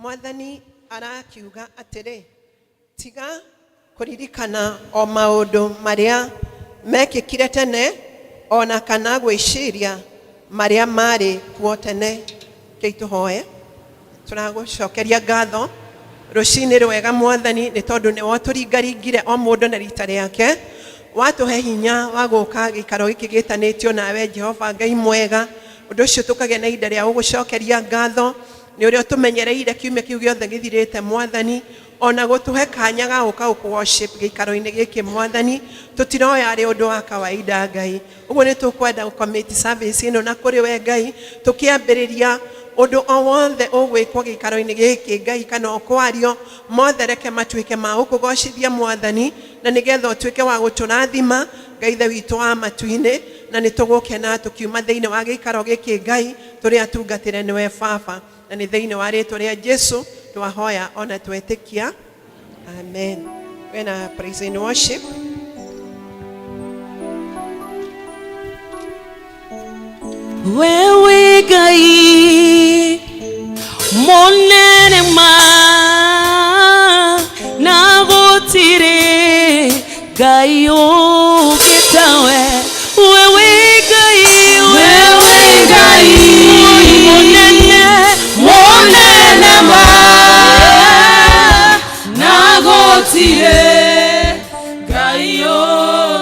Mwathani arakiuga atiri tiga kuririkana o maundu maria mekikire tene ona kana gwiciria maria mari kuo tene. Keituhoe turagucokeria ngatho rucini rwega Mwathani ni tondu ni waturingaringire o mundu na rita riake, watuhe hinya wa guka gikaro giki gitanitio nawe Jehova Ngai mwega. Undu ucio tukage na ida ria gucokeria ngatho ni uria tumenyereire kiumia kiu giothe githirite Mwathani, ona gutuhe kanya ga guka worship gikaro-ini giki Mwathani. Tutiroya ari undu wa kawaida Ngai, uguo ni tukwenda gucommit service ino na kuri we Ngai, tukiambiriria undu o wothe ugwikwo gikaro-ini giki Ngai kana okwario mothe reke matuike ma ukugocithia Mwathani, na nigetha utuike wa guturathima Ngai the witu wa matu-ini, na ni tugukena tukiuma thiini wa gikaro giki Ngai turi atungatire niwe Baba, na ni thiini wa ritwa ria Jesu twahoya ona twetikia, amen. Wena praise and worship. Wewe Ngai monene ma na gutire Ngai ungitawe. Wewe Ngai monene ma na gutire Ngai ungitawe.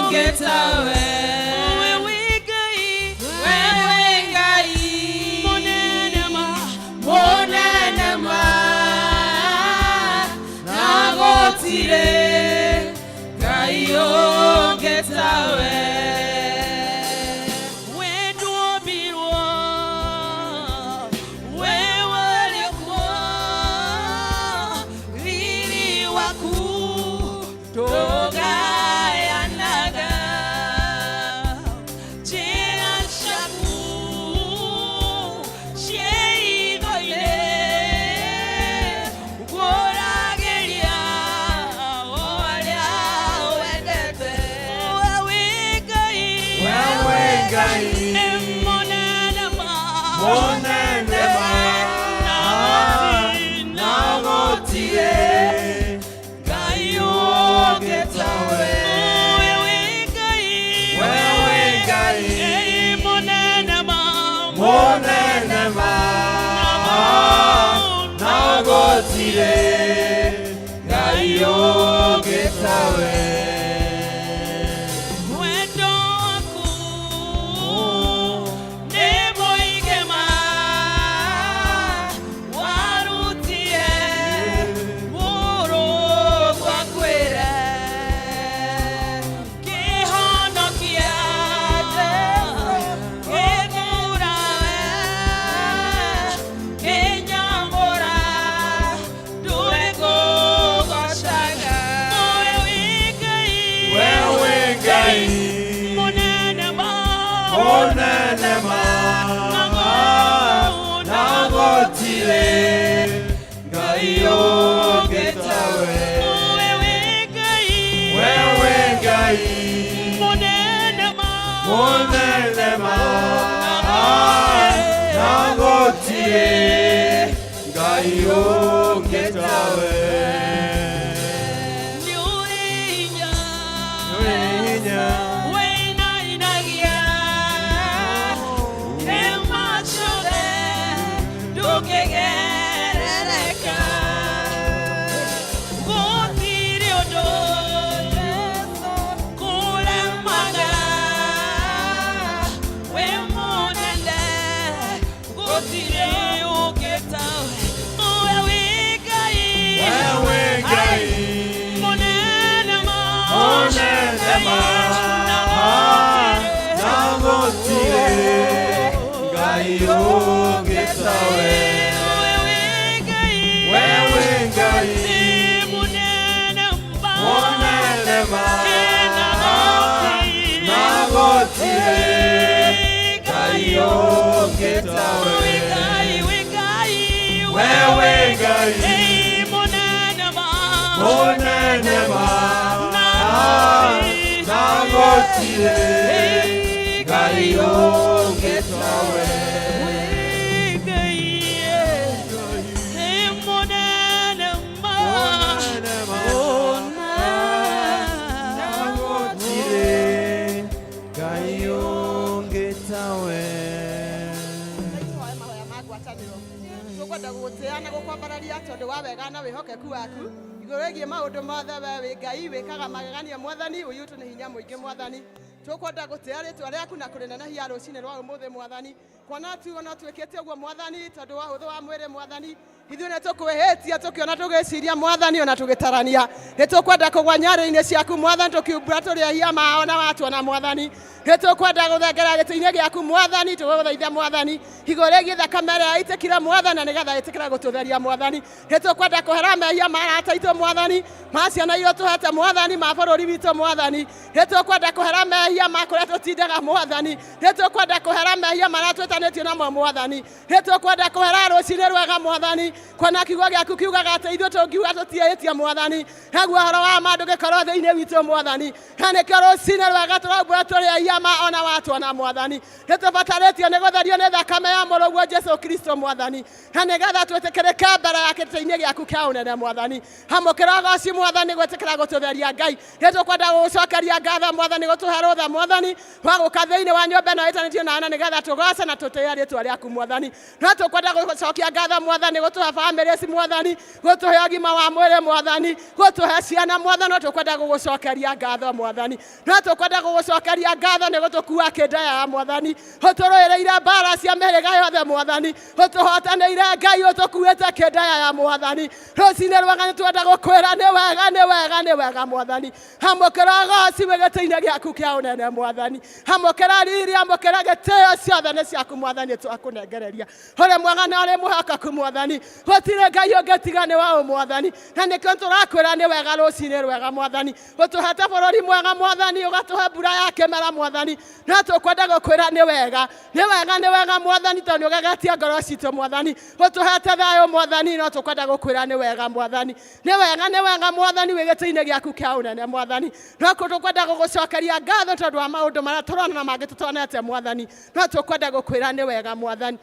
tukwenda guguteana gukwambararia tondu wa wega na wihokeku waku iguru gie maundu mothe we Ngai wikaga magegania Mwathani uyu tu ni hinya muingi Mwathani tukwenda gutea ritwa riaku na kurinenehia rucini rwa umuthi Mwathani kwana tu ona twikite uguo Mwathani tondu wa uthu wa mwiri Mwathani ithuĩ nĩ tũkwĩhĩtia tũkĩona tũgĩciria Mwathani ona tũgĩtarania nĩ tũkwenda kũgwa nyarĩ-inĩ ciaku Mwathani tũkiumbũra tũrĩehia mao na watuona Mwathani nĩ tũkwenda gũthengera gĩtĩ-inĩ gĩaku Mwathani tũgũgũthaitha Mwathani igũrũ rĩgiĩ thakame ĩrĩa yaitĩkire Mwathani na nĩgetha ĩtĩkĩre gũtũtheria Mwathani nĩ tũkwenda kũhera mehia ma arata aitũ Mwathani ma ciana iria tũhete Mwathani ma bũrũri witũ Mwathani nĩ tũkwenda kũhera mehia ma kũrĩa tũtindaga Mwathani nĩ tũkwenda kũhera mehia marĩa twĩtanĩtio namo Mwathani nĩ tũkwenda kũhera rũcinĩ rwega Mwathani kwana kiugo gĩaku kiugaga atĩ ithuĩ tũngiuga tũtiĩhĩtie Mwathani naguo ũhoro wa ma ndũgĩkorwo thĩinĩ witũ Mwathani na nĩkĩo rũcinĩ rwega tũraumbũra tũrĩehia ma ona watuona Mwathani nĩ tũbatarĩtio nĩ gũtherio nĩ thakame ya mũrũguo Jesũ Kristo Mwathani na nĩgetha twĩtĩkĩrĩke mbere ya gĩtĩ-inĩ gĩaku kĩa ũnene Mwathani hamũkĩra ũgooci Mwathani gwĩtĩkĩra gũtũtheria Ngai nĩ tũkwenda gũgũcokeria ngatho Mwathani gũtũhe rũtha Mwathani wa gũka thĩinĩ wa nyũmba ĩno ĩtanĩtio na nĩgetha tũgoce na tũtĩĩe rĩĩtwa rĩaku Mwathani no tũkwenda gũcokia ngatho Mwathani gũtũhe bamĩrĩ Mwathani gũtũhe ũgima wa mwĩrĩ Mwathani gũtũhe ciana Mwathani no tũkwenda gũgũcokeria ngatho Mwathani no tũkwenda gũgũcokeria ngatho nĩ gũtũkua kĩndaya Mwathani ũtũrũĩrĩire mbara cia mĩhĩrĩga yothe Mwathani ũtũhotanĩire Ngai ũtũkuĩte kĩndaya ya Mwathani rũcinĩ rwega nĩ twenda gũkwĩra nĩ wega Mwathani hamũkĩra ũgooci wĩ gĩtĩ-inĩ gĩaku kĩa ũnene Mwathani hamũkĩra riri hamũkĩra gĩtĩo ciothe nĩ ciaku Mwathani twakũnengereria ũrĩ mwega na ũrĩ mũhakaku Mwathani gũtirĩ Ngai ũngĩ tiga nĩ wa Mwathani na nĩkĩo tũrakwĩra nĩ wega rũcinĩ rwega Mwathani ũtũhete bũrũri mwega Mwathani ũgatũhe mbura ya kĩmera Mwathani no tũkwenda gũkwĩra nĩ wega Mwathani tondũ nĩũgegetie ngoro citũ Mwathani ũtũhete thayũ Mwathani no tũkwenda gũkwĩra nĩ wega Mwathani nĩ wega Mwathani wĩ gĩtĩ-inĩ gĩaku kĩa ũnene Mwathani no tũkwenda gũgũcokeria ngatho tondũ wa maũndũ marĩa tũrona na mangĩ tũtonete Mwathani no tũkwenda gũkwĩra nĩ wega Mwathani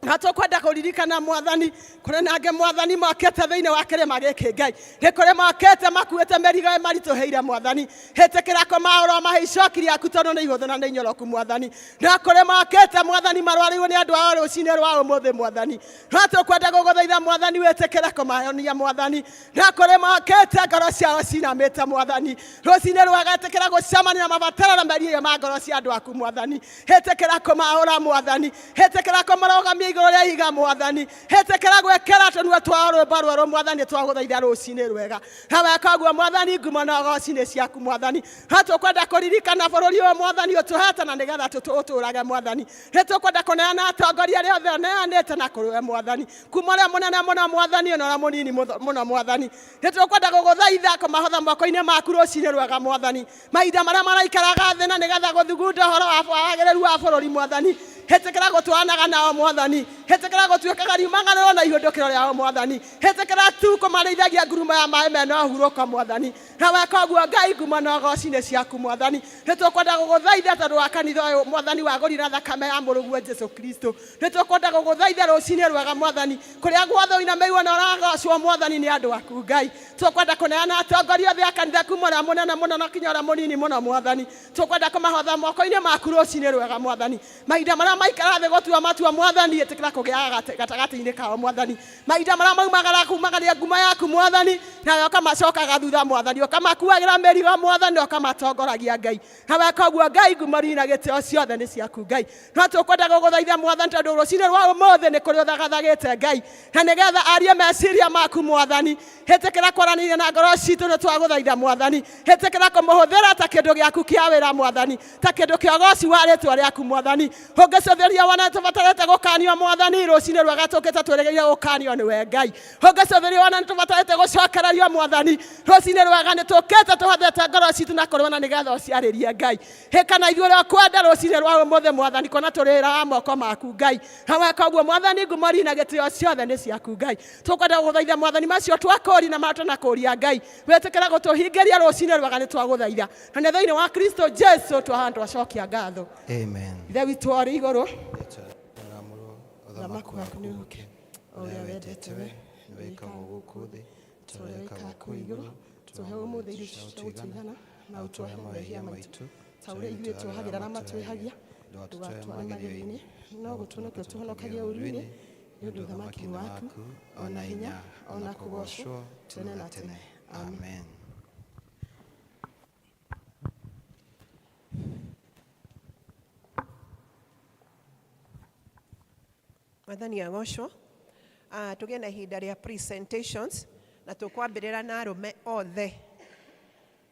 na tũkwenda kũririkana Mwathani kũrĩ na angĩ Mwathani mokĩte thĩinĩ wa kĩrĩma gĩkĩ Ngai nĩ kũrĩ mokĩte makuĩte mĩrigo maritũhĩire Mwathani hĩtĩkĩra kũmaũrwo mahe icokiri yaku tondũ nĩ ihũthũ na nĩ inyoroku Mwathani na kũrĩ mokĩte Mwathani marwarĩirwo nĩ andũ ao rũcinĩ rwa ũmũthĩ Mwathani no tũkwenda gũgũthaitha Mwathani wĩtĩkĩre kũmahonia Mwathani na kũrĩ mokĩte ngoro ciao cinamĩte Mwathani rũcinĩ rwega ĩtĩkĩra gũcemania na mabataro na merirĩria ma ngoro cia andũ aku Mwathani hĩtĩkĩra kũmaũra Mwathani hĩtĩkĩra kũmarũgamia igũrũ rĩa ihiga Mwathani hĩtĩkĩra gwĩkĩra tũnua twao rwĩmbo rwerũ Mwathani twagũthaitha rũcinĩ rwega na weka ũguo Mwathani ngumo na ũgooci nĩ ciaku Mwathani no tũkwenda kũririkana bũrũri ũyũ Mwathani ũtũhete na nĩgetha ũtũũrage Mwathani nĩ tũkwenda kũneana atongoria arĩa othe ũneanĩte na kũrĩ we Mwathani kuma ũrĩa mũnene mũno Mwathani ona ũrĩa mũnini mũno Mwathani nĩ tũkwenda gũgũthaitha kũmahotha moko-inĩ maku rũcinĩ rwega Mwathani mahinda marĩa maraikaraga thĩ na nĩgetha gũthugunda ũhoro wa wagĩrĩru wa bũrũri Mwathani hĩtĩkĩra gũtwaranaga nao Mwathani hĩtĩkĩra gũtuĩkaga riumaganĩrwo na ihũndũkĩro rĩao Mwathani hĩtĩkĩra tu kũmarĩithagia ngurumo ya maaĩ mena ũhurũko Mwathani na weka ũguo Ngai ngumo na ũgooci nĩ ciaku Mwathani nĩ tũkwenda gũgũthaitha tondũ wa kanitha ũyũ Mwathani wagũrire thakame ya mũrũguo Jesũ Kristo nĩ tũkwenda gũgũthaitha rũcinĩ rwega Mwathani kũrĩa guothe ũinamĩirwo na ũragocwo Mwathani nĩ andũ aku Ngai tũkwenda kũneana atongoria othe a kanitha kuma ũrĩa mũnene mũno na nginya ũrĩa mũnini mũno Mwathani tũkwenda kũmahotha moko-inĩ maku rũcinĩ rwega Mwathani mahinda marĩa maikara thĩ gũtua matua Mwathani ĩtĩkĩra kũgĩaga gatagatĩ-inĩ kao Mwathani mahinda marĩa maumagara kumagaria ngumo yaku Mwathani nawe ũkamacokaga thutha Mwathani ũkamakuagĩra mĩrigo Mwathani ũkamatongoragia Ngai na weka ũguo Ngai ngumori na gĩtĩo ciothe nĩ ciaku Ngai no tũkwenda gũgũthaitha Mwathani tondũ rũcinĩ rwa ũmũthĩ nĩ kũrĩ ũthagathagĩte Ngai na nĩgetha arie meciria maku Mwathani hĩtĩkĩra kwaranĩria na ngoro citũ nĩ twagũthaitha Mwathani hĩtĩkĩra kũmũhũthĩra ta kĩndũ gĩaku kĩa wĩra Mwathani ta kĩndũ kĩa ũgooci wa rĩĩtwa rĩaku Mwathani ũngĩcũthĩria wana tũbatarĩte gũkanio Mwathani rũcinĩ rwega tũkĩte twĩrĩgĩrĩire gũkanio nĩwe Ngai ũngĩcũthĩria wana tũbatarĩte gũcokererio Mwathani rũcinĩ rwega nĩ tũkĩte tũhothete ngoro citũ na kũrĩ wana nĩgetha ũciarĩrie Ngai hĩkana ithuĩ ũrĩa ũkwenda rũcinĩ rwa ũmũthĩ Mwathani kona tũrĩra wa moko maku Ngai na weka ũguo Mwathani ngumori na gĩtĩo ciothe nĩ ciaku Ngai tũkwenda gũgũthaitha Mwathani macio twakũũri na marĩa tũnakũũria Ngai wĩtĩkĩra gũtũhingĩria rũcinĩ rwega nĩ twagũthaitha na nĩ thĩinĩ wa Kristo Jesũ twahana twacokia ngatho Amen. Ithe witũ ũrĩ igũrũ Ũthamaki waku nĩ ũke ũrĩa wendete we nĩ wĩkagwo gũkũ thĩ tũreka kũu igũrũ tũhe ũmũthĩ irio cia gũtũigana na ũtũhe mehia maitũ ta ũrĩa ithuĩ twĩhagĩra na matwĩhagia ndũgatũtware magerio-inĩ no gũtuonokia ũtũhonokagie ũũru-inĩ nĩ ũndũ ũthamaki nĩ waku, ona hinya, ona kũgocwo, tene na tene. Amen. Mwathani agocwo. Tũgĩe na ihinda rĩa presentations na tũkwambĩrĩra na arũme othe.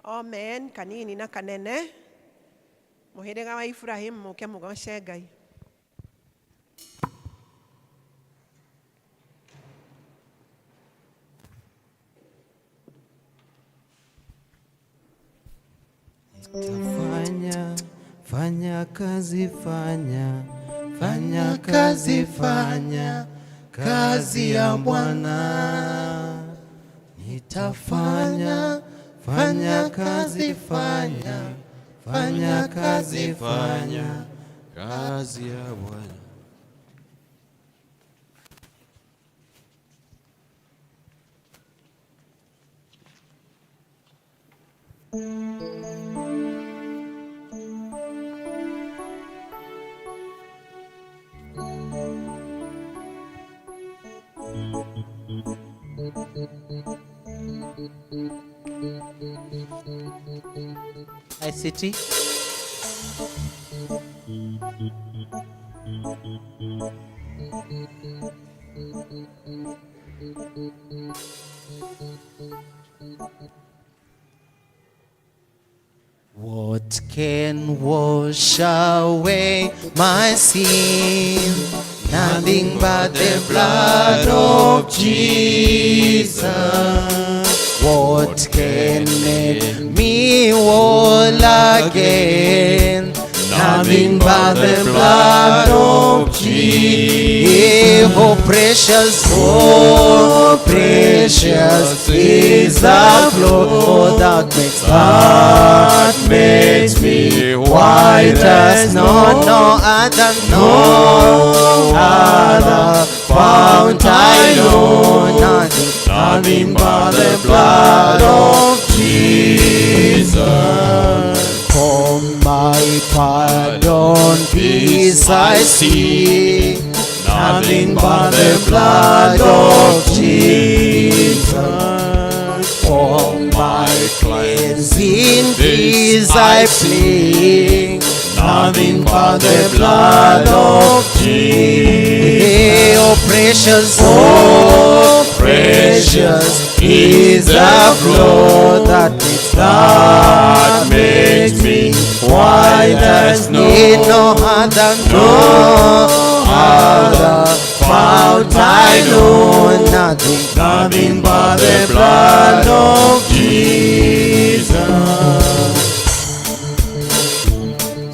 Amen, kanini na kanene. Mũhĩrĩga wa Ibrahim mũke mũgoce Ngai. Fanya kazi, fanya kazi, fanya kazi ya Bwana. Nitafanya kazi, fanya kazi, fanya kazi ya Bwana. ICT. What can wash away my sin? Nothing but the blood of Jesus. What can make me whole again? Nothing but the blood of Jesus. Oh, precious is the flow that makes me white as snow. No other fount I know. Nothing but the blood of Jesus. For my pardon, peace I see. Nothing but the blood of Jesus. For my cleansing, peace I plead. Nothing but the blood of Jesus. Oh, precious is the flow that makes me white as snow. No other fount I know. Nothing but the blood of Jesus.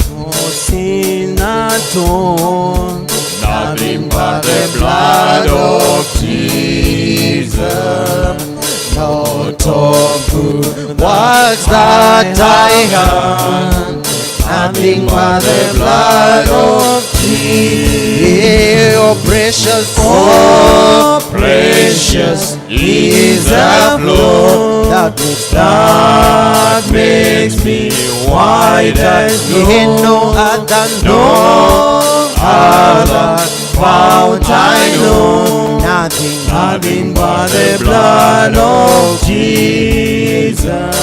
No sin atone. Nothing but the blood of Jesus. Not of good works that I have. Nothing but the blood of Jesus. Oh, precious is the flow that makes me white as snow. No other fount I know. Nothing but the blood of Jesus.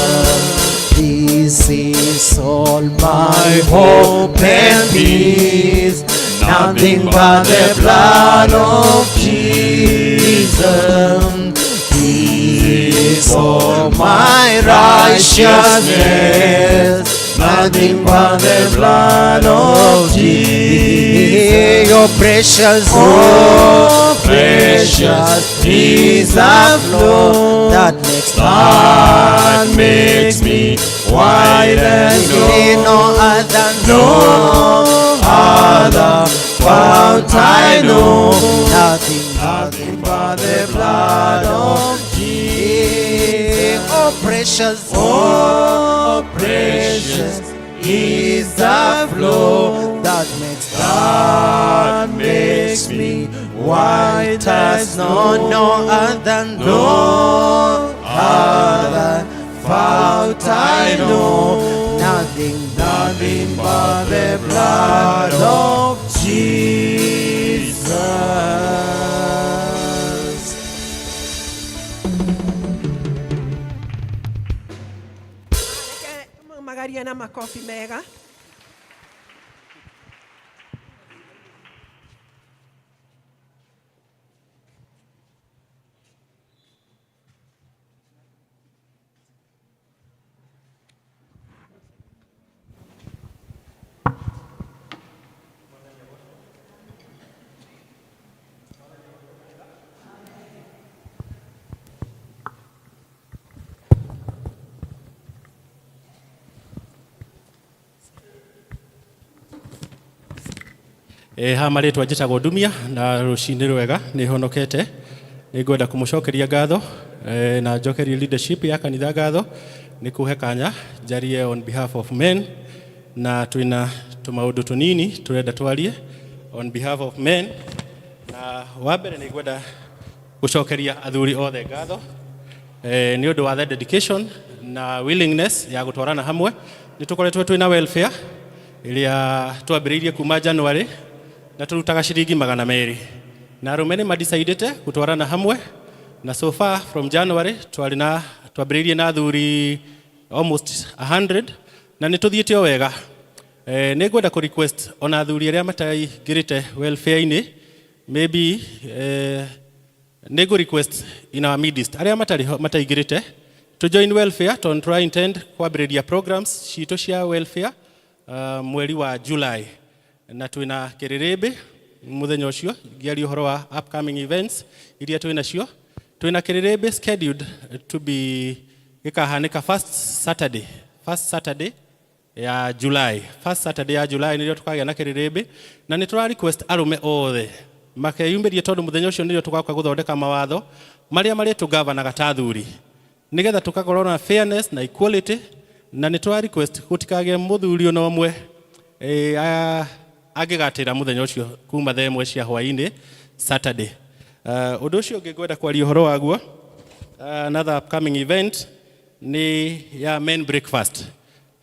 This is all my hope and peace. Nothing but the blood of Jesus. This is all my righteousness. Nothing but the blood of Jesus. Oh, precious is the flow that makes me white as snow. No other fount I know. Nothing but the blood of Jesus. Oh, precious is the flow that makes me white as snow. No other fount I know. Nothing but the blood of Jesus. Tũmũcokerie na makobi mega. Hamarĩtwa njĩtagwo Ndumia na rũcinĩ rwega nĩ honokete. Nĩ ngwenda kũmũcokeria ngatho na njokerie leadership ya kanitha ngatho nĩ kũhe kanya njarie on behalf of men, na twĩna tũmaũndũ tũnini tũrenda twarie on behalf of men. Na wa mbere nĩ ngwenda gũcokeria athuri othe ngatho nĩ ũndũ wa the dedication na willingness ya gũtwarana hamwe. Nĩ tũkoretwo twĩna welfare ĩrĩa twambĩrĩirie kuma January na turutaga ciringi 200 na arũme nĩ madecidete gũtwarana hamwe, na so far from January twambĩrĩirie na athuri almost 100 na nĩ tũthiĩte o wega. Nĩ ngwenda kũ request ona athuri arĩa mataingĩrĩte welfare-inĩ maybe nĩ ngũ request in our midst arĩa mataingĩrĩte to join welfare to try intend kwambĩrĩria programs citũ cia welfare mweri wa July, na twĩna kĩrĩrĩmbĩ mũthenya ũcio ngĩaria ũhoro wa upcoming events iria twĩnacio. Twĩna kĩrĩrĩmbĩ scheduled to be gĩkahanĩka first Saturday ya July. First Saturday ya July nĩrĩo tũkagĩa na kĩrĩrĩmbĩ, na nĩ tũra request arũme othe makeyumĩrie tondũ mũthenya ũcio nĩrĩo tũgoka gũthondeka mawatho marĩa marĩtũgavanaga ta athuri nĩgetha tũkakorwo na fairness na equality, na nĩ tũra request gũtikagĩe mũthuri ona ũmwe angĩgatĩra mũthenya ũcio kuma thaa 1 cia hwaĩ-inĩ Saturday. Ũndũ ũcio ũngĩ ngwenda kwaria ũhoro waguo, another upcoming event nĩ ya men breakfast.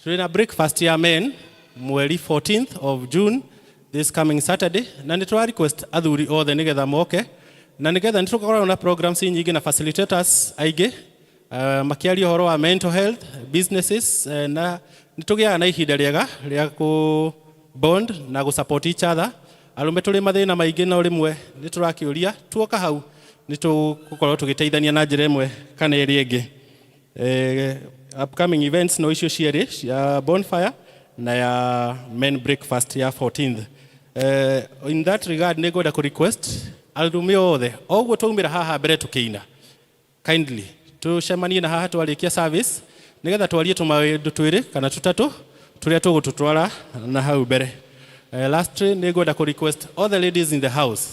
Tũrĩ breakfast ya men mweri 14th of June this coming Saturday, na nĩ tũra request athuri othe nĩgetha moke, na nĩgetha nĩ tũgakorwo na programs nyingĩ na facilitators aingĩ makiaria ũhoro wa mental health businesses, na nĩ tũgĩaga na ihinda rĩega rĩa ku bond na gu support each other. Arũme tũrĩ mathĩna maingĩ na rĩmwe nĩ tũrakĩũria tuoka hau nĩ tũgũkorwo tũgĩteithania na njĩra ĩmwe kana ĩrĩa ĩngĩ. Upcoming events no icio cierĩ cia bonfire na ya men breakfast ya 14th. In that regard nĩ ngwenda kũ request arũme othe oguo twaumĩra haha mbere tũkĩina kindly tucemanie na haha twarĩkia service nĩgetha twarie tũmaũndũ twĩrĩ kana tũtatũ tũrĩa tũgũtũtwara na hau mbere. Lastly nĩ ngwenda kũ request all the ladies in the house,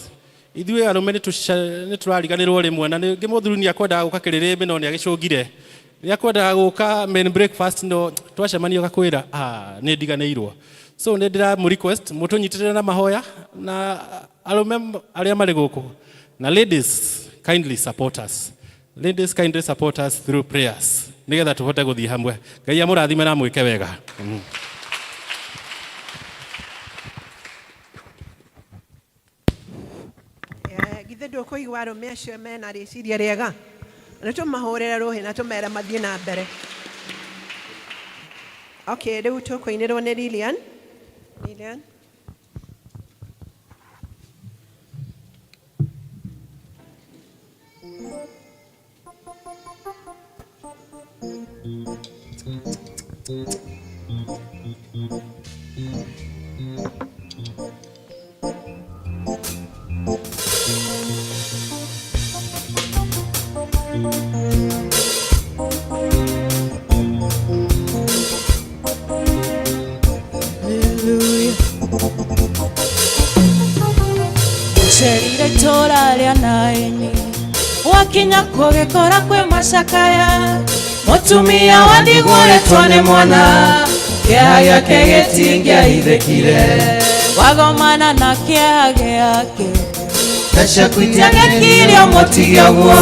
ithuĩ arũme nĩ tũrariganĩrwo rĩmwe, na ningĩ mũthuri nĩ akwendaga gũka kĩrĩrĩmbĩ no nĩ agĩcũngire, nĩ akwendaga gũka men breakfast no twacemania gakwĩra nĩ ndiganĩirwo. So nĩ ndĩra request mũtũnyitĩrĩre na mahoya, na arũme arĩa marĩ gũkũ na ladies kindly support us. Ladies kindly support us through prayers nĩgetha tũhote gũthiĩ hamwe. Ngai amũrathime na mwĩke wega. Githĩ ndũkũigua arũme acio mena rĩciria rĩega? Nĩ tũmahũrĩre rũhĩ na tũmere mathiĩ na mbere. Okay, rĩu tũkũinĩrwo nĩ Lilian. Cerire itũra rĩa Naini wakinya kũgĩkora kwĩ macakaya, mũtumia wa ndigwa ũrĩtwo nĩ mwana, kĩeha gĩake gĩtingĩaithĩkire, wagomana na kĩeha gĩake ndacakuitia gĩkirio mũtige ũguo,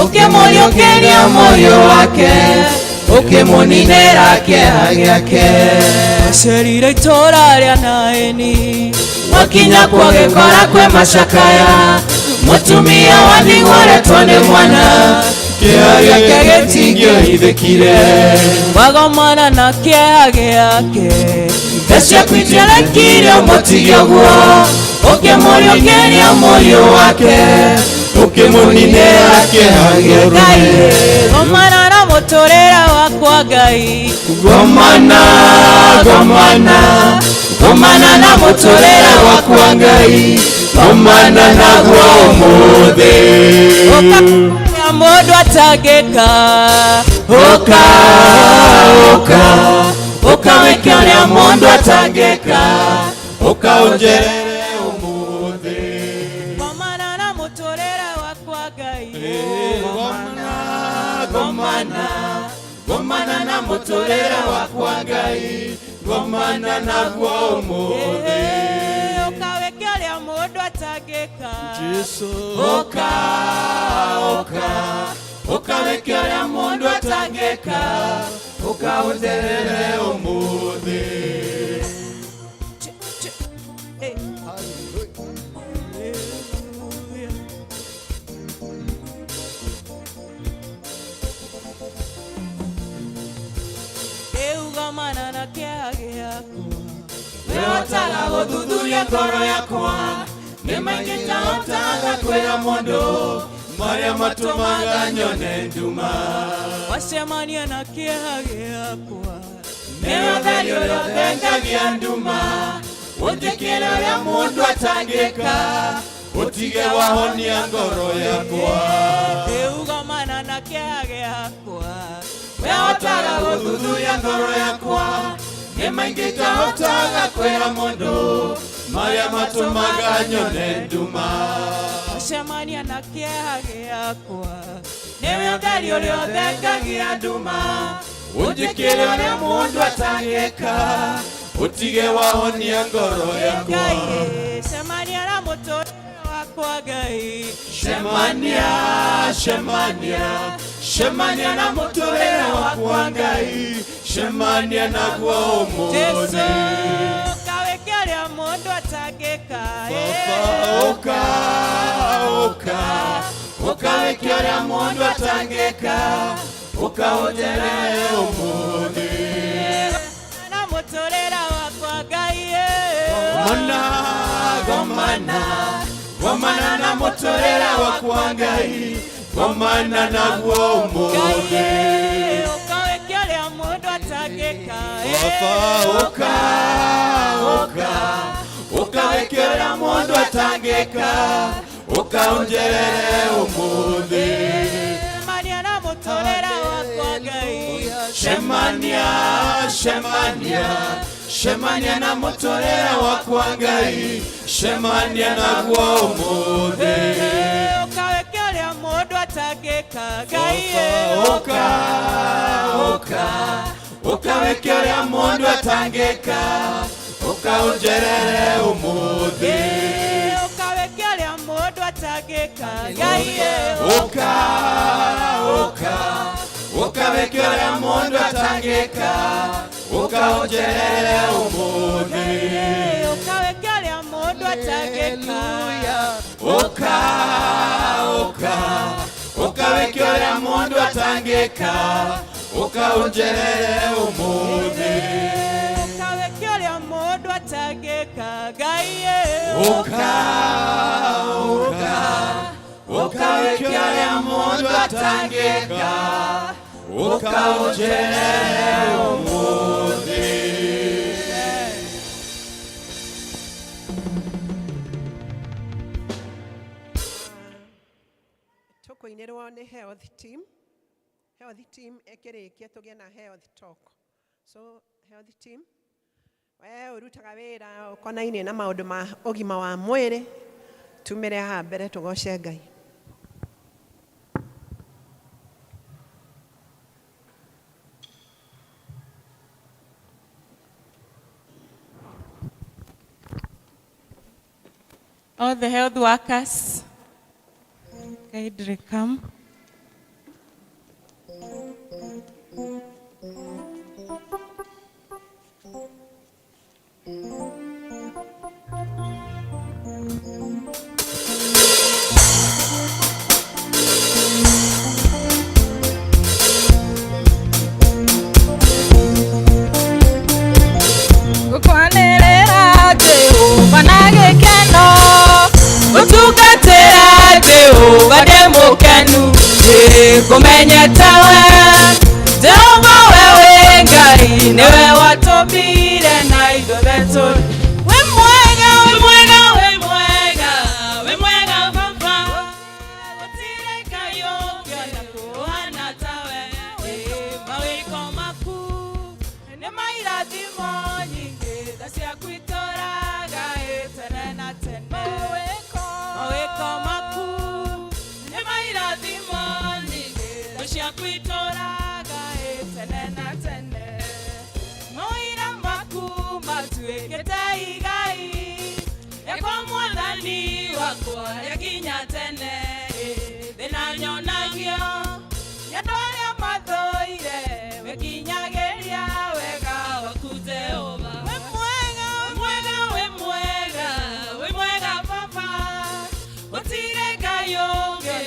ũkĩmũriũkĩria mũriũ wake, ũkĩmũninĩra kĩeha gĩake. Cerire itũra rĩa Naini wakinya kũgĩkora kwĩ macakaya, mũtumia wa ndigwa ũrĩtwo nĩ mwana, kĩeha gĩake gĩtingĩoithĩkire wagomana na kĩeha gĩake tha ciaku itiarekire ũmũtige ũguo ũkĩmũria ũkĩria mũriũ wake ũkĩmũninĩra kĩeha gĩake gomana na mũtũrĩre wakwa Ngai gomana na mũtũrĩre wakwa Ngai gomana naguo ũmũthĩ ũkakũria mũndũ atangĩka ũkawĩkia ũrĩa mũndũ atangĩka ũkaũnjerere ũmũthĩ gomana na mũtũrĩre wakwa Ngai gomana na mũtũrĩre wakwa Ngai gomana naguo ũmũthĩ ũkawĩkia ũrĩa mũndũ atangĩka ũkawĩkia ũrĩa mũndũ atangĩka ũkaũnjerere ũmũthĩ gomana na kĩeha gĩakwa wĩhotaga gũthuthuria ngoro yakwa nĩ maingĩ tahotaga kwĩra mũndũ marĩa matũmaga nyone nduma wacemania na kĩeha gĩakwa nĩ ũtheri ũrĩa ũthengagia nduma ũnjĩkĩre ũrĩa mũndũ atangĩka ũtige wahonia ngoro yakwa gomana na kĩeha gĩakwa wĩhotaga gũthuthuria ngoro yakwa nĩ maingĩ tahotaga kwĩra mũndũ marĩa matũmaga nyone nduma wacemania na kĩeha gĩakwa nĩwe ũtheri ũrĩa ũthengagia nduma ũnjĩkĩre ũrĩa mũndũ atangĩka ũtige wahonia ngoro yakwa cemania na mũtũrĩre wakwa Ngai cemania na mũtũrĩre wakwa Ngai cemania naguo ũmũthĩ ũkawĩkia ũrĩa mũndũ atangĩka ũkawĩkia ũrĩa mũndũ atangĩka ũkaũnjerere ũmũthĩ na mũtũrĩre wakwa Ngai gomana na mũtũrĩre wakwa Ngai gomana naguo ũmũthĩ ũkawĩkia ũrĩa mũndũ atangĩka ũkawĩkia ũrĩa mũndũ atangĩka ũkaũnjerere ũmũthĩ cemania na mũtũrĩre wakwa Ngai cemania na mũtũrĩre wakwa Ngai cemania naguo ũmũthĩ ũkawĩkia ũrĩa mũndũ atangĩka Ngai ũkawĩkia ũrĩa mũndũ atangĩka ũkaũnjerere ũmũthĩ ũkawĩkia ũrĩa mũndũ atangĩka Ngai ũkawĩkia ũrĩa mũndũ atangĩka ũkaũnjerere ũmũthĩ ũkawĩkia ũrĩa mũndũ atangĩka ũkawĩkia ũrĩa mũndũ atangĩka ũkaũnjerere ũmũthĩ ũkawĩkia ũrĩa mũndũ atangĩka Ngai ũkawĩkia ũrĩa mũndũ atangĩka ũkaũnjerere ũmũthĩ tũkũinĩrwo nĩ health team ĩkĩrĩkia tũgĩe na health talk. So health team we ũrutaga wĩra ũkonainie na maũndũ ma ũgima wa mwĩrĩ tumĩre haha mbere tũgoce Ngai. All the health workers, kindly come. kumenyete we Jehova wewe Ngai niwe watũmbire na ithuothe tũrĩ we mwega we mwega we mwega we mwega Baba gũtirĩ Ngai ũngĩ ona kũhana tawe mawĩko maku nĩ mairathimo nyingĩ tha ciaku itũũraga tene na tene mawĩko maku nĩ mairathimo nyingĩ tha ciaku itũũraga tene na tene mawĩra maku matuĩkĩte igai rĩakwa Mwathani wakwa rĩakinya tene thĩna nyonagio nĩ andũ arĩa mathũire wĩkinyagĩria wega waku Jehova we mwega we mwega we mwega Baba gũtirĩ Ngai ũngĩ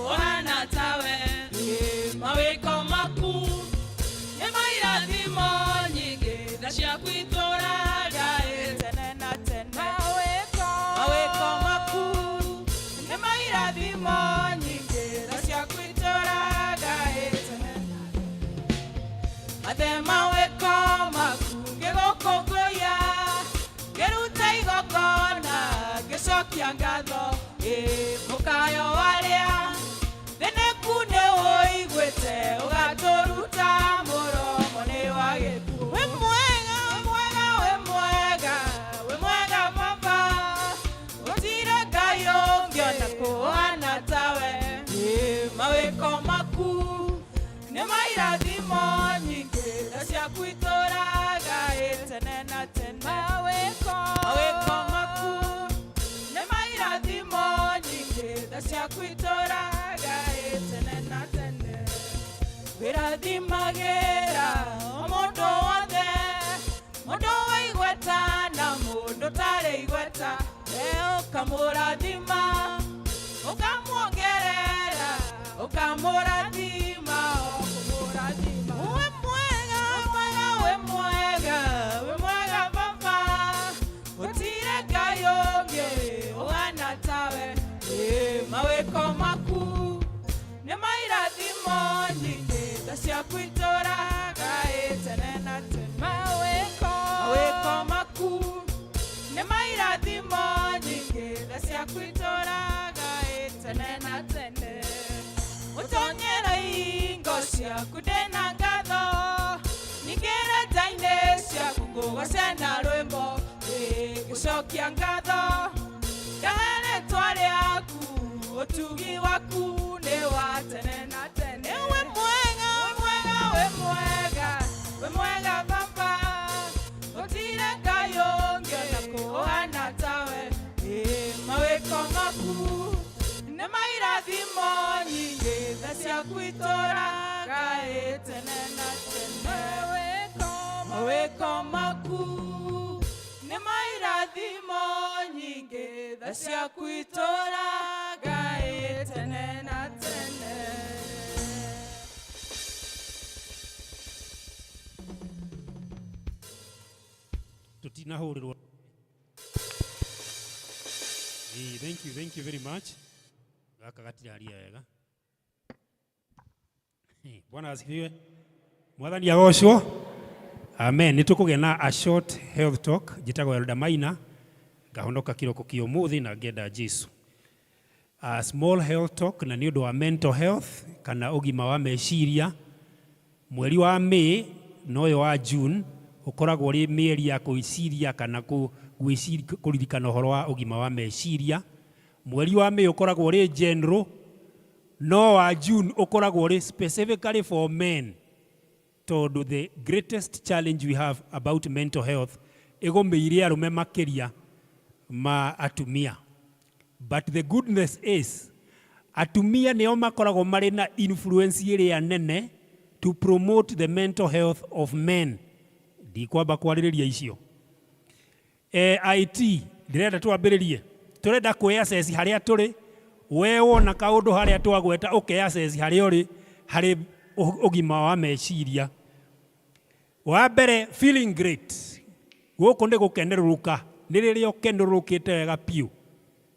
ũhana tawe mawĩko maku nĩ mairathimo nyingĩ tha ciaku itũũraga tene na tene mawĩko maku nĩ mairathimo nyingĩ tha ciaku itũũraga tene mathe mawĩko maku ngĩgũkũngũiya ngĩruta igongona ngĩcokia ngatho mũkayo warĩa thĩnĩku nĩ ũiguĩte ũgatũruta mũromo nĩ wa gĩkuũ we mwega we mwega we mwega Baba gũtirĩ Ngai ũngĩ ona kũhana tawe mawĩko maku nĩ mairathimo nyingĩ tha ciaku itũũraga tene na tene mawĩko maku nĩ mairathimo nyingĩ tha ciaku itũũraga tene na tene wĩrathimagĩra o mũndũ wothe mũndũ wĩ igweta na mũndũ ũtarĩ igweta ũkamũrathima ũkamwongerera ũkamũrathima ũkamũrathima we mwega we mwega we mwega Baba gũtirĩ Ngai ũngĩ ũhana tawe mawĩko maku nĩ mairathimo nyingĩ tha ciaku itũũraga tene na tene mawĩko maku nĩ mairathimo nyingĩ tha ciaku itũũraga tene na tene ũtonyera ingo ciaku ndĩna ngatho ningĩ renda-inĩ ciaku ngũgocena rwĩmbo ngĩcokia ngatho ndahe rĩtwa rĩaku ũtugi waku nĩ wa tene na tene we mwega we mwega we mwega Baba gũtirĩ Ngai ũngĩ ona kũhana tawe mawĩko maku nĩ mairathimo nyingĩ tha ciaku itũũraga tene na tene mawĩko maku nĩ mairathimo nyingĩ tha ciaku itũũraga tene na tene tutinahũrĩrwo. Thank you very much. Gaka gatiraria wega. Bwana asifiwe. Mwathani agocwo. Amen. Nĩtũkũgĩa na a short health talk njĩtagwo Elder Maina ngahonoka kiroko kĩa ũmũthĩ na ngenda Jesu. A small health talk na nĩ ũndũ wa mental health kana ũgima wa meciria. Mweri wa May na ũyũ wa June ũkoragwo ũrĩ mĩeri ya kwĩciria kana kũririkana ũhoro wa ũgima wa meciria. Mweri wa May ũkoragwo ũrĩ general no wa June ũkoragwo ũrĩ specifically for men. Tondũ the greatest challenge we have about mental health ĩgũmĩire arũme makĩria ma atumia. But the goodness is atumia nĩo makoragwo marĩ na influence ĩrĩa nene to promote the mental health of men. Ndikwamba kwarĩrĩria icio. IT ndĩrenda twambĩrĩrie. Tũrenda kwĩassess harĩa tũrĩ. We wona kaũndũ harĩa twagweta ũkeassess harĩa ũrĩ harĩ ũgima wa meciria. Wa mbere feeling great. Gũkũ nĩ gũkenerũrũka. Nĩ rĩrĩa ũkenerũrũkĩte wega piũ.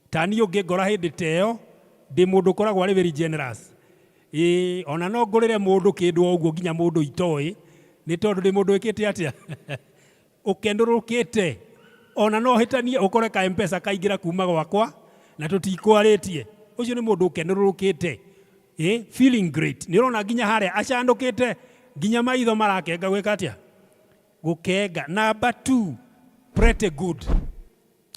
Tani ũngĩngora hĩndĩ ta ĩyo ndĩ mũndũ ũkoragwo arĩ very generous. ona no ngorire mundu kindu oguo nginya mundu itoi ni tondu ndi mundu wikite atia ukendurukite ona no hitanie ukore ka mpesa kaingira kuma gwakwa na tutikwarĩtie ucio ni mundu ukendurukite feeling great ni rona nginya haria acandukite nginya maitho marakenga gwika atia gukenga. Number 2, pretty good.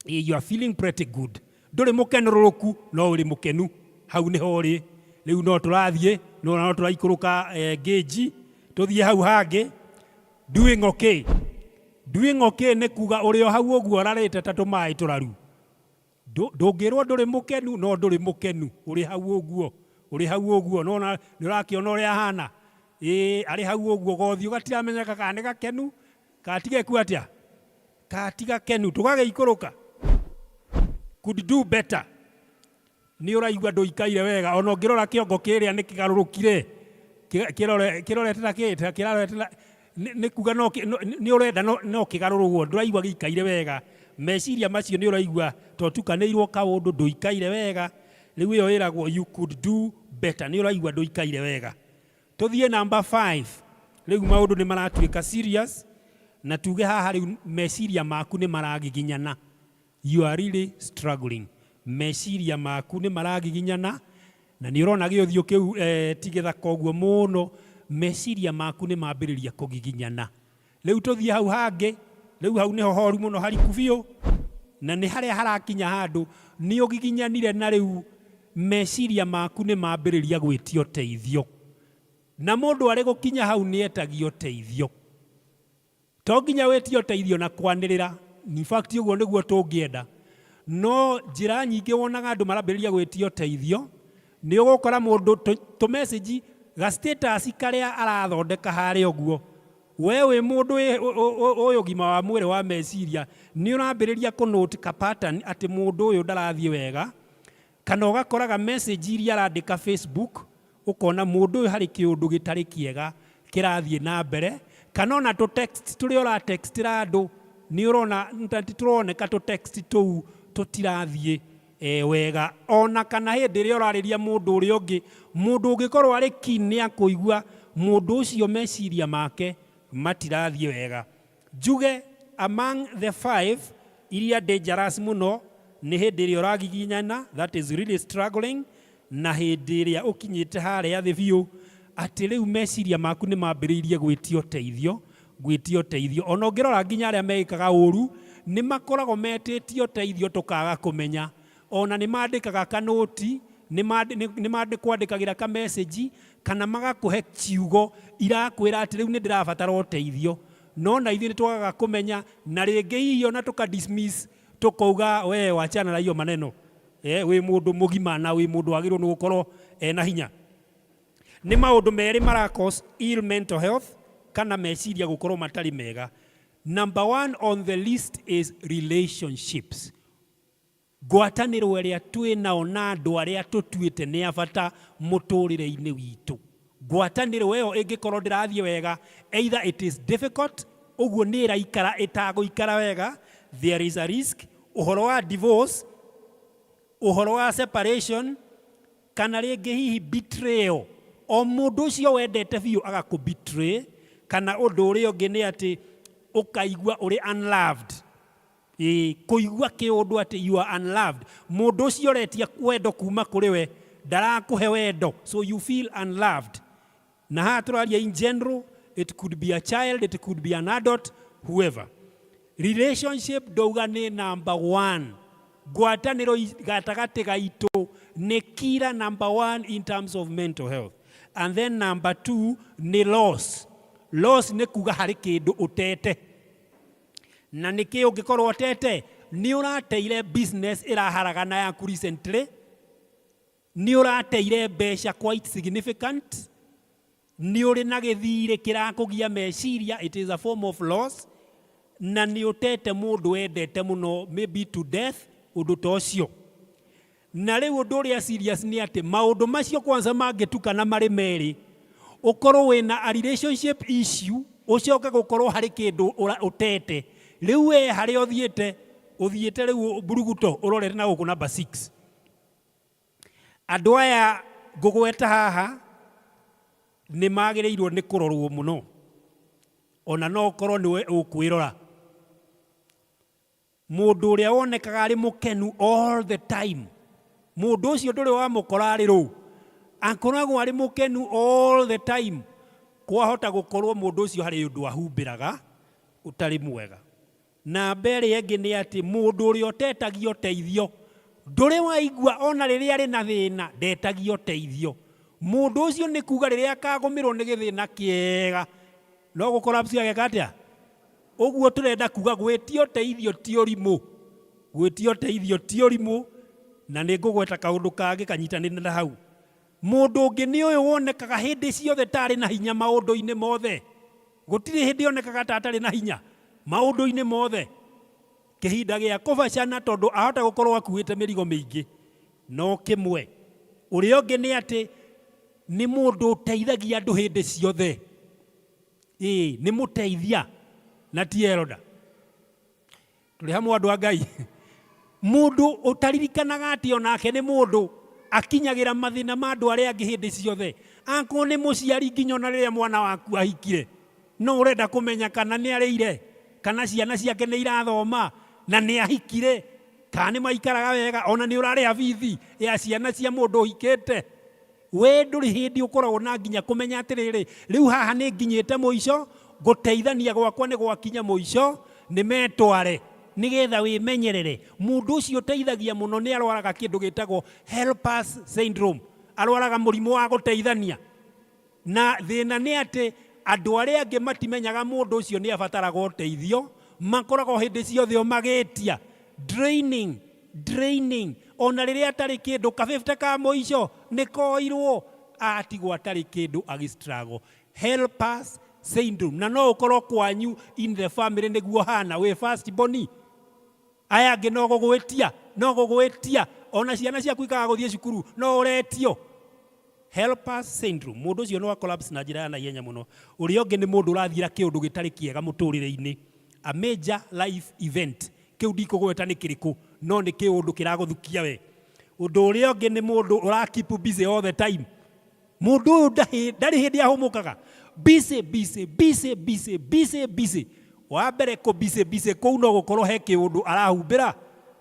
You are feeling pretty good. Nduri mukenuruku no uri mukenu hau ni hori riu no turathie no turaikuruka gauge tuthie hau hangi doing okay. Doing okay ni kuga uri o hau oguo rarite ta tumai turaru ndungirwo nduri mukenu no nduri mukenu uri hau oguo no ni urakiona uri ahana ari hau oguo gothi ugatiramenyeka kana gakenu katige ku atia katiga kenu tugageikuruka could do better. Ni uraigua nduikaire wega ona ngirora kiongo kiria ni kigarurukire kirorete kirarete ni kuga no ni urenda no kigarurugwo nduraigua gikaire wega meciria macio ni uraigua to tukanirwo kaundu nduikaire wega riu iyo iragwo you could do better ni uraigua nduikaire wega. Tuthie number 5 riu maundu ni maratuika serious na tuge haha riu meciria maku ni maragiginyana. You are really struggling. Meciria maku ni maragiginyana na ni urona giothio kiu tigethaka oguo muno meciria maku ni mambiriria kugiginyana. Riu tuthie hau hangi riu hau niho horu muno hariku biu na ni haria harakinya handu ni ugiginyanire na riu meciria maku ni mambiriria gwitio teithio na mundu ari gukinya hau ni etagio teithio to nginya wetio teithio na kwanirira. In fact uguo niguo tungienda no njira nyingi wonaga andu marambiriria gwitio teithio ni ugukora mundu to message ga status karia arathondeka haria uguo we wi mundu uyu gima wa mwire wa meciria ni urambiriria ku note ka pattern ati mundu uyu ndarathie wega kana ugakoraga message iria arandika Facebook ukona mundu uyu hari kiundu gitari kiega kirathie na mbere kana ona to text turi ora text randu ni urona turoneka to text tu tutirathie wega ona kana hindi ri urariria mundu uri ungi mundu ungikorwo ari kini akuigua mundu ucio meciria make matirathie wega. Juge among the 5 iria dangerous muno ni hindi ri uragiginyana that is really struggling na hindi iria ukinyite haria thi biu ati riu meciria maku ni mambiriirie gwitio teithio ona ngirora nginya aria meikaga uru ni makoragwo metitio teithio tukaga kumenya ona ni mandikaga kanoti ni mandikwandikagira ka message kana magakuhe kiugo irakwira ati riu ni ndirabatara teithio no na ithi ni twagaga kumenya na ringi hiyo na tuka dismiss tukauga we wachana na hiyo maneno wi mundu mugima na wi mundu agirwo ni gukorwo na hinya. Ni maundu meri mara cause ill mental health kana meciria gukorwo matari mega. Number 1 on the list is relationships. Gwataniro iria twina na andu aria tutuite ni abata muturire-ini witu. Gwataniro iyo ingikorwo ndirathie wega either it is difficult uguo ni iraikara itaguikara wega, there is a risk uhoro wa divorce, uhoro wa separation kana ringi hihi betrayal. O mundu ucio wendete biu agakubetray kana undu uri ungi ni ati ukaigua uri unloved. Kuigua kiundu ati you are unloved. Mundu ucio retia wendo kuma kuri we ndarakuhe wendo, so you feel unloved. Na haturaria in general, it could be a child, it could be an adult, whoever. Relationship douga ni number 1. Gwataniro gatagati gaitu ni kira number 1 in terms of mental health. And then number 2 ni loss. Loss ni kuga hari kindu utete. Na niki ungikorwo utete ni urateire business iraharagana yaku recently, ni urateire mbeca quite significant, ni uri na githire kirakugia meciria, it is a form of loss, na ni utete mundu wendete muno maybe to death undu tocio. Na riu undu uria serious ni ati maundu macio kwanza mangitukana mari meri, ukorwo wina a relationship issue ucoke gukorwo hari kindu utete, riu we hari uthiete riu buruguto urorete na guku number 6. Andu aya ngugweta haha nĩ magĩrĩirwo nĩ kũrorwo mũno, ona no korwo nĩwe ũkwĩrora. Mũndũ ũrĩa wonekaga arĩ mũkenu all the time, mũndũ ũcio ndũrĩ wamũkora arĩ rũu, akoragwo arĩ mũkenu all the time, kwahota gũkorwo mũndũ ũcio harĩ ũndũ ahumbĩraga ũtarĩ mwega. Namba ĩrĩa ĩngĩ nĩ atĩ mũndũ ũrĩa ũtetagio ũteithio, ndũrĩ waigua ona rĩrĩa arĩ na thĩna ndetagio ũteithio. Mũndũ ũcio nĩ kuuga rĩrĩa akagũmĩrwo nĩ gĩthĩna kĩega no gũkorapsi ageka atĩa? Ũguo tũrenda kuuga gwĩtio ũteithio ti ũrimũ, gwĩtio ũteithio ti ũrimũ. Na nĩ ngũgweta kaũndũ kangĩ kanyitanĩte na hau. Mũndũ ũngĩ nĩ ũyũ wonekaga hĩndĩ ciothe tarĩ na hinya maũndũ-inĩ mothe. Gũtirĩ hĩndĩ onekaga ta atarĩ na hinya maũndũ-inĩ mothe. Kĩhinda gĩa kũbacana tondũ ahota gũkorwo akuĩte mĩrigo mĩingĩ. No kĩmwe. Ũrĩa ũngĩ nĩ atĩ nĩ mũndũ ũteithagia andũ hĩndĩ ciothe. Nĩ mũteithia na ti eroda. Tũrĩ hamwe andũ a Ngai. Mũndũ ũtaririkanaga atĩ onake nĩ mũndũ akinyagĩra mathĩna ma andũ arĩa angĩ hĩndĩ ciothe. Akorwo nĩ mũciari nginya ona rĩrĩa mwana waku ahikire, no ũrenda kũmenya kana nĩ arĩire, kana ciana ciake nĩ irathoma, na nĩ ahikire, kana nĩ maikaraga wega, ona nĩ ũrarĩha bithi ya ciana cia mũndũ ũhikĩte. We ndũrĩ hĩndĩ ũkoragwo na nginya kũmenya atĩrĩrĩ, rĩu haha nĩ nginyĩte mũico, gũteithania gwakwa nĩ gwakinya mũico, nĩ metware nigetha wĩmenyerere. Mũndũ ũcio ũteithagia mũno nĩ arwaraga kĩndũ gĩtagwo helpers syndrome, arwaraga mũrimũ wa gũteithania. Na thĩna nĩ atĩ andũ arĩa angĩ matimenyaga mũndũ ũcio nĩ abataraga ũteithio, makoragwo hĩndĩ ciothe magĩtia draining. Ona rĩrĩa atarĩ kĩndũ ka50 ka mũico nĩ koirwo, atigwo atarĩ kĩndũ agĩstruggle. Helpers syndrome. Na no ũkorwo kwanyu in the family nĩguo hana wĩ first born. Aya angĩ no gũgwĩtia, ona ciana ciaku ikaga gũthiĩ cukuru no ũretio. Helpers syndrome. Mũndũ ũcio no collapse na njĩra ya naihenya mũno. Ũrĩa ũngĩ nĩ mũndũ ũrathiĩra kĩũndũ gĩtarĩ kĩega mũtũrĩre-inĩ. A major life event. Kĩu ndikũgweta nĩ kĩrĩkũ, no nĩ kĩũndũ kĩragũthukia we. Ũndũ ũrĩa ũngĩ nĩ mũndũ ũrakeep busy all the time. Mũndũ ũyũ ndarĩ hĩndĩ ahũmũkaga. Busy. Wa mbere busy kũu no gũkorwo he kĩũndũ arahumbĩra.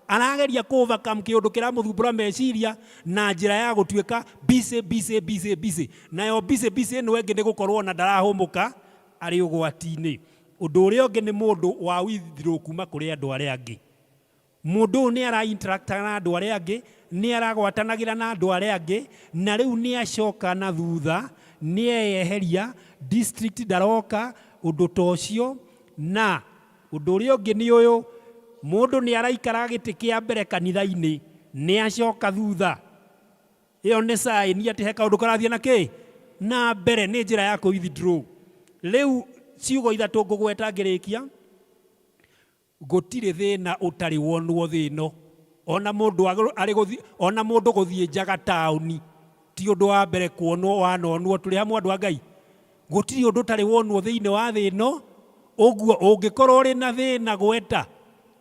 Arageria kũovercome kĩũndũ kĩramũthumbũra meciria na njĩra ya gũtuĩka busy. Nayo busy ĩno ĩngĩ nĩ gũkorwo na ndarahũmũka arĩ ũgwati-inĩ. Ũndũ ũrĩa ũngĩ nĩ mũndũ wa withdraw kuma kũrĩ andũ arĩa angĩ. Mũndũ ũyũ nĩ ara-interactaga na andũ arĩa angĩ, nĩ aragwatanagĩra na andũ arĩa angĩ, na rĩu nĩ acoka na thutha, nĩ eyeheria, district ndaroka, ũndũ ta ũcio. Na ũndũ ũrĩa ũngĩ nĩ ũyũ, mũndũ nĩ araikara gĩtĩ kĩa mbere kanitha-inĩ, nĩ acoka thutha. Ĩyo nĩ sign atĩ he kaũndũ karathiĩ na kĩ? Na mbere, nĩ njĩra ya kũ-withdraw. Rĩu ciugo ithatũ ngũgweta ngĩrĩkia. Gũtirĩ thĩna ũtarĩ wonwo thĩno. Ona mũndũ gũthiĩ njaga taũni ti ũndũ wa mbere kuonwo wanonwo. Tũrĩ hamwe andũ a Ngai. Gũtirĩ ũndũ ũtarĩ wonwo thĩinĩ wa thĩno. Ũguo ũngĩkorwo ũrĩ na thĩna gweta,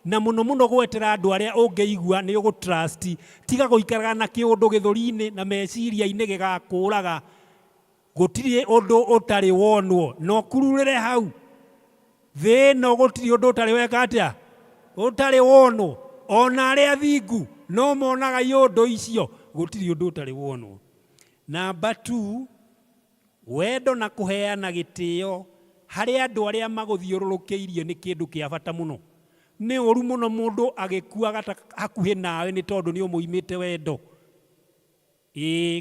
na mũno gwetera andũ arĩa ũngĩigua nĩ ũgũtrust, tiga gũikaraga na kĩũndũ gĩthũri-inĩ na meciria-inĩ gĩgakũraga. Gũtirĩ ũndũ ũtarĩ wonwo, no kururĩre hau. Thĩno gũtirĩ ũndũ ũtarĩ weka atĩa? Ũtarĩ wonwo. Ona arĩa athingu no monaga iũndũ icio. Gũtirĩ ũndũ ũtarĩ wonwo. Namba 2, wendo na kũheana gĩtĩo harĩ andũ arĩa magũthiũrũrũkĩirie nĩ kĩndũ kĩa bata mũno. Nĩ ũru mũno mũndũ agĩkua hakuhĩ nawe nĩ tondũ nĩ ũmũimĩte wendo.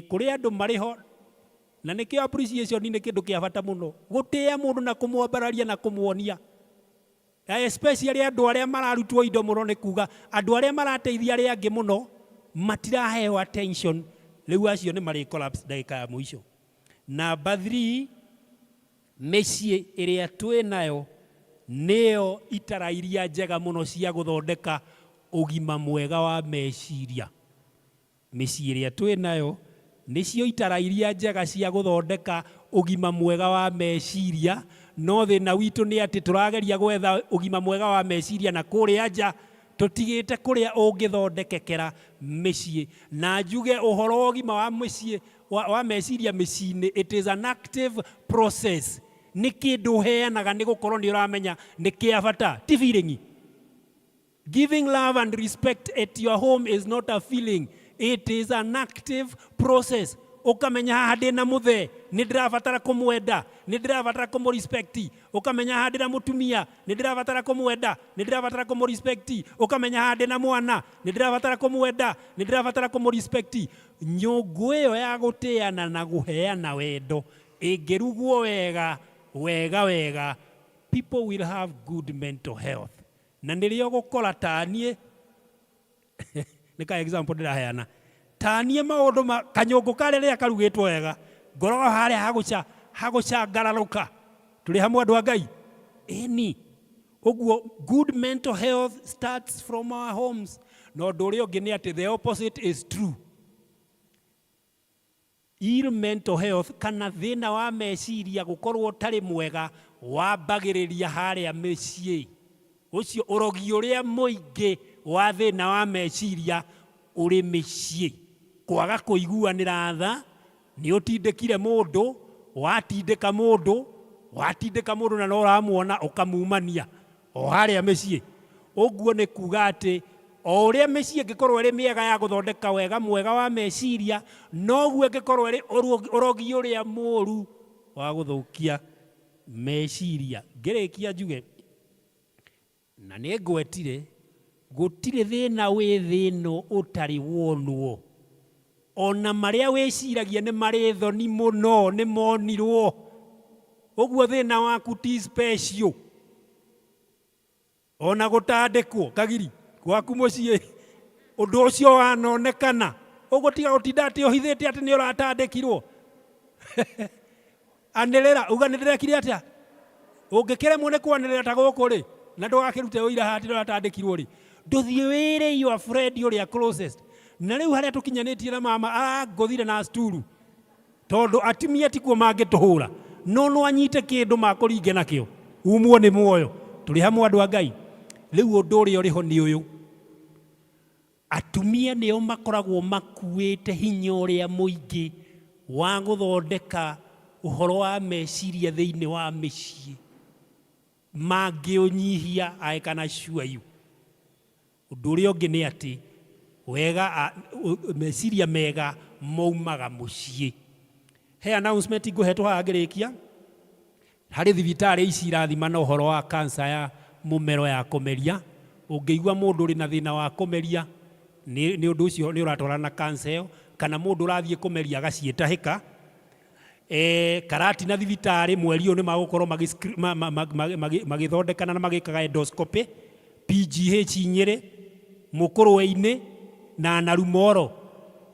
Kũrĩ andũ marĩho, na nĩkĩo appreciation nĩ kĩndũ kĩa bata mũno. Gũtĩa mũndũ na kũmwambararia na kũmuonia. Especially andũ arĩa mararutwo indo mũno nĩ kuga andũ arĩa marateithia arĩa angĩ mũno matiraheo attention. Rĩu acio nĩ marĩ collapse ndagĩka ya mũico. Namba 3, mĩciĩ ĩrĩa twĩ nayo nĩyo itara iria njega mũno cia gũthondeka ũgima mwega wa meciria. Mĩciĩ ĩrĩa twĩ nayo nĩcio itara iria njega cia gũthondeka ũgima mwega wa meciria. No thĩna witũ nĩ atĩ tũrageria gwetha ũgima mwega wa meciria na kũrĩa nja, tũtigĩte kũrĩa ũngĩthondekekera mĩciĩ. Na njuge ũhoro wa ũgima wa mĩciĩ wa meciria mĩciĩ-inĩ, it is an active process. Nĩ kĩndũ ũheanaga nĩ gũkorwo nĩ ũramenya nĩ kĩa bata, ti feeling. Giving love and respect at your home is not a feeling, it is an active process. Ukamenya haha ndĩna mũthee, nĩ ndĩrabatara kũmwenda, nĩ ndĩrabatara kũmũrespecti. Ukamenya haha ndĩna mũtumia, nĩ ndĩrabatara kũmwenda, nĩ ndĩrabatara kũmũrespecti. Ukamenya haha ndĩna mwana, nĩ ndĩrabatara kũmwenda, nĩ ndĩrabatara kũmũrespecti. Nyũngũ ĩyo ya gũtĩana na gũheana wendo ĩngĩrugwo wega, people will have good mental health. Na nĩrĩo gũkora taniĩ nĩ ka example ndĩraheana, taniĩ maũndũ kanyũngũ karĩa karugĩtwo wega, ngoragwo harĩa hagũcangararũka. Tũrĩ hamwe andũ a Ngai? Ĩni. Ũguo good mental health starts from our homes. Na ũndũ ũrĩa ũngĩ nĩ atĩ the opposite is true. Ill mental health kana thĩna wa meciria gũkorwo ũtarĩ mwega wambagĩrĩria harĩa mĩciĩ. Ũcio ũrogi ũrĩa mũingĩ wa thĩna wa meciria ũrĩ mĩciĩ. Kwaga kũiguanĩra tha, nĩ ũtindĩkire mũndũ, watindĩka mũndũ na no ũramuona ũkamumania o harĩa mĩciĩ. Ũguo nĩ kuga atĩ o ũrĩa mĩciĩ ĩngĩkorwo ĩrĩ mĩega ya gũthondeka mwega wa meciria, noguo ĩngĩkorwo ĩrĩ ũrogi ũrĩa mũũru wa gũthũkia meciria. Ngĩrĩkia njuge, na nĩ ngwetire, gũtirĩ thĩna wĩ thĩno ũtarĩ wonwo. Ona marĩa wĩciragia nĩ marĩ thoni mũno nĩ monirwo. Ũguo thĩna waku ti special. Ona gũtandĩkwo kagiri gwaku mũciĩ, ũndũ ũcio wanonekana. Ũgũtiga gũtinda atĩ ũhithĩte atĩ nĩ ũratandĩkirwo. Anĩrĩra, uga nĩ ndĩrekire atĩa? Ũngĩkĩremwo nĩ kwanĩrĩra ta gũkũ rĩ, na ndũgakĩrute ũira haha atĩ nĩ ũratandĩkirwo rĩ, ndũthiĩ wĩre your friend ũrĩa closest. Na rĩu harĩa tũkinyanĩtie na mama ngũthire na sturu, tondũ atimia tikuo mangĩtũhũra, no anyite kĩndũ makũringe nakĩo, umwo nĩ muoyo. Tũrĩ hamwe andũ a Ngai? Rĩu ũndũ ũrĩa ũrĩho nĩ ũyũ, atumia nĩo makoragwo makuĩte hinya ũrĩa mũingĩ wa gũthondeka ũhoro wa meciria thĩinĩ wa mĩciĩ. Mangĩũnyihia, I can assure you. Ũndũ ũrĩa ũngĩ nĩ atĩ wega meciria mega maumaga mũciĩ. He announcement ngũhetwo haha ngĩrĩkia. Harĩ thibitarĩ ici irathima na ũhoro wa cancer ya mũmero ya kũmeria. Ũngĩigua mũndũ ũrĩ na thĩna wa kũmeria, nĩ ũndũ ũcio nĩ ũratwarana na cancer ĩyo, kana mũndũ ũrathiĩ kũmeria agaciĩtahĩka, karati na thibitarĩ mweri ũyũ nĩ magũkorwo magĩthondekana na magĩkaga endoscopy, PGH Nyĩrĩ, Mũkũrwe-inĩ na Narumoro.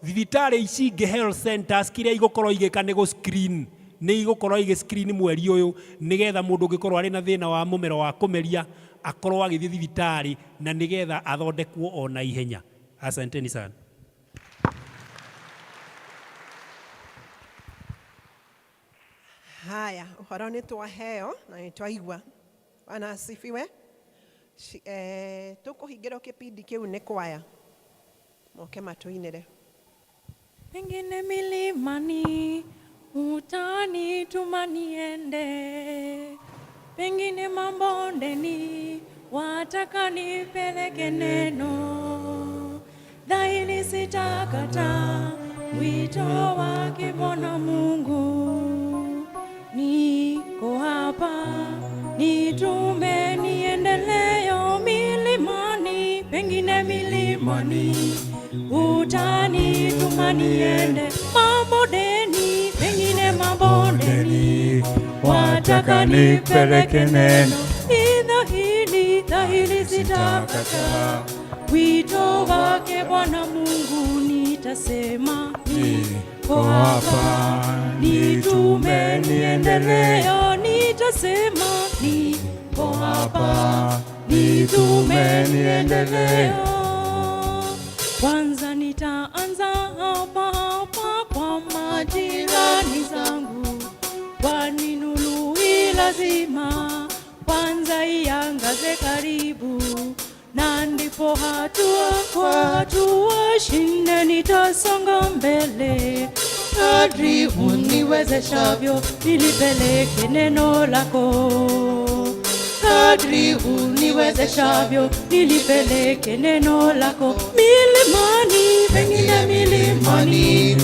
Thibitarĩ ici ingĩ health centers kĩrĩa igũkorwo igĩka nĩ gũ-screen, nĩ igũkorwo igĩ-screen mweri ũyũ, nĩgetha mũndũ ũngĩkorwo arĩ na thĩna wa mũmero wa kũmeria akorwo agĩthiĩ thibitarĩ na nĩgetha athondekwo o na ihenya. Asanteni sana. Haya, ũhoro nĩ twaheo na nĩ twaigua. Bwana asifiwe. Tũkũhingĩrwo kĩbindi kĩu nĩ kwaya. Moke matũinĩre. Pengine milimani utanituma niende, pengine mabondeni wataka nipeleke neno, dhahiri sitakata wito wake Bwana Mungu. Niko hapa, nitume niende leo milimani, pengine milimani utanituma niende, mabondeni, pengine mabondeni wataka nipeleke neno, dhahiri sitakata wito wake Bwana Mungu. Nitasema niko hapa, nitume niende leo, nitasema niko hapa, nitume niende leo. Kwanza nitaanza hapa kwa majirani zangu, kwani nuru hii lazima kwanza iangaze karibu, na ndipo hatua kwa hatua shinde nitasonga mbele, kadri uniwezeshavyo nilipeleke neno lako, kadri uniwezeshavyo nilipeleke neno lako. Milimani, pengine milimani,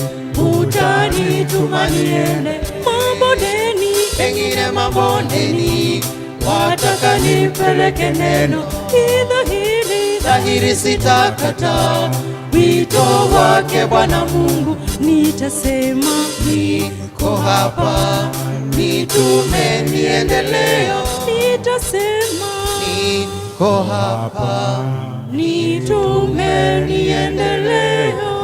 utanituma niende. Mabondeni, pengine mabondeni, wataka nipeleke neno. Hili dhahiri sitakata wito wake Bwana Mungu. Nitasema niko hapa, nitume niendeleo. Nitasema niko hapa, nitume niendeleo.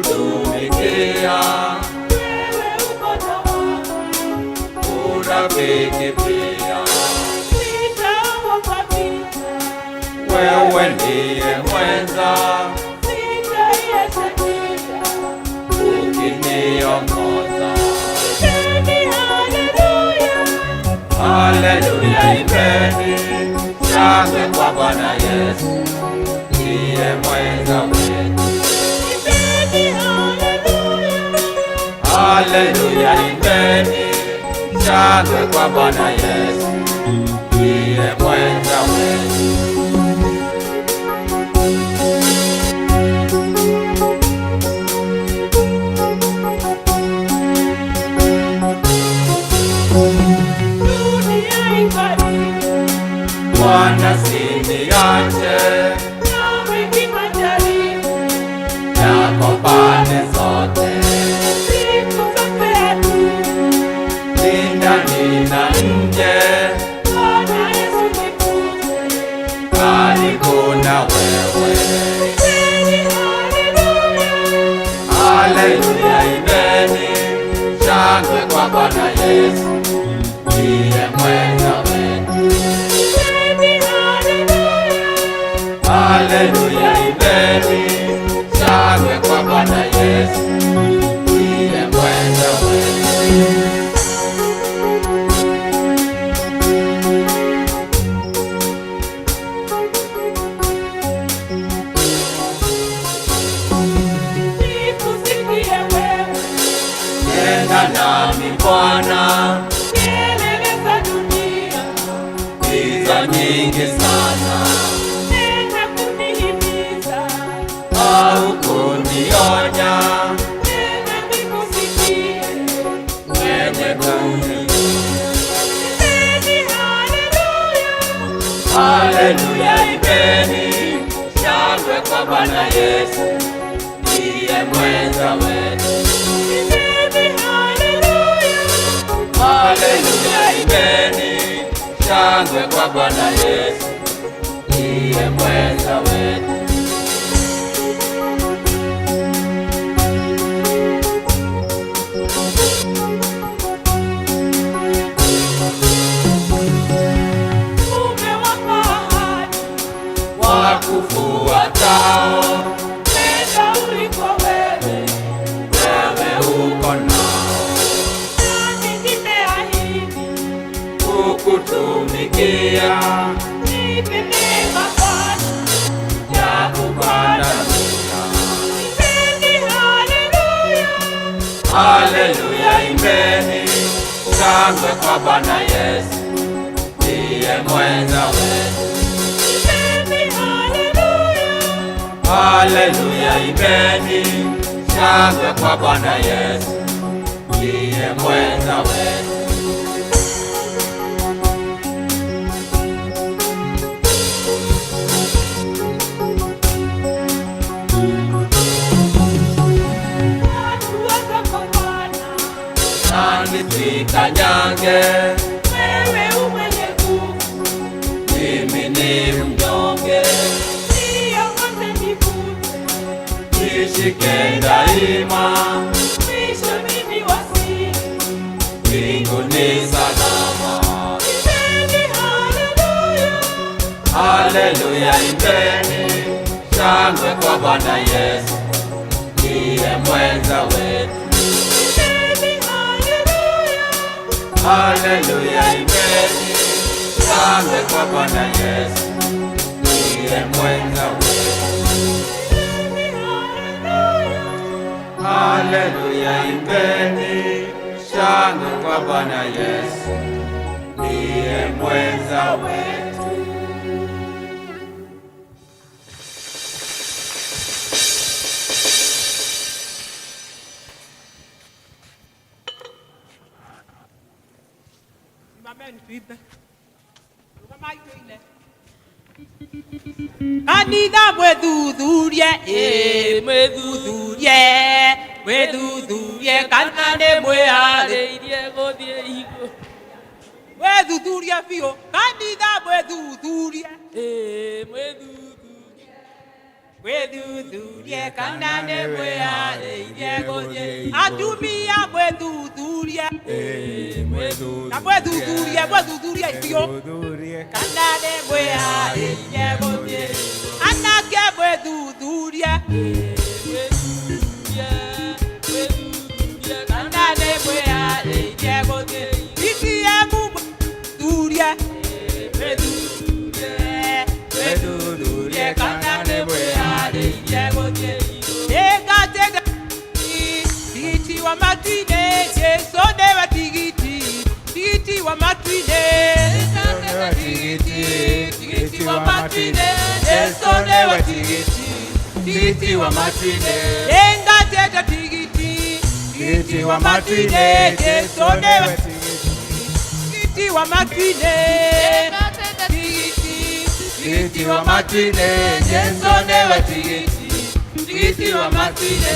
Kutumikia urafiki pia, wewe ndiye mwenza ukiniongoza. Haleluya, imbeni shangwe kwa Bwana Yesu, ndiye mwenza wetu. Haleluya, imbeni shangwe kwa Bwana Yesu, ndiye mwenza wetu. Bwana usiniache yako pande zote, ndani na nje, karibu na wewe. Haleluya, imbeni shangwe kwa Bwana Yesu, ndiye mwenza wetu. Haleluya, imbeni shangwe kwa Bwana Yesu, ndiye mwenza wetu. Nenda nami Bwana, Nielekeza dunia, giza nyingi sana, nenda kunihimiza, au kunionya, nenda nikusikie. mwenye kuni. Imbeni haleluya, Haleluya, imbeni shangwe kwa Bwana Yesu, ndiye mwenza wetu. imbeni haleluya, Haleluya, imbeni shangwe kwa Bwana Yesu, ndiye mwenza wetu. umewapa ahadi, Wakufuatao nenda uliko wewe, wewe uko nao, nami nimeahidi, kukutumikia nipe neema Bwana. ya kukuandamia. Imbeni haleluya, Haleluya, imbeni shangwe kwa Bwana Yesu, ndiye mwenza wetu. imbeni haleluya, Haleluya, imbeni shangwe kwa Bwana Yesu, ndiye mwenza wetu. watu na nisikanyange. Wewe mwenye nguvu, Mimi ni mnyonge, niongoze nivute, nishike daima, mwisho mimi wasi. mbinguni salama. Imbeni haleluya, Haleluya, imbeni shangwe kwa Bwana Yesu, ndiye mwenza wetu. imbeni haleluya, Haleluya, imbeni shangwe kwa Bwana Yesu, ndiye mwenza wetu. imbeni haleluya. Haleluya, imbeni shangwe kwa Bwana Yesu, ndiye mwenza wetu. Kanitha mwethuthurie, mwethuthurie kana nĩ mwĩharĩirie gũthiĩ igũrũ. Mwethuthurie biũ, kanitha mwethuthurie, mwethuthurie kana nĩ mwĩharĩirie gũthiĩ igũrũ. Atumia mwethuthurie, na mwethuthurie biũ kana nĩ mwĩharĩirie gũthiĩ igũrũ. Anake mwethuthurie, kana nĩ mwĩharĩirie gũthiĩ igũrũ. CCM mwethuthurie, kana nĩ mwĩharĩirie gũthiĩ igũrũ. Nĩngatĩte tigiti wa matu-inĩ, Jesũ nĩwe tigiti, tigiti wa matu-inĩ. Tigiti wa matu-inĩ, Jesũ nĩwe tigiti, tigiti wa matu-inĩ. Nĩngatĩte tigiti, tigiti wa matu-inĩ, Jesũ nĩwe tigiti wa matu-inĩ. Tigiti wa matu-inĩ, Jesũ nĩwe tigiti, tigiti wa matu-inĩ.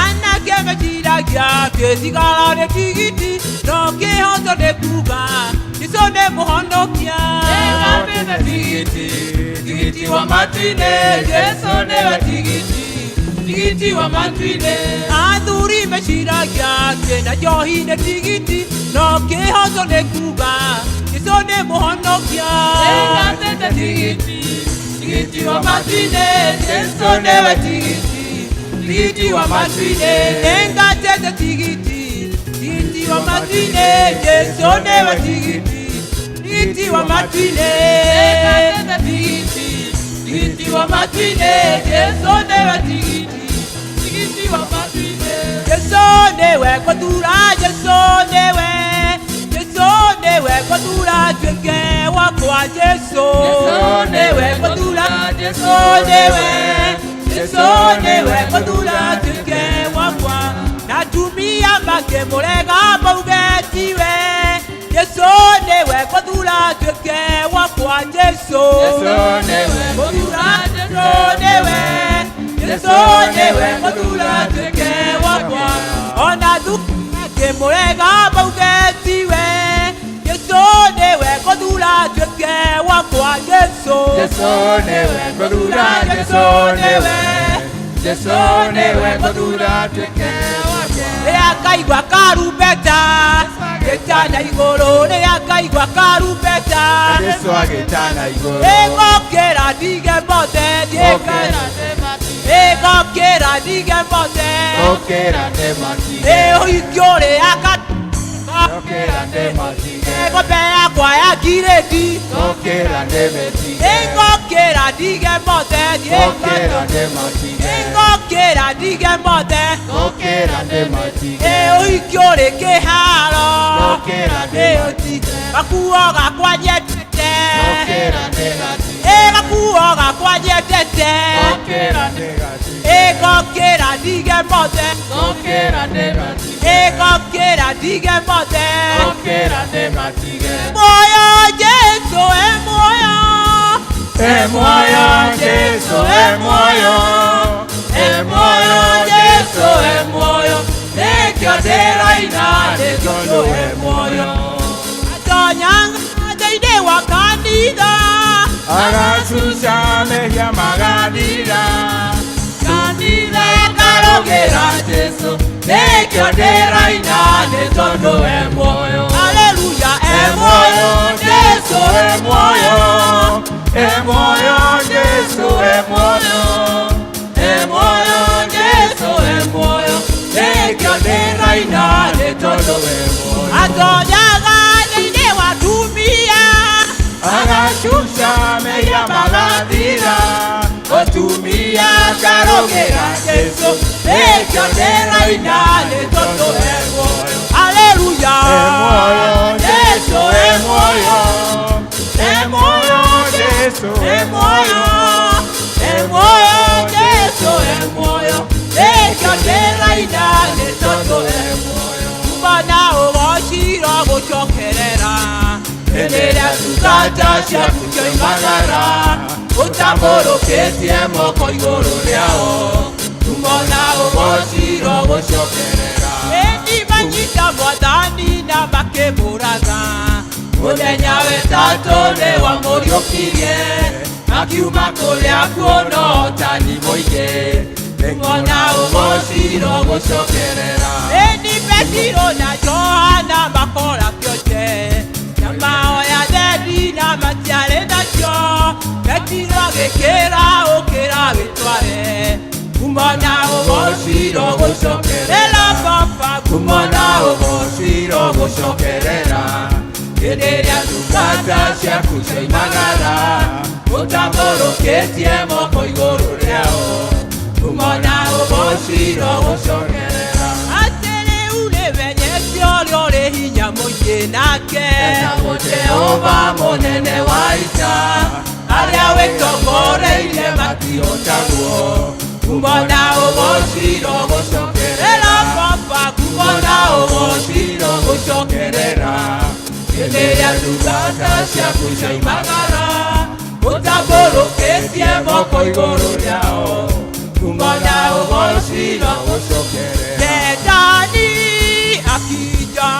Anake meciragia kĩtigara nĩ tigiti, no kĩhoto nĩ kuga Jesũ nĩ mũhonokia. Tigiti wa matu-inĩ, Jesũ nĩwe tigiti, tigiti wa matu-inĩ. Athuri meciragia kĩna njohi nĩ tigiti, no kĩhoto nĩ kuga Jesũ nĩ mũhonokia. Tigiti wa matu-inĩ, Jesũ nĩwe tigiti, tigiti wa matu-inĩ. Nĩngatĩte tigiti, tigiti wa matu-inĩ, Jesũ nĩwe tigiti, tigiti wa matu-inĩ. Tigiti wa matu-inĩ, Jesũ nĩwe tigiti, tigiti wa matu-inĩ. Jesũ nĩwe ngũthura, Jesũ nĩwe, Jesũ nĩwe ngũthura tuĩke wakwa. Jesũ nĩwe ngũthura, Jesũ nĩwe, Jesũ nĩwe ngũthura tuĩke wakwa. Na atumia makĩmũrega mauge tiwe, Jesũ nĩwe ngũthura tuĩke wakwa. Jesũ nĩwe ngũthura, Jesũ nĩwe, Jesũ nĩwe ngũthura tuĩke wakwa. Ona thuka makĩmũrega mauge tiwe, Jesũ nĩwe ngũthura tuĩke wakwa. Jesũ nĩwe ngũthura, Jesũ nĩwe, Jesũ nĩwe ngũthura tuĩke wakwa. Rĩrĩa ngaigua karumbeta gĩtana igũrũ, rĩrĩa ngaigua karumbeta nĩngokĩra ndige mothe, nĩngokĩra ndige mothe. Ũhiki ũrĩa ng'ombe yakwa ya ngirĩndi, nĩngokĩra ndige mothe, nĩngokĩra ndige mothe. Ũhiki ũrĩ kĩharo, gakuo gakwa nyendete, gakuo gakwa nyendete. Ngokĩra ndige mothe, ngokĩra ndige mothe. Muoyo Jesũ e muoyo, Emoyo Jesũ emoyo, emoyo Jesũ emoyo. nekio ndĩraina nĩ tondũ we muoyo. Atonyanga thĩinĩ wa kanitha agacusha mehia magathira. Kanitha ĩkarũgĩra Jesũ nekio ndĩraina nĩ tondũ we muoyo. Haleluya, e muoyo Jesũ, e muoyo, E muoyo Jesu, e muoyo, e muoyo Jesũ, e muoyo nekio ndĩraina nĩ tondũ we muoyo. Atonyaga thĩinĩ wa atumia agacusha mehia magathira. Otumia karũgĩra Jesũ nekio ndĩraina nĩ tondũ we muoyo. Haleluya, E muoyo Jesũ, e muoyo, e muoyo Jesu, e muoyo, e muoyo Jesũ, e muoyo nekio ndĩraina nĩ tondũ we muoyo. Mbona ũgocirwo gũcokerera hĩndĩ ĩrĩa ndungata ciaku cioimagara ũtambũrũkĩtie moko igũrũ rĩao. Mbona ũgocirwo gũcokerera ĩni manyita Mwathani na makĩmũratha. Mũthenya wetatũ nĩ wamũriũkirie akiuma kũrĩa kuona ũtani mũingĩ. Mbona ũgocirwo gũcokerera ĩni Petiro na Johana makora kĩote na mahoya thendi na matiarĩ nacio. Petiro agĩkĩra ũkĩra wĩtware. Mbona ũgocirwo gũcokerera Baba, kumona ũgocirwo gũcokerera hĩndĩ ĩrĩa ndungata ciaku cioimagara ũtambũrũkĩtie moko igũrũ rĩao. Kumona ũgocirwo gũcokerera atĩrĩu nĩ menyete ũrĩa ũrĩ hinya mũingĩ nake etagwo Jehova mũnene wa ita, arĩa wĩtongoreirie matiotagwo. Mbona ũgocirwo gũcokerera Baba, mbona ũgocirwo gũcokerera hĩndĩ ĩrĩa ndungata ciaku cioimagara ũtambũrũkĩtie moko igũrũ rĩao. kumona ũgocirwo gũcokerera Shetani akija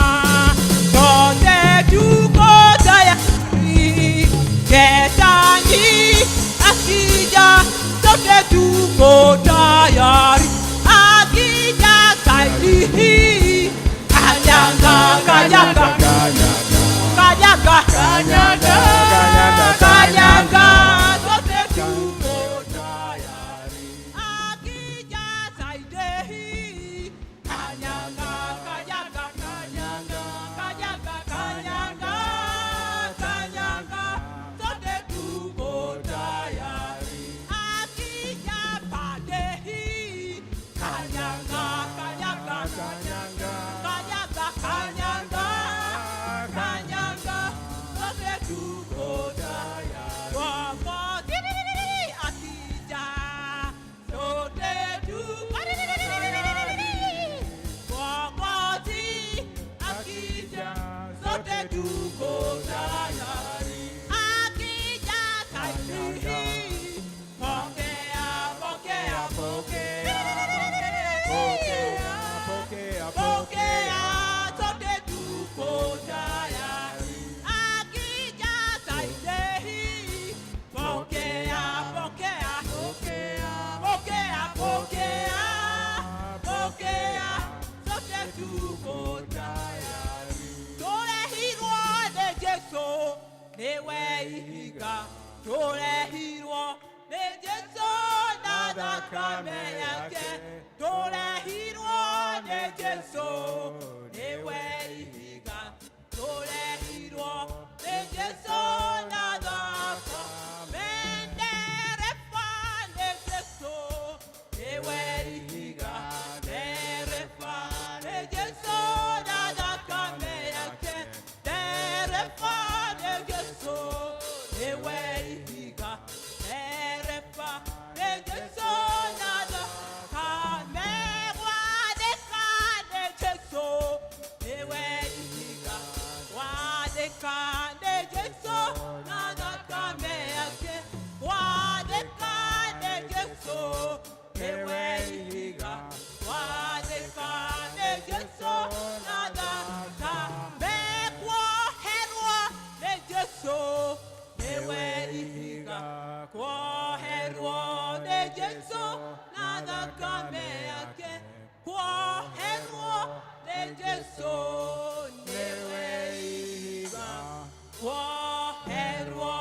sote tuko tayari. Shetani akija sote tuko tayari. Akija kaidi kanyanga kanyanga kanyanga kanyanga kanyanga sote tuko tayari. Akija saidi kanyanga kanyanga kanyanga kanyanga kanyanga kanyanga sote tuko tayari. Akija padehi kanyanga kanyanga kanyanga kanyanga kanyanga kanyanga sote tuko tayari. Wakati akija sote tuko tayari. Wakati akija sote tuko tayari. Akija sahihi pokea pokea pokea pokea pokea sote tuko tayari. Akija sahihi pokea pokea pokea pokea pokea pokea sote tuko tayari. Tũrehirwo nĩ Jesũ nĩwe ihiga. Tũrehirwo nĩ Jesũ na thakame yake. Tũrehirwo nĩ Jesũ nĩwe ihiga. Tũrehirwo nĩ Jesũ na thakame. Ndereba nĩ Jesũ nĩwe ihiga. Ndereba nĩ Jesũ na thakame yake. Ndereba nĩ Jesũ nĩwe ihiga. Ndereba nĩ Jesũ na thakame. Gwathĩka nĩ Jesũ Yesu niwe ihiga woherwo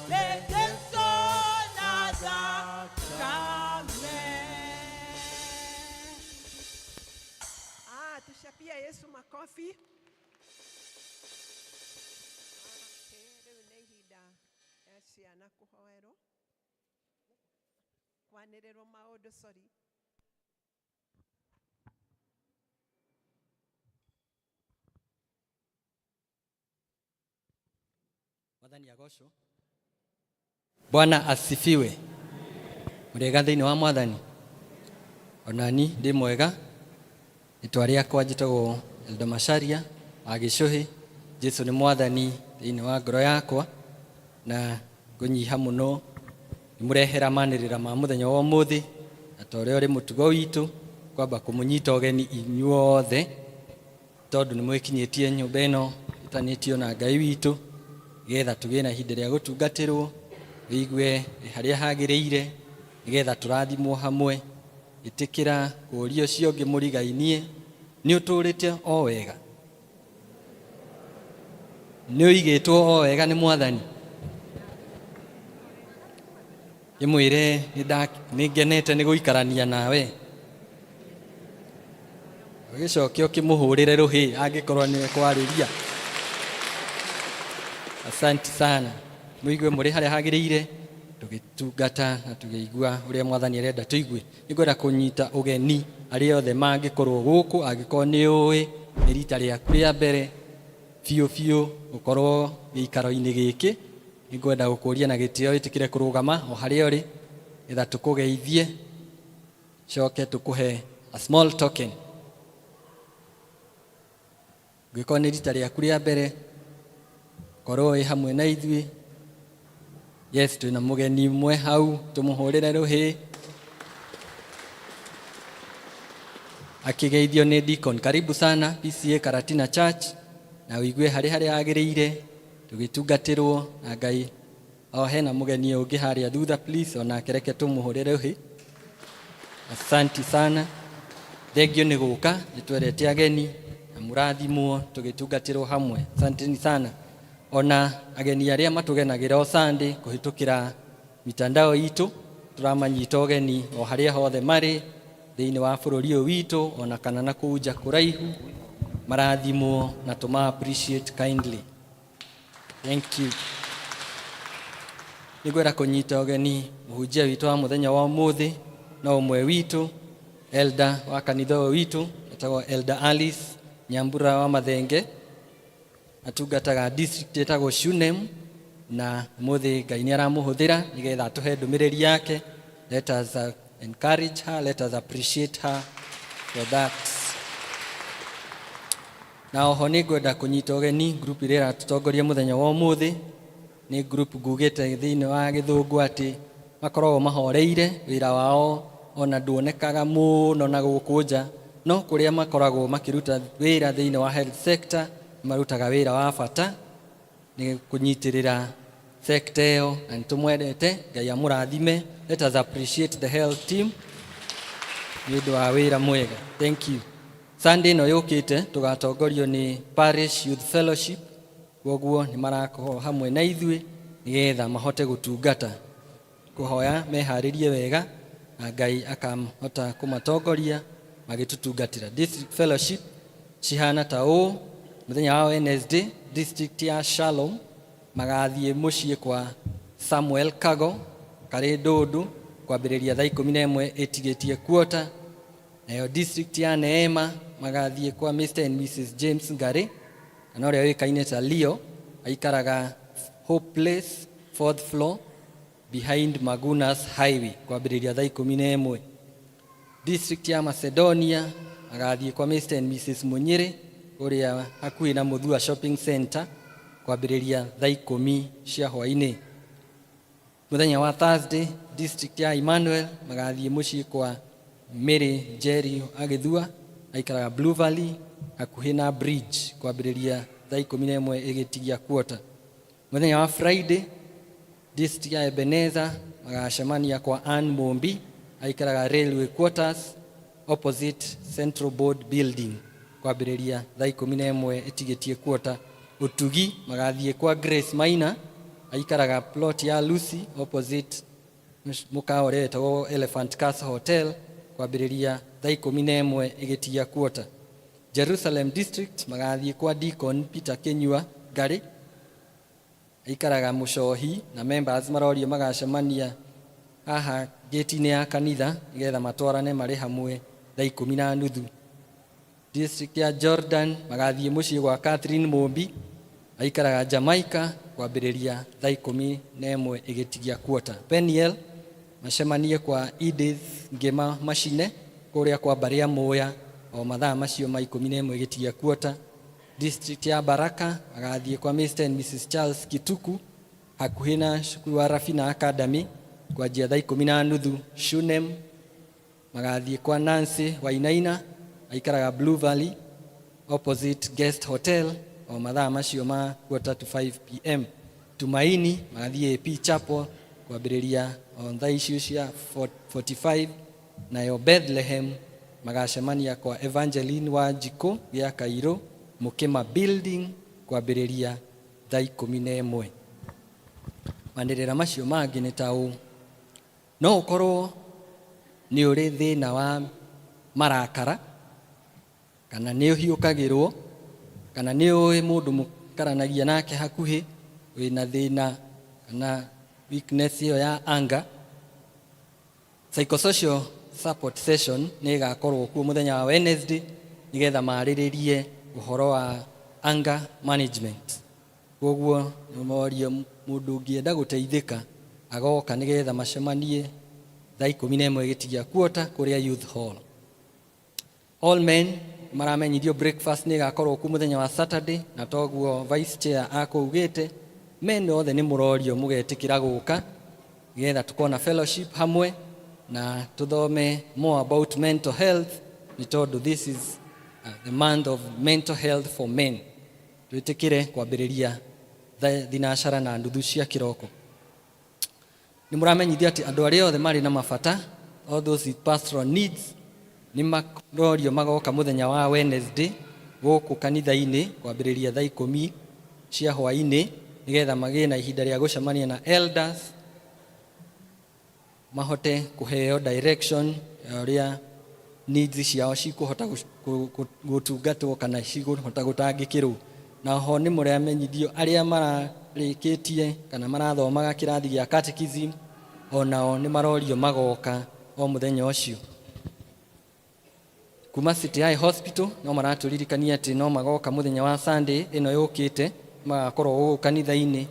nĩ Jesũ na thakame. Tuchapie Yesu makofi. Rĩu nĩ ihinda rĩa ciana kũhoerwo kwanĩrĩrwo maũndũ sorry. Mwathani agocwo. Bwana asifiwe. Mũrĩega thĩinĩ wa Mwathani. Onani ndĩ mwega. Rĩtwa rĩakwa njĩtagwo Elda Macharia wa Gĩcũhĩ. Jesũ nĩ Mwathani thĩinĩ wa ngoro yakwa na ngũnyiha mũno mũrehera manĩrĩra ma mũthenya wa ũmũthĩ na ta ũrĩa ũrĩ mũtugo witũ kwamba kũmũnyita ũgeni inyuothe tondũ nĩ mwĩkinyĩtie nyũmba ĩno ĩtanĩtio na Ngai witũ nĩgetha tũgĩe na ihinda rĩa gũtungatĩrwo wĩigue harĩa hagĩrĩire nĩgetha tũrathimwo hamwe. Ĩtĩkĩra kũũria ũcio ũngĩ mũrigainie nĩ ũtũrĩte o wega, nĩ ũigĩtwo o wega nĩ Mwathani. Gĩmwĩre nĩngenete nĩ gũikarania nawe, ũgĩcokia ũkĩmũhũrĩre rũhĩ angĩkorwo nĩ kwarĩria. Asante sana. Mũigue mũrĩ harĩa hagĩrĩire tũgĩtungata na tũgĩigua ũrĩa Mwathani arenda tũigue. Nĩngwenda kũnyita ũgeni arĩa othe mangĩkorwo gũkũ angĩkorwo nĩ ũĩ nĩ rita rĩaku rĩa mbere biũ gũkorwo gĩikaro-inĩ gĩkĩ. Nĩngwenda gũkũria na gĩtĩo wĩtĩkĩre kũrũgama o harĩa ũrĩ nĩgetha tũkũgeithie coke tũkũhe a small token. Ngĩkorwo nĩ rita rĩaku rĩa mbere korwo wĩ hamwe na ithuĩ. Yes, twĩna mũgeni mwe hau tũmũhũrĩre rũhĩ akĩgeithio nĩ Deacon. Karibu sana PCA Karatina Church na ũigue harĩa agĩrĩire tũgĩtungatĩrwo na Ngai. O hena mũgeni ũngĩ harĩa thutha please ona kereke tũmũhũrĩre rũhĩ. Asante sana. Thengio nĩ gũka nĩtwerete ageni na mũrathimwo tũgĩtungatĩrwo hamwe. Asante sana. Ona ageni arĩa matũgenagĩra o Sunday kũhĩtũkĩra mitandao itũ tũramanyita ũgeni o harĩa hothe marĩ thĩinĩ wa bũrũri ũyũ witũ ona kana na kũu nja kũraihu marathimwo na tũma appreciate kindly. Thank you. Nĩngwenda kũnyita ũgeni mũhunjia witũ wa mũthenya wa ũmũthĩ na ũmwe witũ elder wa kanitha ũyũ witũ etagwo Elder Alice Nyambura wa Mathenge. Atungataga district etagwo Shunem na mũthĩ Ngai nĩ aramũhũthĩra nĩgetha tũhe ndũmĩrĩri yake. Let us encourage her, let us appreciate her for that. Na oho nĩngwenda kũnyita ũgeni group ĩrĩa ĩratũtongoria mũthenya wa ũmũthĩ. Nĩ group ngugĩte thĩinĩ wa Gĩthũngũ atĩ makoragwo mahoreire wĩra wao ona nduonekaga mũno na gũkũ nja, no kũrĩa makoragwo makĩruta wĩra thĩinĩ wa health sector marutaga wĩra wa bata nĩ kũnyitĩrĩra sector ĩyo na nĩtũmwendete. Ngai amũrathime. Let us appreciate the health team nĩ ũndũ wa wĩra mwega. Thank you. Sunday ĩno yũkĩte tũgatongorio nĩ Parish Youth Fellowship, koguo nĩ marakorwo hamwe na ithuĩ nĩgetha mahote gũtungata. Kũhoya meharĩrie wega na Ngai akamhota kũmatongoria magĩtũtungatĩra. District Fellowship cihana ta ũũ. Mũthenya wa Wednesday district ya Shalom magathiĩ mũciĩ kwa Samuel Kago karĩ Ndũndũ kwambĩrĩria thaa 11 ĩtigĩtie quarter. Nayo district ya Neema magathiĩ kwa Mr and Mrs James Ngari na ũrĩa wĩkaine ta Leo aikaraga Hope Place 4th floor behind Magunas Highway kwambĩrĩria thaa 11. District ya Macedonia magathiĩ kwa Mr and Mrs Munyiri ũrĩa hakuhĩ na Muthua Shopping Center kwambĩrĩria thaa 10 cia hwaĩ-inĩ. Mũthenya wa Thursday district ya Emmanuel magathiĩ mũciĩ kwa Mary Jerry Agĩthua aikaraga Blue Valley hakuhĩ na bridge kwambĩrĩria thaa 11 ĩgĩtigia quarter. Mũthenya wa Friday district ya Ebenezer magacemania kwa Ann Mombi aikaraga Railway Quarters opposite Central Board Building kwambĩrĩria thaa 11 ĩtigĩtie kuota. Utugi magathie kwa Grace Maina aikaraga plot ya Lucy opposite mukao ũrĩa wĩtagwo Elephant Castle Hotel kwambĩrĩria thaa 11 ĩgĩtia kuota. Jerusalem District magathie kwa Deacon Peter Kenyua Ngari aikaraga Mucohi na members marorio magacemania haha gate-inĩ ya kanitha nĩgetha matwarane marĩ hamwe thaa 10:30. District ya Jordan magathie mũciĩ gwa Catherine Mombi aikaraga Jamaica kwambĩrĩria thaa 11 ĩgĩtigia kuota. Peniel macemanie kwa Edith Ngema Macine kũrĩa kwa Baria Moya o mathaa macio ma 11 ĩgĩtigia kuota. District ya Baraka magathie kwa Mr and Mrs Charles Kituku hakuhĩ na cukuru wa Rafina Academy kwanjia thaa 10:30. Shunem magathie kwa Nancy Wainaina aikaraga Blue Valley opposite Guest Hotel o mathaa macio ma 4:45 PM. Tumaini magathie AP Chapel kwambĩrĩria on thaa icio cia 45. Nayo Bethlehem magacemania kwa Evangeline wa Jiko ya Kairo Mukima Building kwambĩrĩria thaa 11. Manderera macio mangĩ nĩ ta ũũ: no ũkorwo nĩ ũrĩ thĩna wa marakara, kana nĩ ũhiũkagĩrwo, kana nĩ ũĩ mũndũ mũkaranagia nake hakuhĩ wĩna thĩna kana weakness ĩyo ya anger. Psychosocial support session nĩ ĩgakorwo kuo mũthenya wa Wednesday nĩgetha marĩrĩrie ũhoro wa anger management. Koguo nĩ morio mũndũ ũngĩenda gũteithĩka agoka nĩgetha macemanie thaa 11 ĩgĩtigia kuota kũrĩa Youth Hall. All men maramenyithio breakfast nĩ ĩgakorwo kuo mũthenya wa Saturday, na toguo vice chair akũugĩte men othe nĩ mũrorio mũgetĩkĩra gũka nĩgetha tukona fellowship hamwe na tuthome more about mental health, nĩ tondũ this is the month of mental health for men. Twĩtĩkĩre kwambĩrĩria thinacara na nduthu cia kĩroko. Nĩ mũramenyithia atĩ andũ arĩa othe marĩ na mabata, all those with pastoral needs, nĩ marorio magoka mũthenya wa Wednesday gũkũ kanitha-inĩ kwambĩrĩria thaa 10 cia hwaĩ-inĩ nĩgetha magĩe na ihinda rĩa gũcemania na elders, mahote kũheo direction ya ũrĩa needs ciao cikũhota gũtungatwo kana cikũhota gũtangĩkĩrwo. Na ho nĩ mũramenyithio arĩa mararĩkĩtie kana marathomaga kĩrathi gĩa catechism onao nĩ marorio magoka o mũthenya ũcio. Kuma City High Hospital no maratũririkania atĩ no magoka mũthenya wa Sunday ĩno yũkĩte magakorwo gũkũ kanitha-inĩ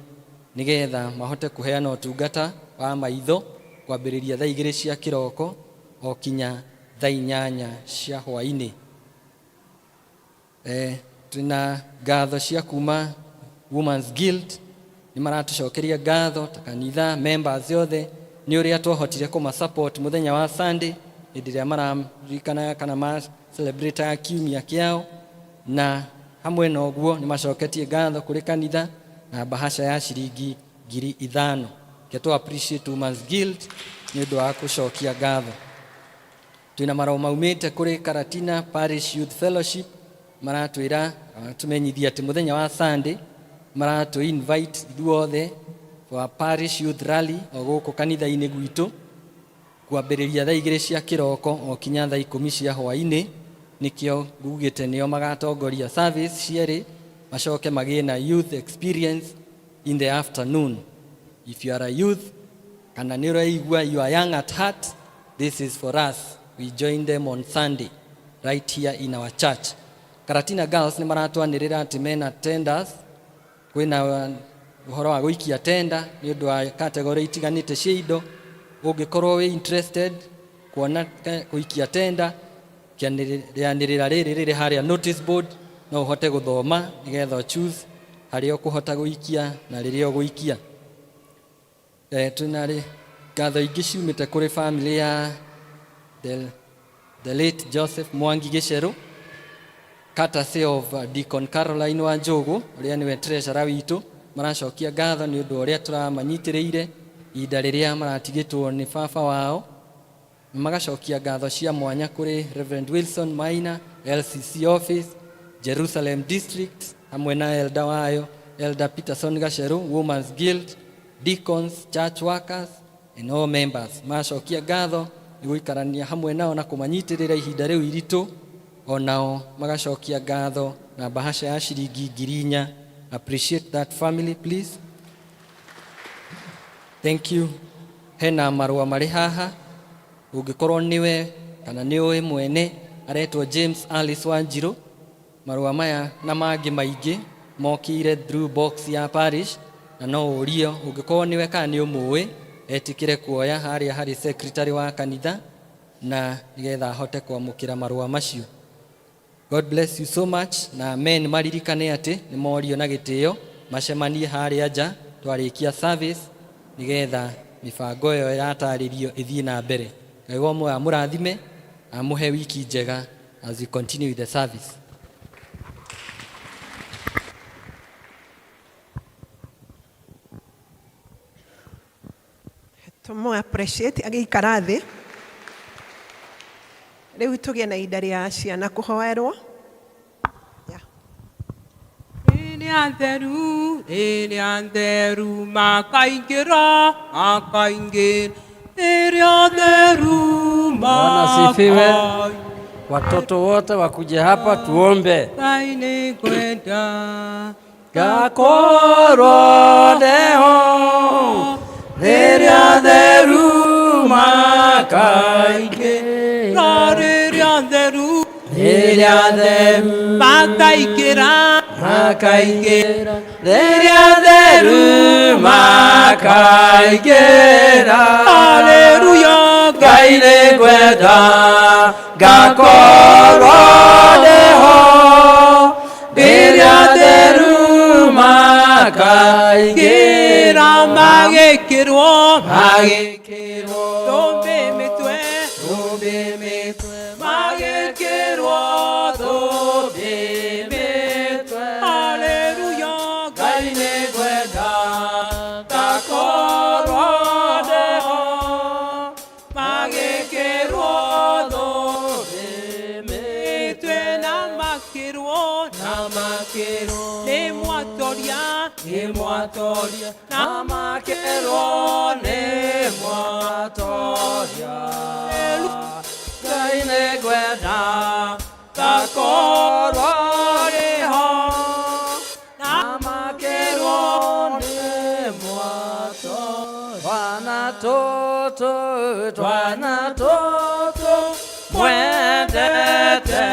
nĩgetha mahote kũheana ũtungata wa maitho kwambĩrĩria thaa 2 cia kĩroko o kinya thaa 8 cia hwaĩ-inĩ. Twina ngatho cia kuma Women's Guild nĩ maratũcokeria ngatho ta kanitha members othe nĩ ũrĩa twahotire kũma support mũthenya wa Sunday hĩndĩ ĩrĩa maririkana kana ma celebrate kiumia kĩao, na hamwe na ũguo nĩ macoketie ngatho kũrĩ kanitha na bahasha ya ciringi 5,000. Keto appreciate Women's Guild nĩ ũndũ wa gũcokia ngatho. Twina marau maumĩte kũrĩ Karatina Parish Youth Fellowship maratwĩra tumenyithia atĩ mũthenya wa Sunday maratu invite ithuothe for Parish Youth Rally o gũkũ kanitha-inĩ gwitũ kwambĩrĩria thaa 2 cia kĩroko o kinya thaa 10 cia hwaĩ-inĩ. Nĩkĩo ngugĩte nĩo magatongoria service cierĩ, macoke magĩe na youth experience in the afternoon. If you are a youth kana nĩ ũraigua you are young at heart, this is for us. We join them on Sunday right here in our church. Karatina Girls nĩ maratwanĩrĩra atĩ mena tenders, kwĩna ũhoro wa gũikia tenda nĩ ũndũ wa category itiganĩte cia indo. Ũngĩkorwo wĩ interested kuona gũikia tenda, kĩanĩrĩra rĩrĩ harĩa notice board, no ũhote gũthoma nĩgetha choose harĩa ũkũhota gũikia na rĩrĩa ũgũikia. Twĩna ngatho ingĩ ciumĩte kũrĩ family ya the late Joseph Mwangi Gĩcerũ, courtesy of Deacon Caroline Wanjũgũ ũrĩa nĩwe treasurer witũ. Maracokia ngatho nĩ ũndũ ũrĩa tũramanyitĩrĩire ihinda rĩrĩa maratigĩtwo nĩ baba wao. Magacokia ngatho cia mwanya kũrĩ Reverend Wilson Maina LCC office, Jerusalem District, hamwe na Elder wayo, Elder Peterson Gasheru, Women's Guild, Deacons, Church Workers, and all members. Macokia ngatho iguikarania hamwe nao na kumanyitirira ihinda riu iritu, onao magacokia ngatho na bahasha ya shiringi 4,000. Appreciate that family, please. Thank you. Hena marua mari haha, ungikorwo niwe kana niwe mwene aretwo James Alice Wanjiru. Marua maya na mangi maingi mokire through box ya parish, na no urio ungikorwo niwe kana ni umui etikire kuoya haria hari secretary wa kanitha na nigetha hote kwamukira marua macio. God bless you so much, na amen. Maririkane ati ni morio na gitio macemanie haria nja twarikia service nigetha mibango yo irataririo ithie na mbere. Ngai wa mwe amurathime amuhe wiki njega as we continue with the service. Tumo appreciate agikara thi. Riu tugie na ihinda ria ciana kuhoerwo. Ili antheru makaingira Bwana asifiwe. Watoto wote wakuje hapa tuombe. Gakorwo deho Riria theru makaingira Riria theru makaingira Hallelujah. Ngai nĩ ngwenda ngakorwo ndeho Riria theru makaingira magĩkĩrwo thũmbĩ mĩtwe magĩkĩrwo thũmbĩ mĩtwe. Hallelujah. Ngai nĩ ngwenda ngakorwo ndeho magĩkĩrwo thũmbĩ mĩtwe na makĩrwo nĩ mwatoria na makĩrwo nĩ mwatoria. Ngai nĩ ngwenda ngakorwo rĩho na makĩrwo nĩ mwatoria. Twana tũtũ mwendete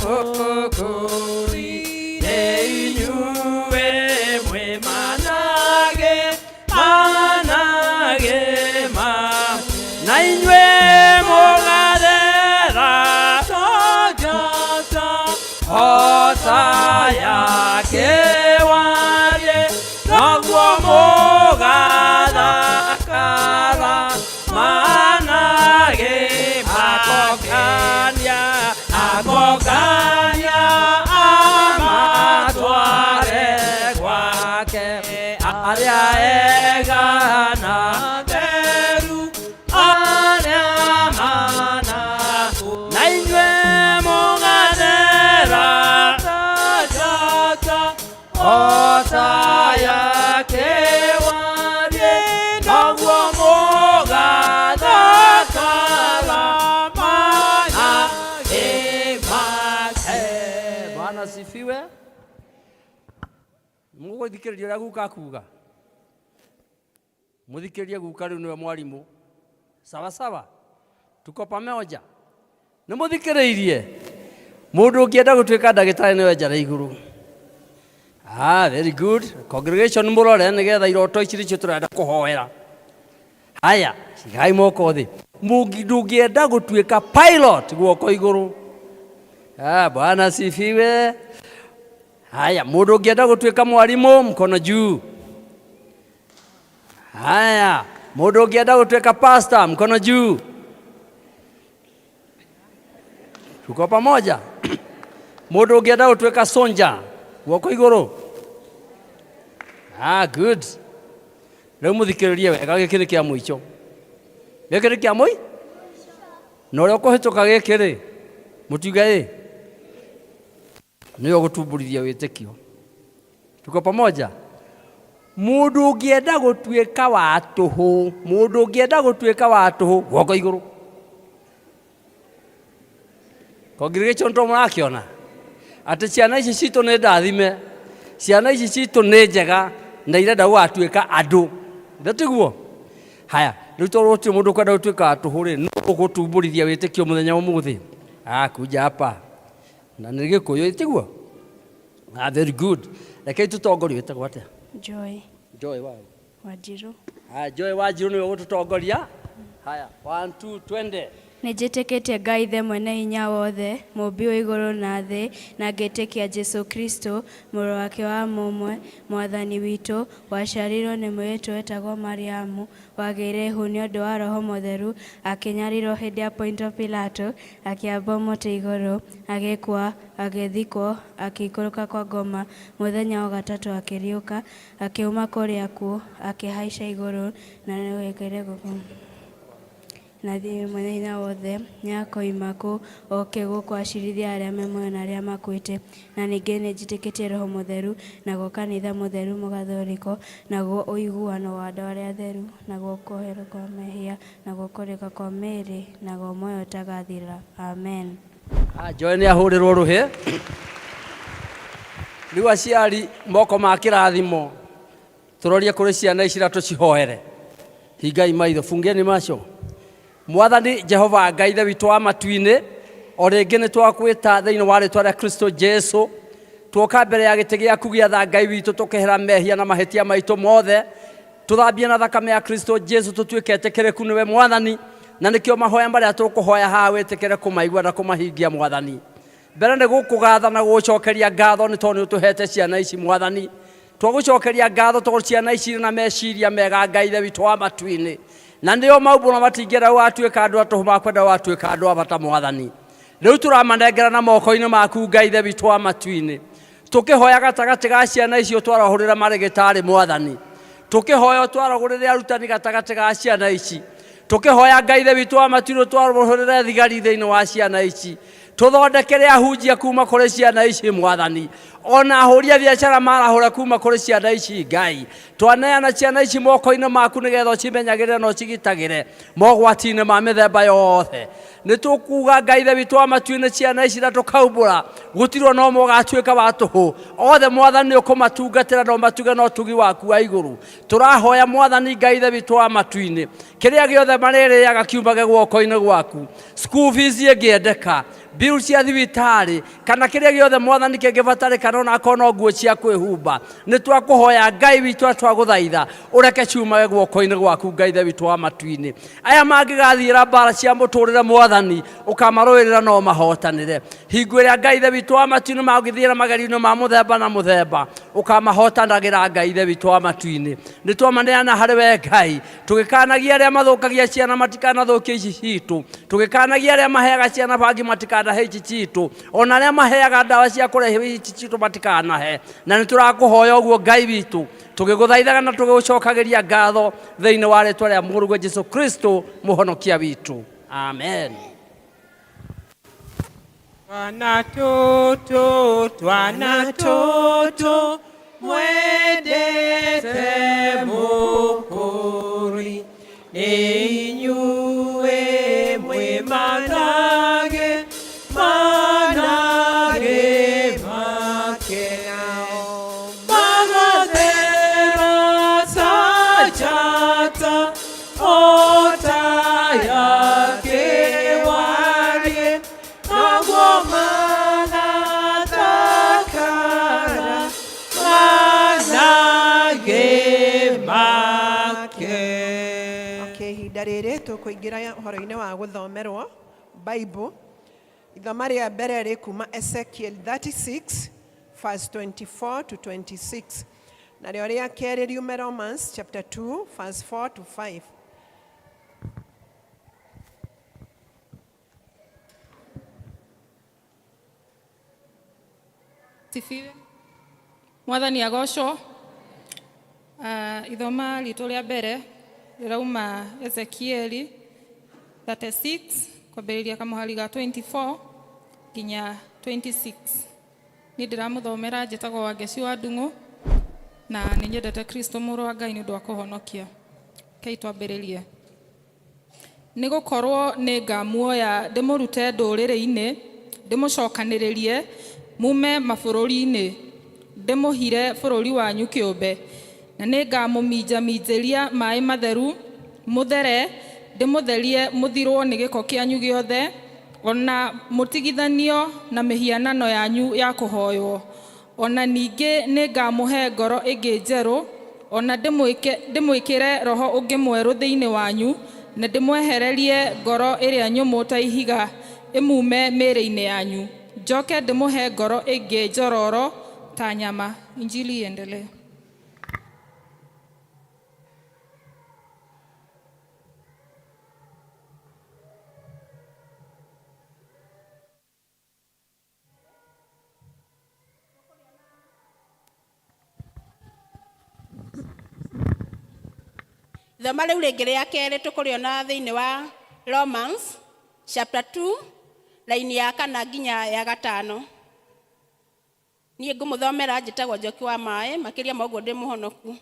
mũkũri nĩ inyuĩ mwĩmanage na inyuĩ mũgarera hota yake warie naguo mũgathakara manage akokania amatware gwake arĩa ega na theru arĩa mana na inyuĩ mũgarera hota yake warie naguo mũgathakara manage make. Bwana asifiwe. Mũgũthikĩrĩria ũrĩa guka kuga. Mũthikĩrĩrie guka rĩu nĩwe mwarimu. Sawa sawa. Tuko pamoja. Nĩ mũthikĩrĩirie. Mũndũ ũngĩenda gũtuĩka ndagĩtarĩ nĩwe njara igũrũ. Very good. Congregation mũrore nĩgetha iroto ici nĩcio tũrenda kũhoera. Haya, cigai moko thĩ. Ndũngĩenda gũtuĩka pilot guoko igũrũ. Bwana asifiwe. Haya, mũndũ ũngĩenda gũtuĩka mwarimu mkono juu. Haya, mũndũ ũngĩenda gũtuĩka pastor mkono juu. Tuko pamoja. Mũndũ ũngĩenda gũtuĩka soldier guoko igũrũ. Good. Rĩu mũthikĩrĩrie wega, gĩkĩ nĩ kĩa mũico. Gĩkĩ nĩ kĩa mũico. Na ũrĩa ũkũhĩtũka gĩkĩ rĩ, mũtiuge ĩ. Nĩ ũgũtumburithia wĩtĩkio. Tuko pamoja? Mũndũ ũngĩenda gũtuĩka wa tũhũ, mũndũ ũngĩenda gũtuĩka wa tũhũ, guoko igũrũ. Congregation to mũrakĩona atĩ ciana ici citũ nĩ ndathime, ciana ici citũ nĩ njega na irenda gũgatuĩka andũ. Ndatiguo? Haya, rĩu tondũ gũtirĩ mũndũ ũkwenda gũtuĩka wa tũhũ rĩ, no ũgũtumburithia wĩtĩkio mũthenya ũmũthĩ. Kuja hapa na nĩ Gĩkũyũ, tiguo? Very good. Rekei tũtongorie wĩtagwo atĩa? Joy. Joy wa Wanjiru. Joy Wanjiru nĩwe ũgũtũtongoria. Haya, 1 2 twende. Nĩnjĩtĩkĩtie Ngai ithe mwene hinya wothe, mũmbi wa igũrũ na thĩ, na ngĩtĩkia Jesũ Kristo, mũrũ wake wa mũmwe, mwathani witũ, waciarirwo nĩ mũirĩtu wetagwo Mariamu, wagĩire ihu nĩ ũndũ wa Roho Mũtheru, akĩnyarirwo hĩndĩ ya Pontio Pilato, akĩambwo mũtĩ igũrũ, agĩkua, agĩthikwo, akĩikũrũka kwa ngoma, mũthenya wa gatatũ akĩriũka, akiuma kũrĩa akuũ, akĩhaica igũrũ, na nĩoĩkaine gũkũ. Na thiĩ mwene hinya wothe nĩakoima kũ oke gũkũ acirithia arĩa me muoyo na arĩa makuĩte. Na ningĩ nĩnjĩtĩkĩtie Roho Mũtheru, naguo kanitha mũtheru mũgathoriko, naguo ũiguano wa andũ arĩa atheru, naguo kuoherwo kwa mehia, naguo kũrĩka kwa mĩĩrĩ, naguo muoyo ũtagathira. Amen. Joy nĩahũrĩrwo rũhĩ. Rĩu aciari moko ma kĩrathimo tũrorie kũrĩ ciana ici na tũcihoere. Hingai maitho, fungieni macho. Mwathani Jehova Ngai ithe witũ wa matu-inĩ, o rĩngĩ nĩ twakwĩta thĩinĩ wa rĩĩtwa rĩa Kristo Jesũ, tuoka mbere ya gĩtĩ gĩaku gĩa tha Ngai witũ, tũkehera mehia na mahĩtia maitũ mothe, tũthambie na thakame ya Kristo Jesũ, tũtuĩke etĩkĩrĩku nĩwe Mwathani, na nĩkĩo mahoya marĩa tũkũhoya haha wĩtĩkĩre kũmaigua na kũmahingia Mwathani. Mbere nĩ gũkũgatha na gũgũcokeria ngatho nĩ tondũ nĩũtũhete ciana ici Mwathani. Twagũcokeria ngatho tondũ ciana ici na meciria mega Ngai ithe witũ wa matu-inĩ, na nĩo maũmbũra matingĩenda gũgatuĩka andũ a tũhũ, makwenda gũgatuĩka andũ a bata Mwathani. Rĩu tũramanengera na moko-inĩ maku Ngai ithe witũ wa matu-inĩ, tũkĩhoya gatagatĩ ga ciana icio twarahũrĩra marĩgĩtarĩ Mwathani, tũkĩhoya twarahũrĩre arutani gatagatĩ ga ciana ici, tũkĩhoya Ngai ithe witũ wa matu-inĩ twarahũrĩre thigari thĩinĩ wa ciana ici, tũthondekere ahunjia kuma kũrĩ ciana ici Mwathani, ona ahũria biacara marahũra kuma kũrĩ ciana ici Ngai, twaneana ciana ici moko-inĩ maku nĩgetha ũcimenyagĩrĩre na ũcigitagĩre mogwati-inĩ ma mĩthemba yothe. Nĩ tũkuga Ngai ithe witũ wa matu-inĩ ciana ici na tũkaumbũra gũtirĩ ona ũmwe ũgatuĩka wa tũhũ, othe Mwathani ũkũmatungatĩra na ũmatuge na ũtugi waku wa igũrũ. Tũrahoya Mwathani Ngai ithe witũ wa matu-inĩ, kĩrĩa gĩothe marĩrĩaga kiumage guoko-inĩ gwaku, school fees ĩngĩendeka, bill cia thibitarĩ, kana kĩrĩa gĩothe Mwathani kĩngĩbatarĩkana ona akorwo no nguo cia kwĩhumba, nĩ twakũhoya Ngai witũ, twagũthaitha ũreke ciumage guoko-inĩ gwaku Ngai ithe witũ wa matu-inĩ. Aya mangĩgathiĩra mbara cia mũtũrĩre Mwathani, ũkamarũĩrĩra no mahotanĩre. Hingo ĩrĩa Ngai ithe witũ wa matu-inĩ magĩthiĩra mageri-inĩ ma mũthemba na mũthemba, ũkamahotanagĩra Ngai ithe witũ wa matu-inĩ. Nĩ twamaneana harĩ we Ngai, tũgĩkanagia arĩa mathũkagia ciana matikanathũkie ici citũ, tũgĩkanagia arĩa maheaga ciana bangi matikanahe ici citũ, ona arĩa maheaga ndawa cia kũrehe ici citũ matikanahe. Na nĩ tũrakũhoya ũguo Ngai witũ, tũgĩgũthaithaga na tũgĩgũcokagĩria ngatho thĩinĩ wa rĩĩtwa rĩa mũrũwe Jesũ Kristo mũhonokia witũ. Amen. Twana tũtũ mwendete Mũkũri, nĩ inyuĩ mwĩ manage makenao, magathera sajata ota yake warie, naguo magathakara manage make. Okay, ihinda rĩrĩ tũkũingĩra ũhoro-inĩ wa gũthomerwo Bible. Ithoma rĩa mbere rĩ kuma Ezekiel 36 verse 24 to 26. Na rĩo rĩa kerĩ riume Romans chapter 2 verse 4 to 5. Sifiwe. Mwathani agocwo. Ithoma ritũ rĩa mbere rĩrauma Ezekieli 36 kwambĩrĩria kamũhari ga 24 nginya 26. Ni ndiramuthomera njĩtagwo Wangeci wa Ndung'u na nĩ nyendete Kristo mũrũ wa Ngai nĩ ũndũ wa kũhonokia. Kei twambĩrĩrie. Nĩ gũkorwo nĩ ngamuoya ndĩmũrute ndũrĩrĩ-inĩ, ndĩmũcokanĩrĩrie mume mabũrũri-inĩ, ndĩmũhire bũrũri wanyu kĩũmbe, na nĩ ngamũminjaminjĩria maĩ matheru mũthere, ndĩmũtherie mũthirwo nĩ gĩko kĩanyu gĩothe, ona mũtigithanio na mĩhianano yanyu ya kũhoywo. Ona ningĩ nĩ ngamũhe ngoro ĩngĩ njerũ, ona ndĩmwĩkĩre roho ũngĩ mwerũ thĩinĩ wanyu, na ndĩmwehererie ngoro ĩrĩa nyũmũ ta ihiga ĩmume mĩĩrĩ-inĩ yanyu. Njoke ndĩmũhe ngoro ĩngĩ njororo ta nyama. Injili iendelee. Thoma rĩu rĩngĩ rĩa kerĩ tũkũrĩona thĩinĩ wa Romans chapter 2 raini ya 4 nginya ya 5. Niĩ ngũmũthomera njĩtagwo Njoki wa Maĩ, makĩria ma ũguo ndĩ mũhonoku.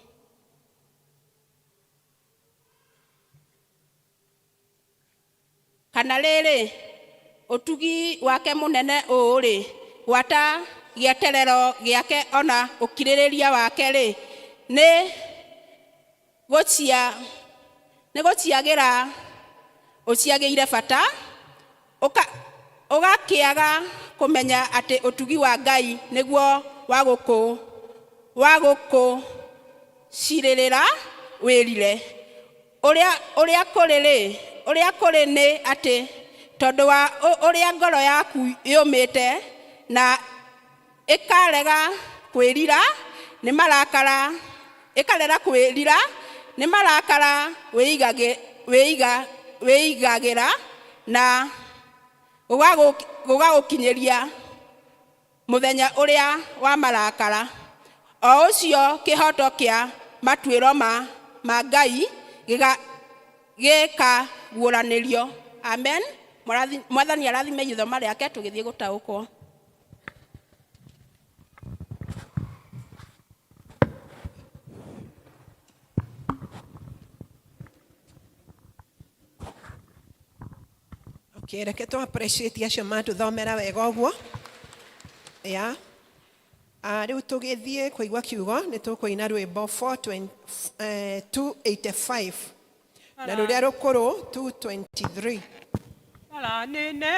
Kana rĩrĩ ũtugi wake mũnene ũũ-rĩ, gwata gĩeterero gĩake ona ũkirĩrĩria wake-rĩ, nĩ gũciagĩra ũciagĩire bata, ũgakĩaga kũmenya atĩ ũtugi wa Ngai nĩguo wa gũkũcirĩrĩra wĩrire. Ũrĩa kũrĩ nĩ atĩ tondũ wa ũrĩa ngoro yaku yũmĩte na ĩkarega kwĩrira nĩ marakara wĩigagĩra na gũgagũkinyĩria mũthenya ũrĩa wa marakara. O ũcio kĩhoto kĩa matuĩro ma Ngai gĩkaguũranĩrio. Amen. Mwathani arathime gĩthomo rĩake tũgĩthiĩ gũtaũkwo. Reke tũ appreciate acio matũthomera wega ũguo. Rĩu tũgĩthiĩ kũigua kiugo nĩ tũkũina rwĩmbo 285 na rũrĩa rũkũrũ 223. Nene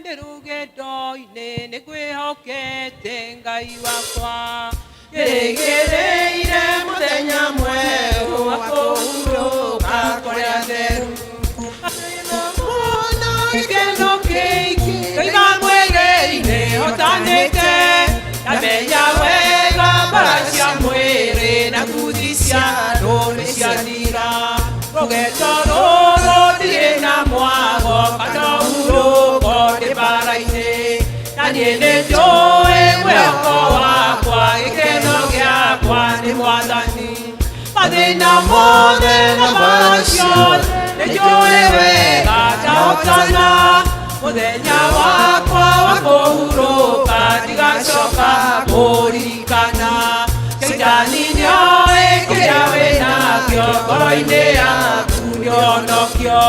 ndĩrugendo-inĩ nĩ kwĩhokete Ngai wakwa, ngĩrĩgĩrĩire mũthenya mwerũ wa kũhurũka kũrĩa theru. Gĩkeno kĩingĩ kĩiga mwĩrĩ-inĩ hotanĩte, ndamenya wega mbara cia mwĩrĩ na nguthi cia andũ nĩ ciathira. Rũgendo rũrũ ndirĩ na mwago kana ũhurũko ndĩ mbara-inĩ, na niĩ nĩ njũĩ mwĩhoko wakwa, gĩkeno gĩakwa nĩ Mwathani. Mathĩna mothe na mbara ciothe nĩ njũĩ wega ndahotana, mũthenya wakwa wa kũhurũka ndigacoka kũririkana. Ngai nĩoĩ kĩrĩa wĩnakĩo ngoro-inĩ yaku nĩũhonokio,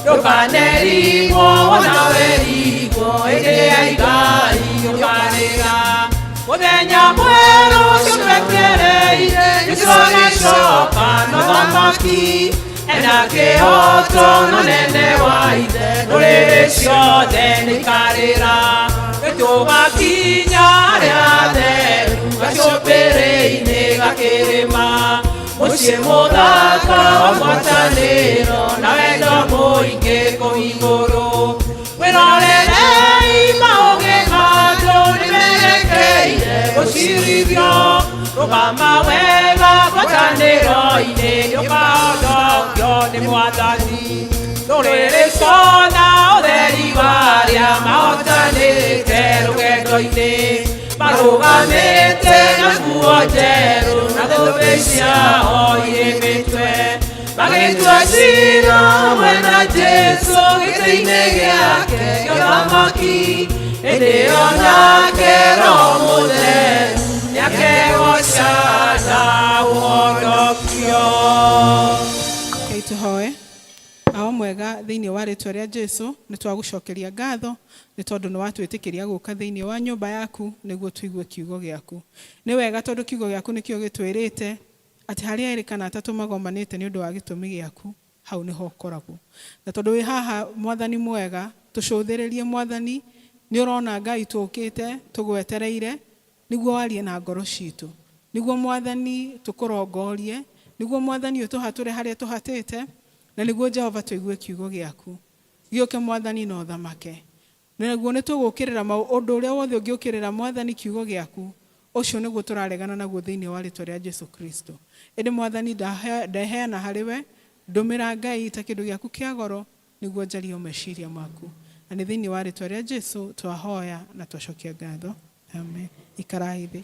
ndũkanerirwo wona werigwo hĩndĩ ya Ngai ũkarĩra. Mũthenya mwerũ ũcio twetereire nĩtũgacoka na ũthamaki, ena kĩhoto na ũnene wa Ithe, ndũrĩrĩ ciothe nĩikarĩra. Nĩtũgakinya harĩa hatheru gacũmbĩrĩ-inĩ gakĩrĩma, mũciĩ mũthaka wa ngwatanĩro na wendo mũingĩ kũu igũrũ. Wĩrorerei maũgĩ ma andũ nĩmerekeire gũcirithio, rũgama wega ngwatanĩro-inĩ nĩũkahonokio nĩ Mwathani. Ndũrĩrĩ ciona ũtheri warĩa mahotanĩte rũgendo-inĩ, marũgamĩte na nguo njerũ na thũmbĩ ciao irĩ mĩtwe, magĩtua ciira hamwe na Jesũ gĩtĩ-inĩ gĩake gĩa ũthamaki. Eliona kero mule Yakego shada uhodokio. Kei tuhoe. Ao mwega thĩinĩ wa rĩtwa rĩa Jesũ nĩ twagũcokeria ngatho nĩ tondũ nĩ watwĩtĩkĩria gũka thĩinĩ wa nyũmba yaku nĩguo tũigue kiugo gĩaku. Nĩ wega tondũ kiugo gĩaku nĩkĩo gĩtwĩrĩte atĩ harĩa erĩ kana atatũ magomanĩte nĩ ũndũ wa gĩtũmi gĩaku hau nĩho ũkoragwo. Na tondũ wĩ haha Mwathani mwega tũcũthĩrĩrie Mwathani nĩ ũrona Ngai tũkĩte tũgwetereire nĩguo warie na ngoro citũ. Nĩguo Mwathani tũkũrongorie, nĩguo Mwathani ũtũhatũre harĩa tũhatĩte. Na nĩguo Jehova tũigue kiugo gĩaku. Gĩũke Mwathani na ũthamake. Na nĩguo nĩtũgũkĩrĩra ũndũ ũrĩa wothe ũngĩũkĩrĩra Mwathani kiugo gĩaku. Ũcio nĩguo tũraregana naguo thĩinĩ wa rĩtwa rĩa Jesũ Kristo. Ĩndĩ Mwathani ndaheana harĩwe ndũmĩra Ngai ta kĩndũ gĩaku kĩa goro nĩguo njarie meciria maku. Na nĩ thĩinĩ wa rĩtwa rĩa Jesũ twahoya na twacokia ngatho. Amen. Ikarai thĩ.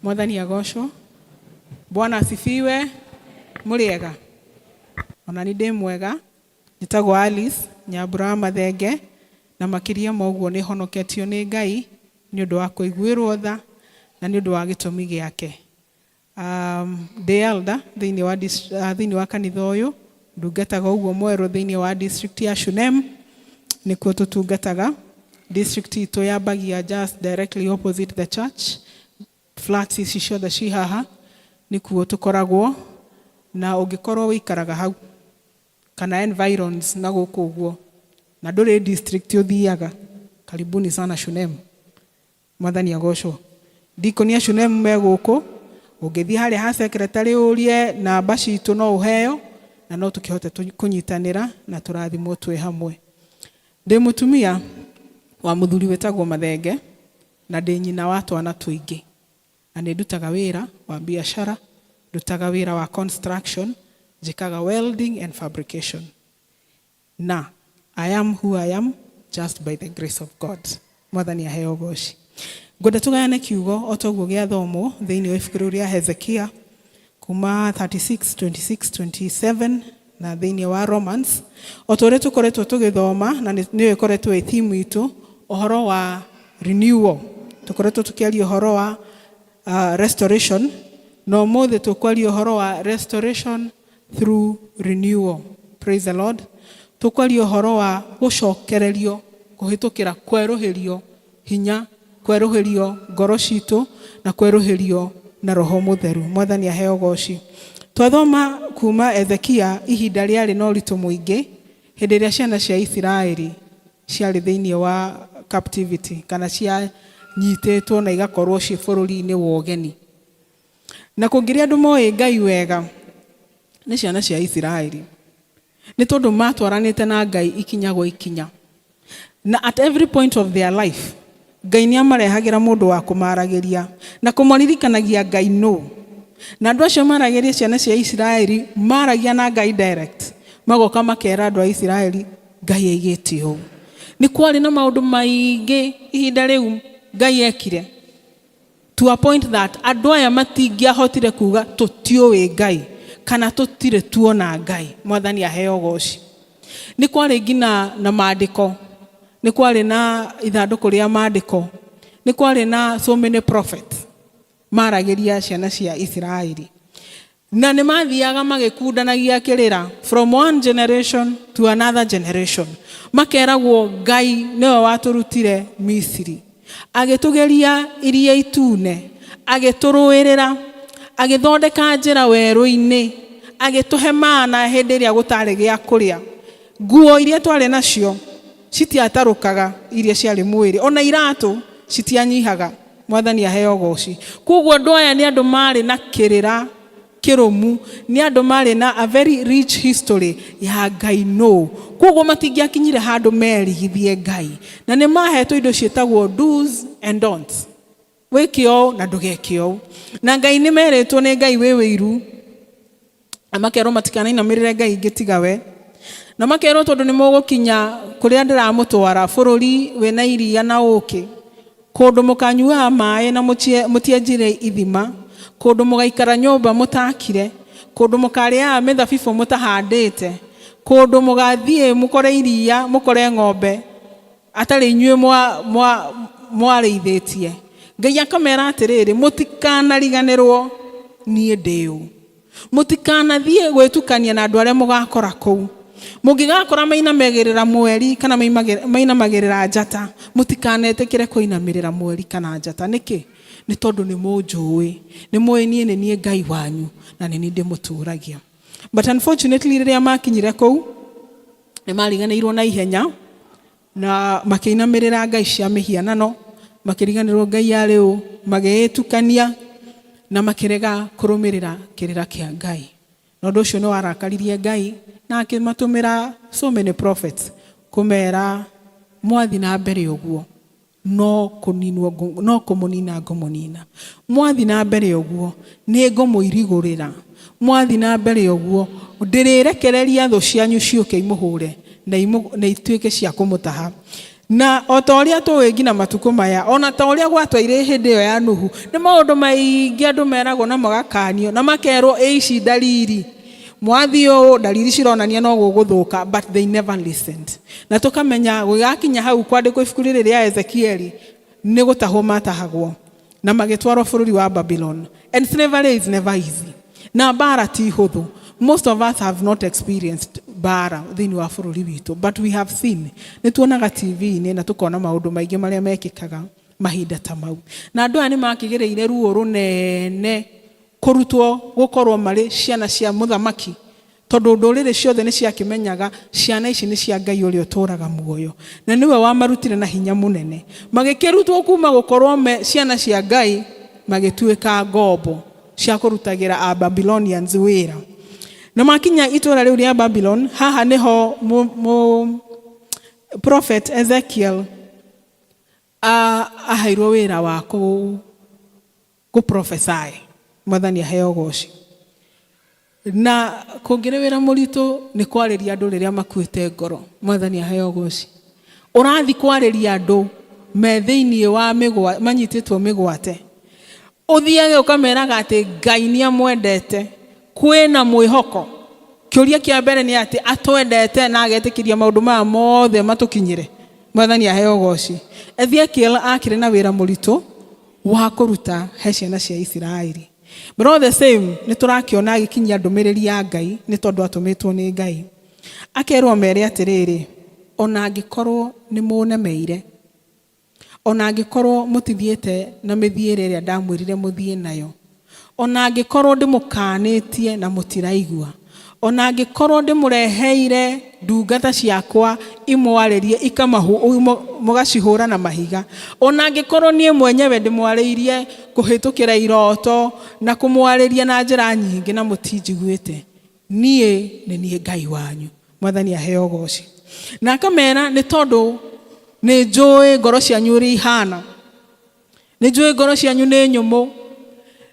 Mwathani agocwo. Bwana asifiwe. Mũrĩega. Ona nĩ ndĩ mwega. Njĩtagwo Alice Nyambura Mathenge na makĩria moguo nĩ honoketio nĩ Ngai nĩ ũndũ wa kũiguĩrwo tha na nĩ ũndũ wa gĩtũmi gĩake. Ndĩ elder thĩinĩ wa kanitha ũyũ ndungataga ũguo mwerũ thĩinĩ wa district ya Shunem nĩkuo tũtungataga. District itũ yambagia just directly opposite the church. Flats ici ciothe ci haha nĩkuo tũkoragwo na ũngĩkorwo wĩikaraga hau kana environs na gũkũ ũguo na ndũrĩ district ũthiaga karibuni sana Shunem. Mwathani agocwo. Ndikonia Shunem me gũkũ ũngĩthiĩ harĩa ha secretary ũrie namba citũ no ũheo na no tũkĩhote kũnyitanĩra na tũrathimwo twĩ hamwe. Ndĩ mũtumia wa mũthuri wetagwo Mathenge na ndĩ nyina wa twana tũingĩ. Na nĩ ndutaga wĩra wa biashara, ndutaga wĩra wa construction, njĩkaga welding and fabrication. Na I am who I am just by the grace of God. Mwathani aheo goci. Ngwenda tũgayane kiugo o toguo gĩathomwo thĩinĩ wa ibuku rĩa Hezekia kuma 36:26-27 na thĩinĩ wa Romans. O tũrĩa tũkoretwo tũgĩthoma na nĩyo ĩkoretwo ĩ theme itũ ũhoro wa renewal. Tũkoretwo tũkĩaria ũhoro wa restoration. No mũthĩ tũkwaria ũhoro wa restoration through renewal. Praise the Lord. Tũkwaria ũhoro wa gũcokererio kũhĩtũkĩra kwerũhĩrio hinya, kwerũhĩrio ngoro citũ na kwerũhĩrio na Roho Mũtheru. Mwathani aheo goci. Twathoma kuma Hezekia ihinda rĩarĩ na ũritũ mũingĩ hĩndĩ ĩrĩa ciana cia Isiraeli ciarĩ thĩinĩ wa captivity kana nyitĩtwo na igakorwo ciĩ bũrũri-inĩ wa ũgeni. Na kũngĩrĩ andũ moĩ Ngai wega nĩ ciana cia Isiraeli. Nĩ tondũ matwaranĩte na Ngai ikinya gwa ikinya. Na at every point of their life Ngai nĩ amarehagĩra mũndũ wa kũmaragĩria na kũmaririkanagia Ngai no. Na andũ acio maragĩria ciana cia Isiraeli maragia na Ngai direct. Magoka makera andũ a Isiraeli Ngai aigĩte ũũ. Nĩ kwarĩ na maũndũ maingĩ ihinda rĩu Ngai ekire to a point that andũ aya matingĩahotire kuga tũtiũĩ Ngai kana tũtire tuona Ngai. Mwathani aheo goci. Nĩ kwarĩ nginya na maandĩko, nĩ kwarĩ na ithandũkũ rĩa maandĩko, nĩ kwarĩ na so many prophets maragĩria ciana cia Isiraeli. Na nĩ mathiaga magĩkundanagia kĩrĩra from one generation to another generation. Makeragwo Ngai nĩwe watũrutire Misiri, agĩtũgeria iria itune, agĩtũrũĩrĩra, agĩthondeka njĩra werũ-inĩ, agĩtũhe mana hĩndĩ ĩrĩa gũtarĩ gĩa kũrĩa. Nguo iria twarĩ nacio citiatarũkaga iria ciarĩ mwĩrĩ, ona iratũ citianyihaga. Mwathani aheo goci. Koguo andũ aya nĩ andũ marĩ na kĩrĩra kĩrũmu, nĩ andũ marĩ na a very rich history ya Ngai no. Koguo matingĩakinyire handũ merigithie Ngai. Na nĩ mahetwo indo ciĩtagwo do's and don'ts. Wĩke ũũ na ndũgeke ũũ. Na Ngai nĩ merĩtwo nĩ Ngai wĩ wĩiru. Na makerwo matikanainamĩrĩre Ngai ingĩ tiga we. Na makerwo tondũ nĩ mũgũkinya kũrĩa ndĩramũtwara bũrũri wĩna iria na ũũkĩ, kũndũ mũkanyuaga maaĩ na mũtienjire ithima, kũndũ mũgaikara nyũmba mũtakire, kũndũ mũkarĩaga mĩthabibũ mũtahandĩte, kundu mugathie mukore iria mukore ng'ombe atari inyue mwarĩithĩtie. Ngai akamera atĩrĩrĩ, mũtikanariganĩrwo niĩ ndĩũ. Mũtikanathie gwĩtukania na andũ arĩa mũgakora kũu. Mũngĩgakora mainamagĩrĩra mweri kana mainamagĩrĩra njata, mũtikanetĩkĩre kũinamĩrĩra mweri kana njata. Nĩkĩ? Nĩ tondũ nĩ mũnjũĩ, nĩ mũĩ niĩ nĩ niĩ Ngai wanyu na nĩ niĩ ndĩmũtũragia. But unfortunately rĩrĩa makinyire kũu nĩ mariganĩirwo na ihenya na makĩinamĩrĩra ngai cia mĩhianano, makĩriganĩrwo Ngai arĩ ũ, magĩĩtukania na makĩrega kũrũmĩrĩra kĩrĩra kĩa Ngai. Na ũndũ ũcio nĩ warakaririe Ngai na akĩmatũmĩra so many prophets kũmera mwathi na mbere ũguo no kũmũnina ngũmũnina. Mwathi na mbere ũguo nĩ ngũmũirigũrĩra. Mwathi na mbere ũguo ndĩrĩrekereria thũ cianyu ciũke imũhũre na ituĩke cia kũmũtaha. Na o ta ũrĩa tũĩ nginya matukũ maya, ona ta ũrĩa gwatwaire hĩndĩ ĩyo ya Nuhu, nĩ maũndũ maingĩ andũ meragwo na magakanio na makerwo ici ndariri. Mwathi ũũ ndariri cironania no gũgũthũka, but they never listened. Na tũkamenya gũgakinya hau kwandĩkwo ibuku rĩrĩ rĩa Ezekieli nĩ gũtahwo matahagwo na magĩtwarwo bũrũri wa Babylon. And slavery is never easy. Na bara ti hũthũ. Most of us have not experienced bara thĩinĩ wa bũrũri witũ, but we have seen. Nĩ tuonaga TV-inĩ na tũkona maũndũ maingĩ marĩa mekĩkaga mahinda ta mau. Na andũ aya nĩ makĩgereire ruo rũnene kũrutwo gũkorwo marĩ ciana cia mũthamaki, tondũ ndũrĩrĩ ciothe nĩ ciakĩmenyaga ciana ici nĩ cia Ngai ũrĩa ũtũraga muoyo, na niwe wamarutire na hinya mũnene. Magĩkĩrutwo kuma gũkorwo ciana cia Ngai magĩtuĩka ngombo cia kũrutagĩra a Babylonians wĩra. Na makinya itũra rĩu rĩa Babylon, haha nĩho prophet Ezekiel aheirwo wĩra wa gũprophesy. Mwathani aheo ũgooci. Na kũngĩrĩ wĩra mũritũ nĩ kwarĩria andũ rĩrĩa makuĩte ngoro. Mwathani aheo ũgooci. Ũrathi kwarĩria andũ me thĩinĩ wa manyitĩtwo mĩgwate. Ũthiage ũkameraga atĩ Ngai nĩ amwendete, kwĩna mwĩhoko. Kĩũria kĩa mbere nĩ atĩ atwendete na agetĩkĩria maũndũ maya mothe matũkinyĩre. Mwathani aheo ũgooci. Ezekiel akĩrĩ na wĩra mũritũ wa kũruta he ciana cia Isiraeli. But all the same nĩ tũrakĩona agĩkinyia ndũmĩrĩri ya Ngai nĩ tondũ atũmĩtwo nĩ Ngai. Akerwo mere atĩrĩrĩ, ona angĩkorwo nĩ mũnemeire, ona angĩkorwo mũtithiĩte na mĩthiĩre ĩrĩa ndamwĩrire mũthiĩ nayo, ona angĩkorwo ndĩmũkanĩtie na mũtiraigua, ona angĩkorwo ndĩmũreheire ndungata ciakwa imwarĩrie mũgacihũra na mahiga, ona angĩkorwo niĩ mwenyewe ndĩmwarĩirie kũhĩtũkĩra iroto na kũmwarĩria na njĩra nyingĩ na mũtinjiguĩte, niĩ nĩ niĩ Ngai wanyu. Mwathani aheo ũgooci. Na akamera nĩ tondũ nĩ njũĩ ngoro cianyu ũrĩa ihana, nĩ njũĩ ngoro cianyu nĩ nyũmũ,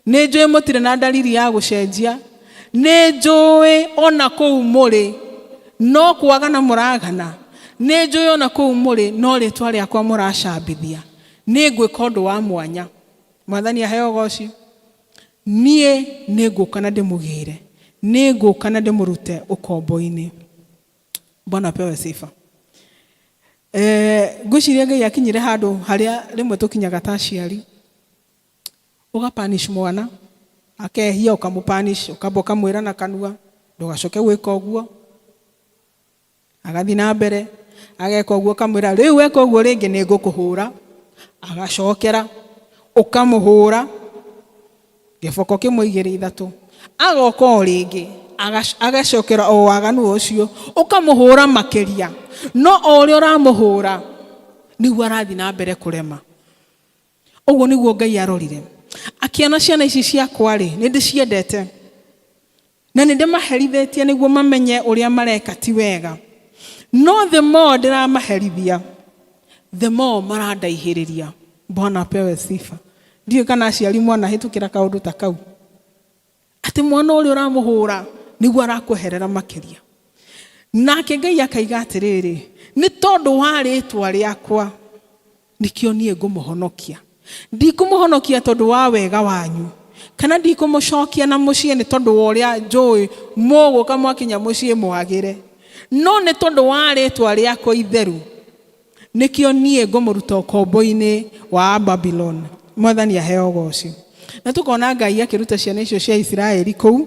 nĩ njũĩ mũtirĩ na dalili ya gũcenjia, nĩ njũĩ ona kũu mũrĩ no kwagana mũragana, nĩ njũĩ ona kũu mũrĩ no rĩtwa rĩakwa mũracambithia. Nĩ ngwĩka ũndũ wa mwanya. Mwathani aheo ũgooci. Niĩ nĩ ngũka na ndĩmũgĩre, nĩ ngũka na ndĩmũrute ũkombo-inĩ. Bwana apewe sifa. Ngwĩciria Ngai akinyire handũ harĩa rĩmwe tũkinyaga ta aciari, ũgapanish mwana, akehia ũkamũpanish, ũkamba ũkamwĩra na kanua ndũgacoke gwĩka ũguo, agathiĩ na mbere ageka ũguo, ũkamwĩra rĩu weka ũguo rĩngĩ nĩ ngũkũhũra, agacokera ũkamũhũra gĩboko kĩmwe igĩrĩ ithatũ, agoka o rĩngĩ agacokera o waganu ũcio, ũkamũhũra makĩria, no o ũrĩa ũramũhũra nĩguo arathiĩ na mbere kũrema. Ũguo nĩguo Ngai arorire, akĩona ciana ici ciakwa-rĩ nĩ ndĩciendete na nĩ ndĩmaherithĩtie nĩguo mamenye ũrĩa mareka ti wega, no the more ndĩramaherithia the more marandaihĩrĩria. Bwana apewe sifa. Ndiyo kana aciari mwana hĩtũkĩra kaũndũ ta kau, atĩ mwana ũrĩa ũramũhũra nĩguo arakweherera makĩria. Nake Ngai akaiga atĩrĩrĩ, nĩ tondũ wa rĩtwa rĩakwa nĩkĩo niĩ ngũmũhonokia. Ndikũmũhonokia tondũ wa wega wanyu, kana ndikũmũcokia na mũciĩ nĩ tondũ wa ũrĩa njũĩ mũgũka mwakinya mũciĩ mwagĩre, no nĩ tondũ wa rĩtwa rĩako itheru nĩkĩo niĩ ngũmũruta ũkombo-inĩ wa Babylon. Mwathani aheo ũgooci. Na tũkona Ngai akĩruta ciana icio cia Isiraeli kũu,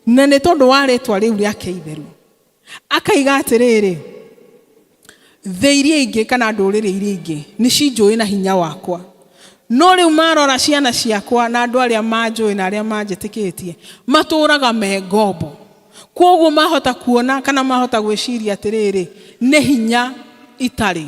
na nĩ tondũ wa rĩtwa rĩu rĩake itheru akaiga atĩrĩrĩ, thĩ iria ingĩ kana ndũrĩrĩ iria ingĩ nĩ cinjũĩ na hinya wakwa, no rĩu marora ciana ciakwa na andũ arĩa manjũĩ na arĩa manjĩtĩkĩtie matũũraga me ngombo. Kwoguo mahota kuona kana mahota gwĩciria atĩrĩrĩ, nĩ hinya itarĩ,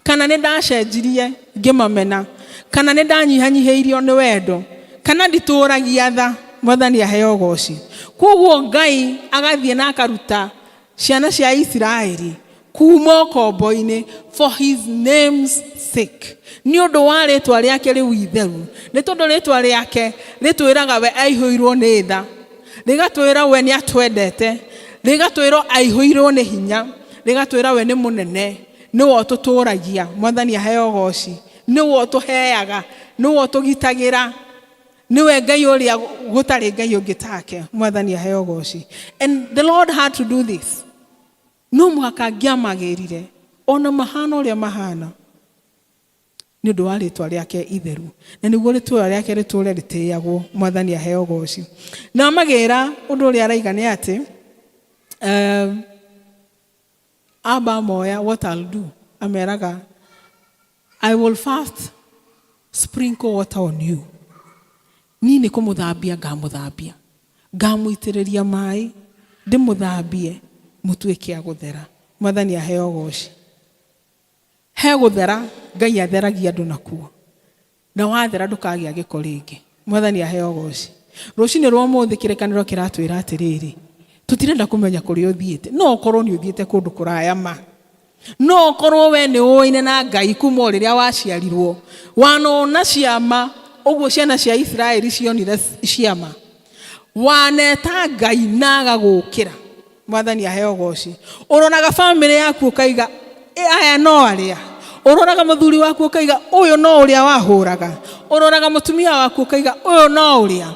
kana nĩ ndacenjirie ngĩmamena, kana nĩ ndanyihanyihĩirio nĩ wendo, kana nditũũragia tha. Mwathani aheo ũgooci. Kwoguo Ngai agathiĩ na akaruta ciana cia Isiraeli kuma ũkombo-inĩ for his name's sake, nĩ ũndũ wa rĩtwa rĩake rĩu itheru. Nĩ tondũ rĩtwa rĩake rĩtwĩraga we aihũirwo nĩ tha, rĩgatwĩra we nĩ atwendete, rĩgatwĩra aihũirwo nĩ hinya, rĩgatwĩra we nĩ mũnene, nĩwe ũtũtũũragia. Mwathani aheo ũgooci. Nĩwe ũtũheaga, nĩwe ũtũgitagĩra, niwe Ngai ũrĩa gũtarĩ Ngai ũngĩ take. Mwathani aheo ũgooci. And the Lord had to do this. No mũhaka angĩamagĩrire ona mahana ũrĩa mahana nĩ ũndũ wa rĩtwa rĩake itheru, na nĩguo rĩtwa rĩake rĩtũũre rĩtĩĩagwo. Mwathani aheo ũgooci. Na amagĩra ũndũ ũrĩa araiga nĩ atĩ amba moya what I'll do, ameraga I will first sprinkle water on you. Ni nĩ kũmũthambia ngamũthambia, ngamũitĩrĩria maĩ ndĩmũthambie mũtuĩke a gũthera. Mwathani aheo ũgooci. He gũthera Ngai atheragia andũ nakuo, na wathera ndũkagĩa gĩko rĩngĩ. Mwathani aheo ũgooci. Rũciinĩ rwa ũmũthĩ kĩrĩkanĩro kĩratwĩra atĩrĩrĩ, tũtirenda kũmenya kũrĩa ũthiĩte. No ũkorwo nĩ ũthiĩte kũndũ kũraya ma, no ũkorwo we nĩ ũine na Ngai kuma rĩrĩa waciarirwo, wanona ciama ũguo ciana cia Isiraeli cionire ciama, waneta Ngai na agagũkĩra. Mwathani aheo ũgooci. Ũronaga famĩlĩ yaku ũkaiga aya no arĩa, ũronaga mũthuri waku ũkaiga ũyũ no ũrĩa wahũraga, ũronaga mũtumia waku ũkaiga ũyũ no ũrĩa.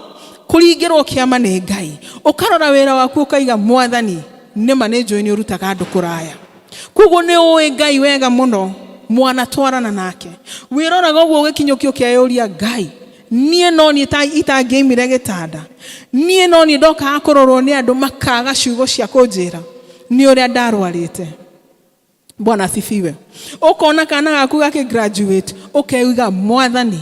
Kũringĩrwo kĩama nĩ Ngai. Ũkarora wĩra waku ũkaiga Mwathani nĩma nĩ njũĩ nĩ ũrutaga andũ kũraya. Kwoguo nĩ ũĩ Ngai wega mũno, mwanatwarana nake. Wĩroraga ũguo ũgĩkinyũkio ũkĩyũria Ngai, niĩ no niĩ itangĩaumire gĩtanda, niĩ no niĩ ndokaga kũrorwo nĩ andũ makaga ciugo cia kũnjĩra nĩ ũrĩa ndarwarĩte. Bwana asifiwe. Ũkona kana gaku gakĩ-graduate ũkeuga Mwathani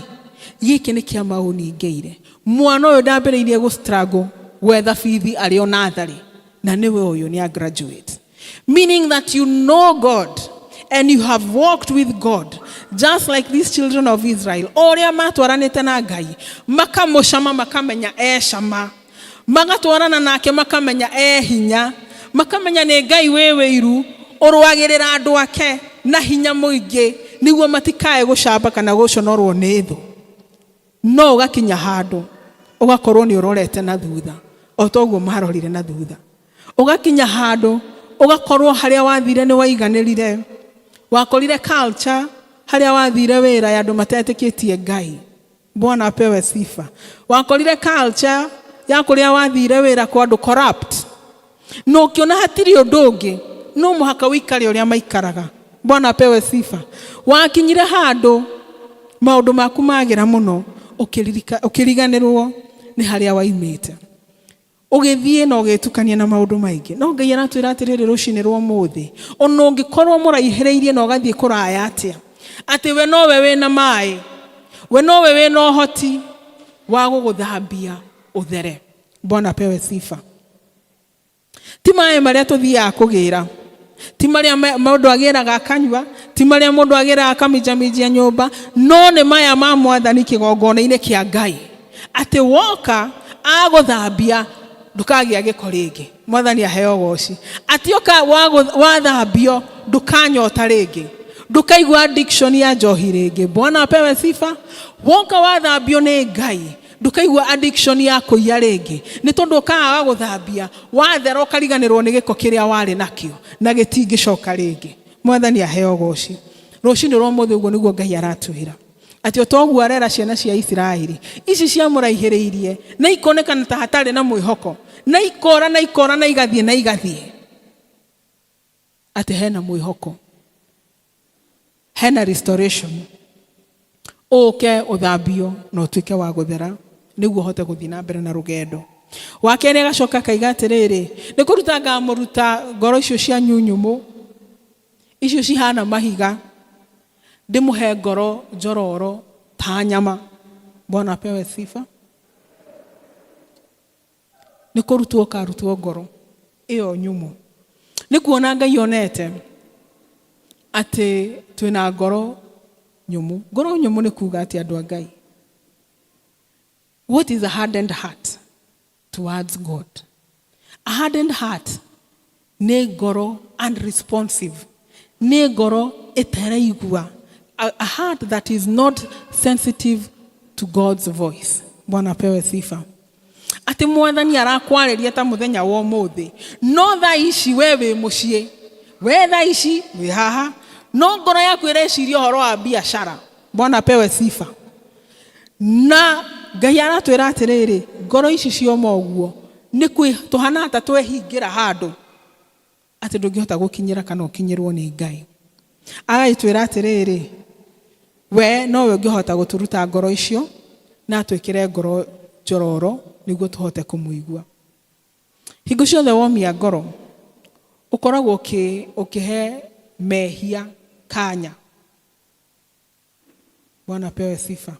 gĩkĩ nĩ kĩama ũningĩire, mwana ũyũ ndambĩrĩirie gũ-struggle gwetha bithi arĩ o natharĩ, na nĩwe ũyũ nĩ a-graduate. Meaning that you know God and you have walked with God just like these children of Israel. Oria matwaranĩte na Ngai makamũcama makamenya cama, magatwarana nake makamenya hinya, makamenya nĩ Ngai wĩwĩiru ũrũagĩrĩra andũ ake na hinya mũingĩ nĩguo matikae gũcamba kana gũconorwo nĩ thũ. No ũgakinya handũ ũgakorwo nĩ ũrorete na thutha o ta ũguo marorire na thutha. Ũgakinya handũ ũgakorwo harĩa wathire nĩ waiganĩrire, wakorire culture harĩa wathire wĩra ya andũ matetĩkĩtie Ngai. Bwana apewe sifa. Wakorire culture ya kũrĩa wathire wĩra kwa andũ corrupt, no ũkĩona hatirĩ ũndũ ũngĩ no mũhaka wĩikare ũrĩa maikaraga. Bwana apewe sifa. Wakinyire handũ maũndũ maku magĩra mũno ũkĩriganĩrwo nĩ harĩa waimĩte, ũgĩthiĩ na ũgĩtukania na maũndũ maingĩ. No Ngai aratwĩra atĩrĩrĩ rũciinĩ rwa ũmũthĩ, ona ũngĩkorwo mũraihĩrĩirie na ũgathiĩ kũraya atĩa, atĩ we nowe wĩna maĩ, we nowe wĩna ũhoti wa gũgũthambia ũthere. Bwana apewe sifa. Ti maĩ marĩa tũthiaga kũgĩra, ti marĩa mũndũ agĩraga akanyua, ti marĩa mũndũ agĩraga akaminjaminjia nyũmba, no nĩ maya ma Mwathani kĩgongona-inĩ kĩa Ngai, atĩ woka agũthambia ndũkagĩa gĩko rĩngĩ. Mwathani aheo ũgooci. Atĩ oka wathambio ndũkanyota rĩngĩ, ndũkaigua addiction ya njohi rĩngĩ. Bwana apewe sifa. Woka wathambio nĩ Ngai ndũkaigua addiction ya kũiya rĩngĩ, nĩ tondũ ũkaga gũthambia, wathera ũkariganĩrwo nĩ gĩko kĩrĩa warĩ nakĩo na gĩtingĩcoka rĩngĩ. Mwathani aheo ũgooci. Rũciinĩ rwa ũmũthĩ ũguo nĩguo Ngai aratwĩra atĩ o ta ũguo arera ciana cia Isiraeli ici ciamũraihĩrĩirie na ikonekana ta hatarĩ na mwĩhoko, na ikora na igathiĩ na igathiĩ, ati hena mwihoko, hena restoration, uke uthambio na utuike wa guthera niguo hote guthii na mbere na rugendo. Wakene gacoka kaiga atiriri ni kuruta ngamuruta ngoro icio cia nyunyumu icio cihana mahiga, ndimuhe ngoro njororo ta nyama. Bwana apewe sifa. Ni kurutwo karutwo ngoro iyo nyumu, ni kuona Ngai onete ati twina ngoro nyumu. Ngoro nyumu ni kuga ati andu a Ngai, what is a hardened heart towards God? A hardened heart ni ngoro unresponsive, ni ngoro itareigua, a heart that is not sensitive to God's voice. Bwana apewe sifa. Ati Mwathani arakwareria ta muthenya wa umuthi, no tha ici wewe mucie, we tha ici wi haha, no ngoro yaku ireciria horo wa biashara. Bwana apewe sifa. Na Ngai aratwira atiriri ngoro ici cioma uguo ni kwi tuhana ta twehingira handu ati ndungihota gukinyira kana ukinyirwo ni Ngai. Agaitwira atiriri we no we ngihota guturuta ngoro icio na twikire ngoro njororo niguo tuhote kumuigua. Hingo ciothe womia ngoro ukoragwo ukihe mehia kanya. Bwana apewe sifa.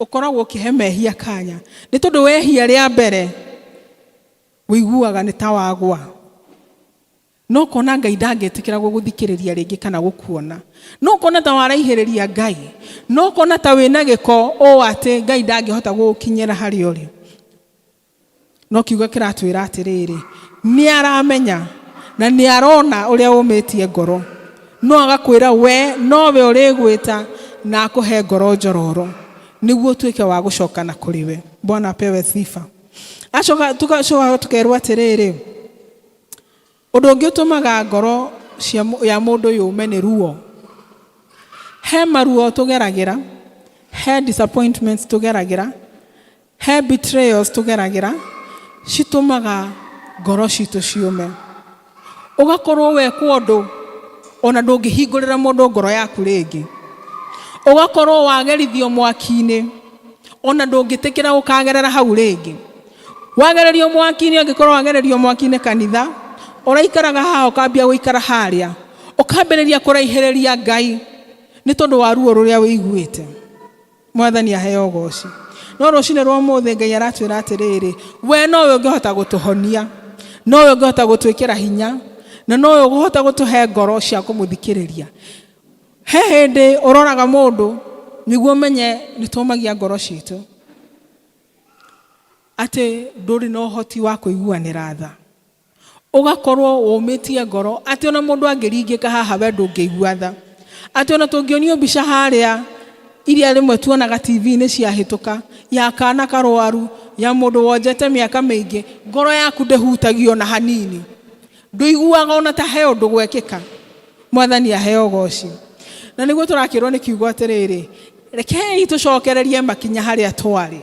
Ukoragwo ukihe mehia kanya ni tondu wehia ria mbere wiguaga ni ta wagwa, no kona Ngai ndangetikira guguthikiriria ringi kana gukuona, no kona ta waraihiriria Ngai, no kona ta wina giko o ati Ngai ndangihota gukinyira hari uri. No kiugo kiratwira atiriri ni aramenya na ni arona uria umetie ngoro, no agakwira we no we urigwita na akuhe ngoro njororo niguo tuike wa gucoka na kuriwe. Bwana apewe sifa. Acoka tukerwa atiriri undu ungi utumaga ngoro ya mundu yume ni ruo. He maruo tugeragira, he disappointments tugeragira, he betrayals tugeragira, citumaga ngoro citu ciume. Ugakorwo we kundu ona ndungihingurira mundu ngoro yaku ringi, ugakorwo wagerithio mwaki-ini ona ndungitikira ukagerera hau ringi. Wagererio mwaki-ini, angikorwo wagererio mwaki-ini kanitha, uraikaraga haha ukambia guikara haria, ukambiriria kuraihiriria Ngai ni tondu wa ruo ruria wiguite. Mwathani aheo goci. No rucine rwa muthi Ngai aratwira atiriri we no we ungihota gutuhonia, no we ungihota gutwikira hinya, na no we ungihota gutuhe ngoro cia kumuthikiriria. He hindi uroraga mundu niguo menye nitumagia ngoro citu ati nduri no hoti wa kuiguanira tha, ugakorwo wumitie ngoro ati ona mundu angiringika haha we ndungigua tha, ati ona tungionio mbica haria iria rimwe tuonaga TV-ini ciahituka ya kana karwaru ya mundu wonjete miaka mingi, ngoro yaku ndihutagio na hanini, nduiguaga ona ta he undu gwekika. Mwathani aheo goci. Na niguo turakirwo ni kiugo atiriri rekei tucokererie makinya haria twari.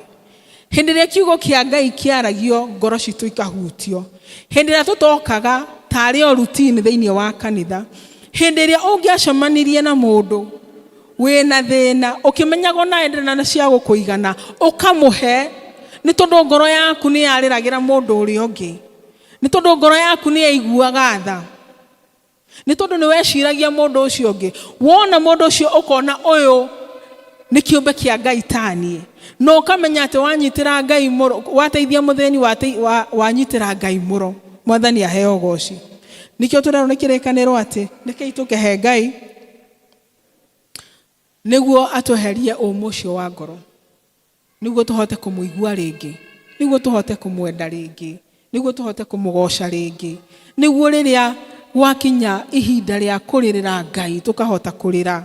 Hindi ria kiugo kia Ngai kiaragio ngoro citu ikahutio, hindi ria tutokaga tari o routine thiini wa kanitha, hindi ria ungiacemanirie na mundu wina thina ukimenyaga na endana na cia gukuigana ukamuhe, ni tondu ngoro yaku ni yariragira mundu uri ungi, ni tondu ngoro yaku ni yaiguaga tha, ni tondu ni weciragia mundu ucio ungi. Wona mundu ucio ukona uyu ni kiumbe kia Ngai tanie, no ukamenya ati wanyitira Ngai muro, wateithia mutheni wanyitira Ngai muro. Mwathani aheo goci. Nikio turero nikirikaniro ati nikei tukehe Ngai niguo atuherie umu ucio wa ngoro, niguo tuhote kumuigua ringi, niguo tuhote kumwenda ringi, niguo tuhote kumugoca ringi, niguo riria gwakinya ihinda ria kuririra Ngai tukahota kurira,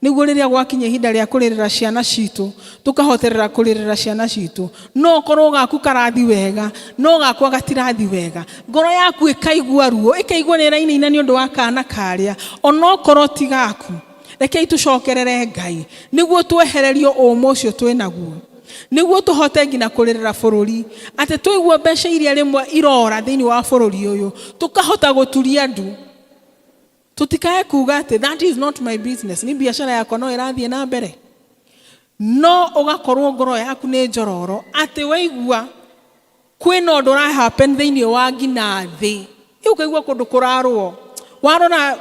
niguo riria gwakinya ihinda ria kuririra ciana citu tukahoterera kuririra ciana citu. No korwo gaku karathi wega, no gaku gatirathi wega, ngoro yaku ikaigua ruo, ikaigua ni raina ni undu wa kana karia, ono korwo ti gaku, rekei tucokerere Ngai niguo twehererio umu ucio twinaguo, niguo tuhote ngina kuririra bururi, ati tuigua mbeca iria rimwe irora thiini wa bururi uyu tukahota guturia ndu. Tutikae kuga ati that is not my business. Ni biashara yako no irathie na mbere. No ugakorwo ngoro yaku ni njororo ati waigua kwina undu ra happen thiini wa ngina thi. Ukaigua kundu kurarwo. Warona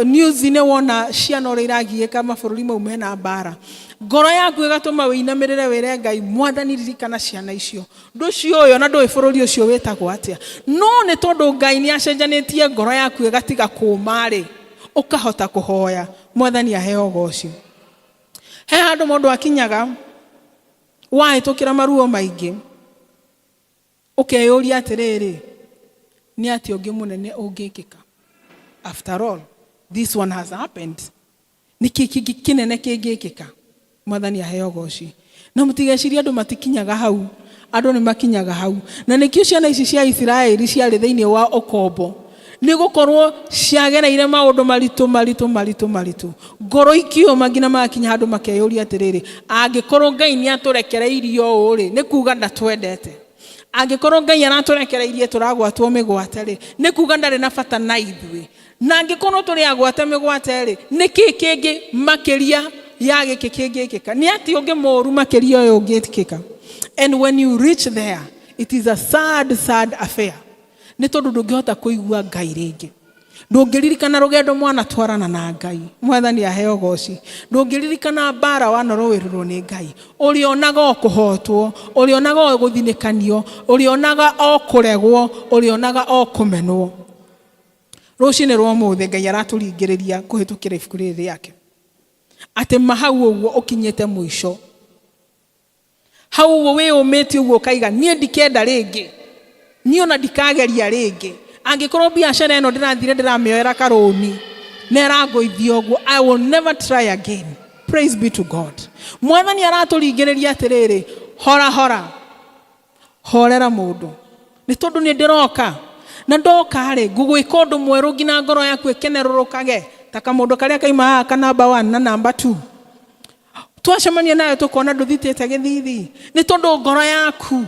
news ine wona ciana uri iragieka mabũrũri mau mena mbara. Ngoro yaku igatũma wĩinamirĩre wĩre Ngai Mwathani ririkana ciana icio. Nducio yo na ndũĩ bũrũri ũcio wĩtagwo atĩa. No nĩ tondũ Ngai nĩ acenjanĩtie ngoro yaku igatiga kũũma-rĩ, ukahota kuhoya. Mwathani aheo ũgoocio. He handũ mũndũ akinyaga wahĩtũkĩra maruo maingĩ ukeyũria atĩrĩrĩ, nĩ atĩ ũngĩ mũnene ũngĩkĩka. After all, this one has happened. Niki kinene kingikika. Mwathani aheo ũgoocio. Na mũtigecirie andũ matikinyaga hau. Andũ nĩ makinyaga hau. Na nikio ciana ici cia Isiraeli ciarĩ thĩinĩ wa ũkombo. Nĩ gũkorwo ciagereire maũndũ maritũ. Ngoro ikiuma nginya makinya handũ makeyũria atĩrĩrĩ, angĩkorwo Ngai nĩ atũrekereirie ũũ-rĩ, nĩ kuuga ndatwendete. Angĩkorwo Ngai aratũrekereirie tũragwatwo mĩgwate-rĩ, nĩ kuuga ndarĩ na bata na ithuĩ. Na angĩkorwo tũrĩ agwate mĩgwate-rĩ, nĩ kĩĩ kĩngĩ makĩria ya gĩkĩ kĩngĩkĩka? Nĩ atĩ ũngĩ mũũru makĩria ũyũ ũngĩkĩka. And when you reach there, it is a sad affair. Nĩ tondũ ndũngĩhota kũigua Ngai rĩngĩ. Ndũngĩririkana rũgendo mwana twarana na Ngai. Mwathani aheo ũgoocio. Ndũngĩririkana mbara wanarũĩrĩrwo nĩ Ngai. Ũrĩonaga o kũhotwo, ũrĩonaga o gũthinĩkanio, ũrĩonaga o kũregwo, ũrĩonaga o kũmenwo. Rũcinĩ rwa ũmũthĩ Ngai aratũringĩrĩria kũhĩtũkĩra ibuku rĩrĩ rĩake. Atĩ mahau ũguo ũkinyĩte mũico. Hau ũguo wĩyũmĩtie ũguo ũkaiga niĩ ndikenda rĩngĩ. Niĩ ona ndikageria rĩngĩ. Angĩkorwo biacara ĩno ndĩrathire ndĩramĩoera karũni na ĩrangũithia ũguo, I will never try again. Praise be to God. Mwathani aratũringĩrĩria atĩrĩrĩ, horera mũndũ. Nĩ tondũ nĩ ndĩroka. Na ndoka-rĩ, ngũgwĩka ũndũ mwerũ nginya ngoro yaku ĩkenerũrũkage. Ta kamũndũ karĩa kaima haha ka number 1 na number 2. Twacemania nayo tũkona ndũthitĩte gĩthithi. Nĩ tondũ ngoro yaku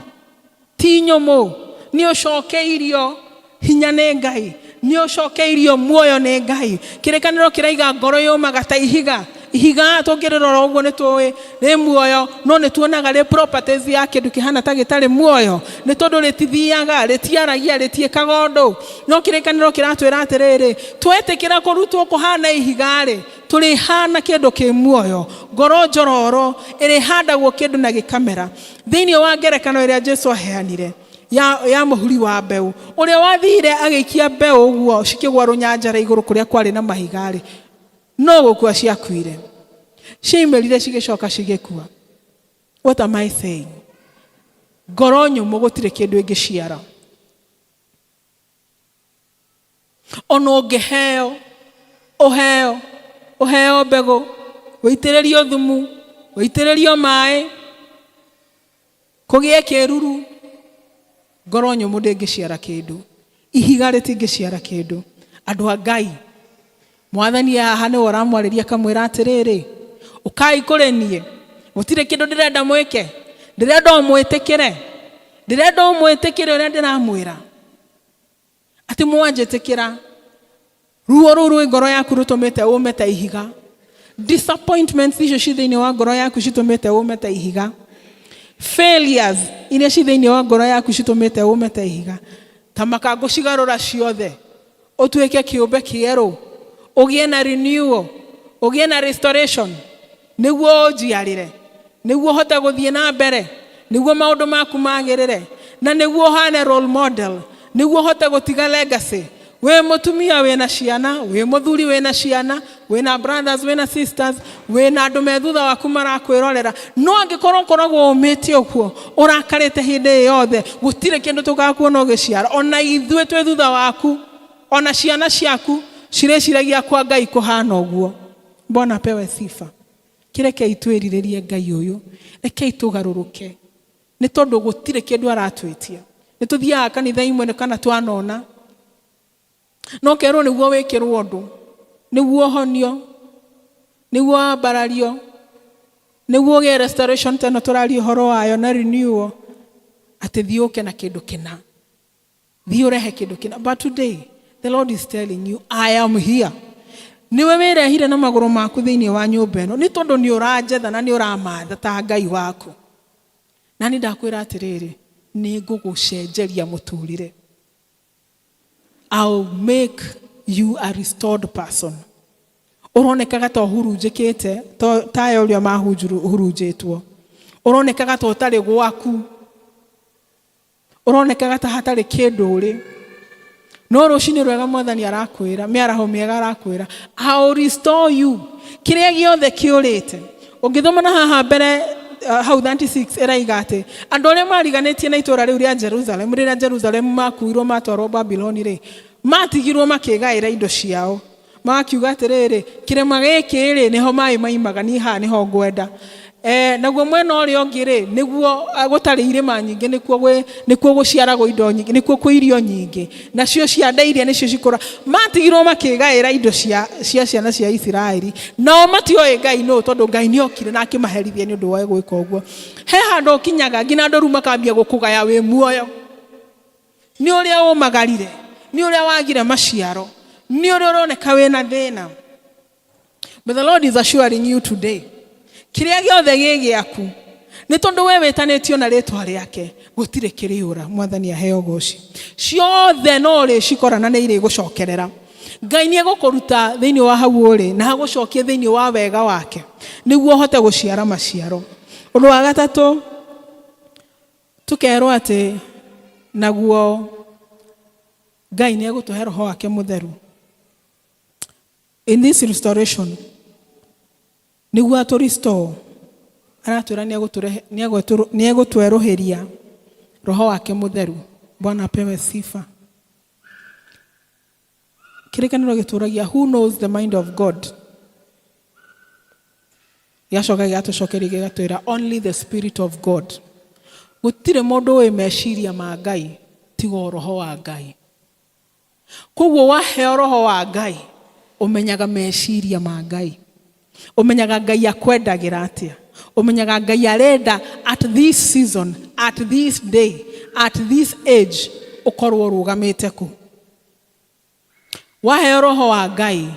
ti nyũmũ. Nĩ ũcokeirio hinya nĩ Ngai. Nĩ ũcokeirio muoyo nĩ Ngai. Kĩrĩkanĩro kĩraiga ngoro yũmaga ta ihiga. Ihiga tũngĩrĩrora ũguo nĩ tũĩ rĩ muoyo, no nĩ tuonaga rĩ properties ya kĩndũ kĩhana ta gĩtarĩ muoyo. Nĩ tondũ rĩtithiaga, rĩtiaragia, rĩtiĩkaga ũndũ. No kĩrĩkanĩro kĩratwĩra atĩrĩrĩ, twetĩkĩra kũrutwo kũhana ihiga-rĩ, tũrĩhana kĩndũ kĩ muoyo. Ngoro njororo ĩrĩhandagwo kĩndũ na gĩkamera. Thĩinĩ wa ngerekano ĩrĩa Jesũ aheanire ya mũhuri wa mbeũ, ũrĩa wathire agĩikia mbeũ ũguo cikĩgwa rũnyanjara igũrũ kũrĩa kwarĩ na mahiga-rĩ, no gũkua ciakuire. Ciaimerire cigĩcoka cigĩkua. What am I saying? Ngoro nyũmũ gũtirĩ kĩndũ ĩngĩciara. Ona ũngĩheo, ũheo mbegũ, wĩitĩrĩrio thumu, wĩitĩrĩrio maĩ, kũgĩe kĩruru, ngoro nyũmũ ndĩngĩciara kĩndũ. Ihiga rĩtingĩciara kĩndũ. Andũ a Ngai, Mwathani haha nĩ ũramwarĩria kamwĩra atĩrĩrĩ, ũkai kũrĩ niĩ, gũtirĩ kĩndũ ndĩrenda mwĩke, ndĩrenda ũmwĩtĩkĩre, ndĩrenda ũmwĩtĩkĩre ũrĩa ndĩramwĩra. Atĩ mwanjĩtĩkĩra, ruo rũu rwĩ ngoro yaku rũtũmĩte ũme ta ihiga. Disappointments icio ci thĩinĩ wa ngoro yaku citũmĩte ũme ta ihiga. Failures iria ci thĩinĩ wa ngoro yaku citũmĩte ũme ta ihiga. Ta makangũ cigarũra ciothe, ũtuĩke kĩũmbe kĩerũ, ũgĩe na renewal, ũgĩe na restoration, nĩguo ũnjiarĩre, nĩguo ũhote gũthiĩ na mbere, nĩguo maũndũ maku magĩrĩre, na nĩguo ũhane role model, nĩguo ũhote gũtiga legacy. Wĩ mũtumia wĩna ciana, wĩ mũthuri wĩna ciana, wĩna brothers, wĩna sisters, wĩna andũ me thutha waku marakwĩrorera. No angĩkorwo ũkoragwo ũmĩte ũguo, ũrakarĩte hĩndĩ yothe, gũtirĩ kĩndũ tũgakuona ũgĩciara. Ona ithuĩ twĩ thutha waku, ona ciana ciaku cirĩciragia kwa Ngai kũhana ũguo. Bwana apewe sifa. Kĩrekei twĩrirĩrie Ngai ũyũ, rekei tũgarũrũke. Nĩ tondũ gũtirĩ kĩndũ aratwĩtia. Nĩ tũthiaga kanitha imwe kana twanona, no kerwo nĩguo wĩkĩrwo ũndũ, nĩguo honio, nĩguo ambarario, nĩguo gĩe restoration teno tũraria ũhoro wayo na renewal, atĩ thiĩ ũke na kĩndũ kĩna, thiĩ ũrehe kĩndũ kĩna. But today the Lord is telling you, I am here. niwe wirehire na maguru maku thiini wa nyumba ino ni tondu ni uranjetha na ni uramatha ta Ngai waku na ni ndakwira atiriri ni ngugucenjeria muturire. I'll make you a restored person. Uronekaga ta hurunjikite ta uria mahurunjitwo. Uronekaga ta utari gwaku. Uronekaga ta hatari kindu uri. No rucini rwega Mwathani arakwira, miaraho miega arakwira, I'll restore you. Kiria giothe kiurite. Ungithoma na haha mbere hau 36 eraiga ati andu aria mariganitie na itura riu ria Jerusalem riria Jerusalem makuirwo matwarwo Babyloni ri matigirwo makigaira indo ciao makiuga atiriri kirema giki ri niho mai maimaga ni ha niho ngwenda naguo mwena uri ongi ri niguo gutari irima nyingi nikuo guciaragwo indo nyingi nikuo kuirio nyingi nacio cia ndairia nicio cikura matigirwo makigaira indo cia ciana cia Isiraeli nao matioe Ngai no tondu Ngai ni okire na akimaherithia ni undu wa gwika uguo he handu kinyaga ngina ndoru makambia gukugaya wi muoyo ni uria umagarire ni uria wagire maciaro ni uria uroneka wina thina. But the Lord is assuring you today kiria giothe gigiaku ni tondu we witanitio na ritwa riake gutire kiriura. Mwathani aheo goci ciothe no ri cikorana na iri gucokerera. Ngai ni egukuruta thiini wa hau uri na agucokie thiini wa wega wake niguo hote guciara maciaro. Undu wa gatatu tukerwo ati naguo Ngai ni egutuhe roho wake mutheru. In this restoration niguo atu restore aratwira ni egutweruhiria roho wake mutheru. Bwana apewe sifa. Kirikaniro gituragia who knows the mind of God. Yashoka gatucokeria gigatwira only the Spirit of God. Gutire mundu we meciria ma Ngai tigo roho wa Ngai. Koguo waheo roho wa Ngai umenyaga meciria ma Ngai. Umenyaga Ngai akwendagira atia. Umenyaga Ngai arenda at this season, at this day, at this age ukorwo rugamite ku. Waheo roho wa Ngai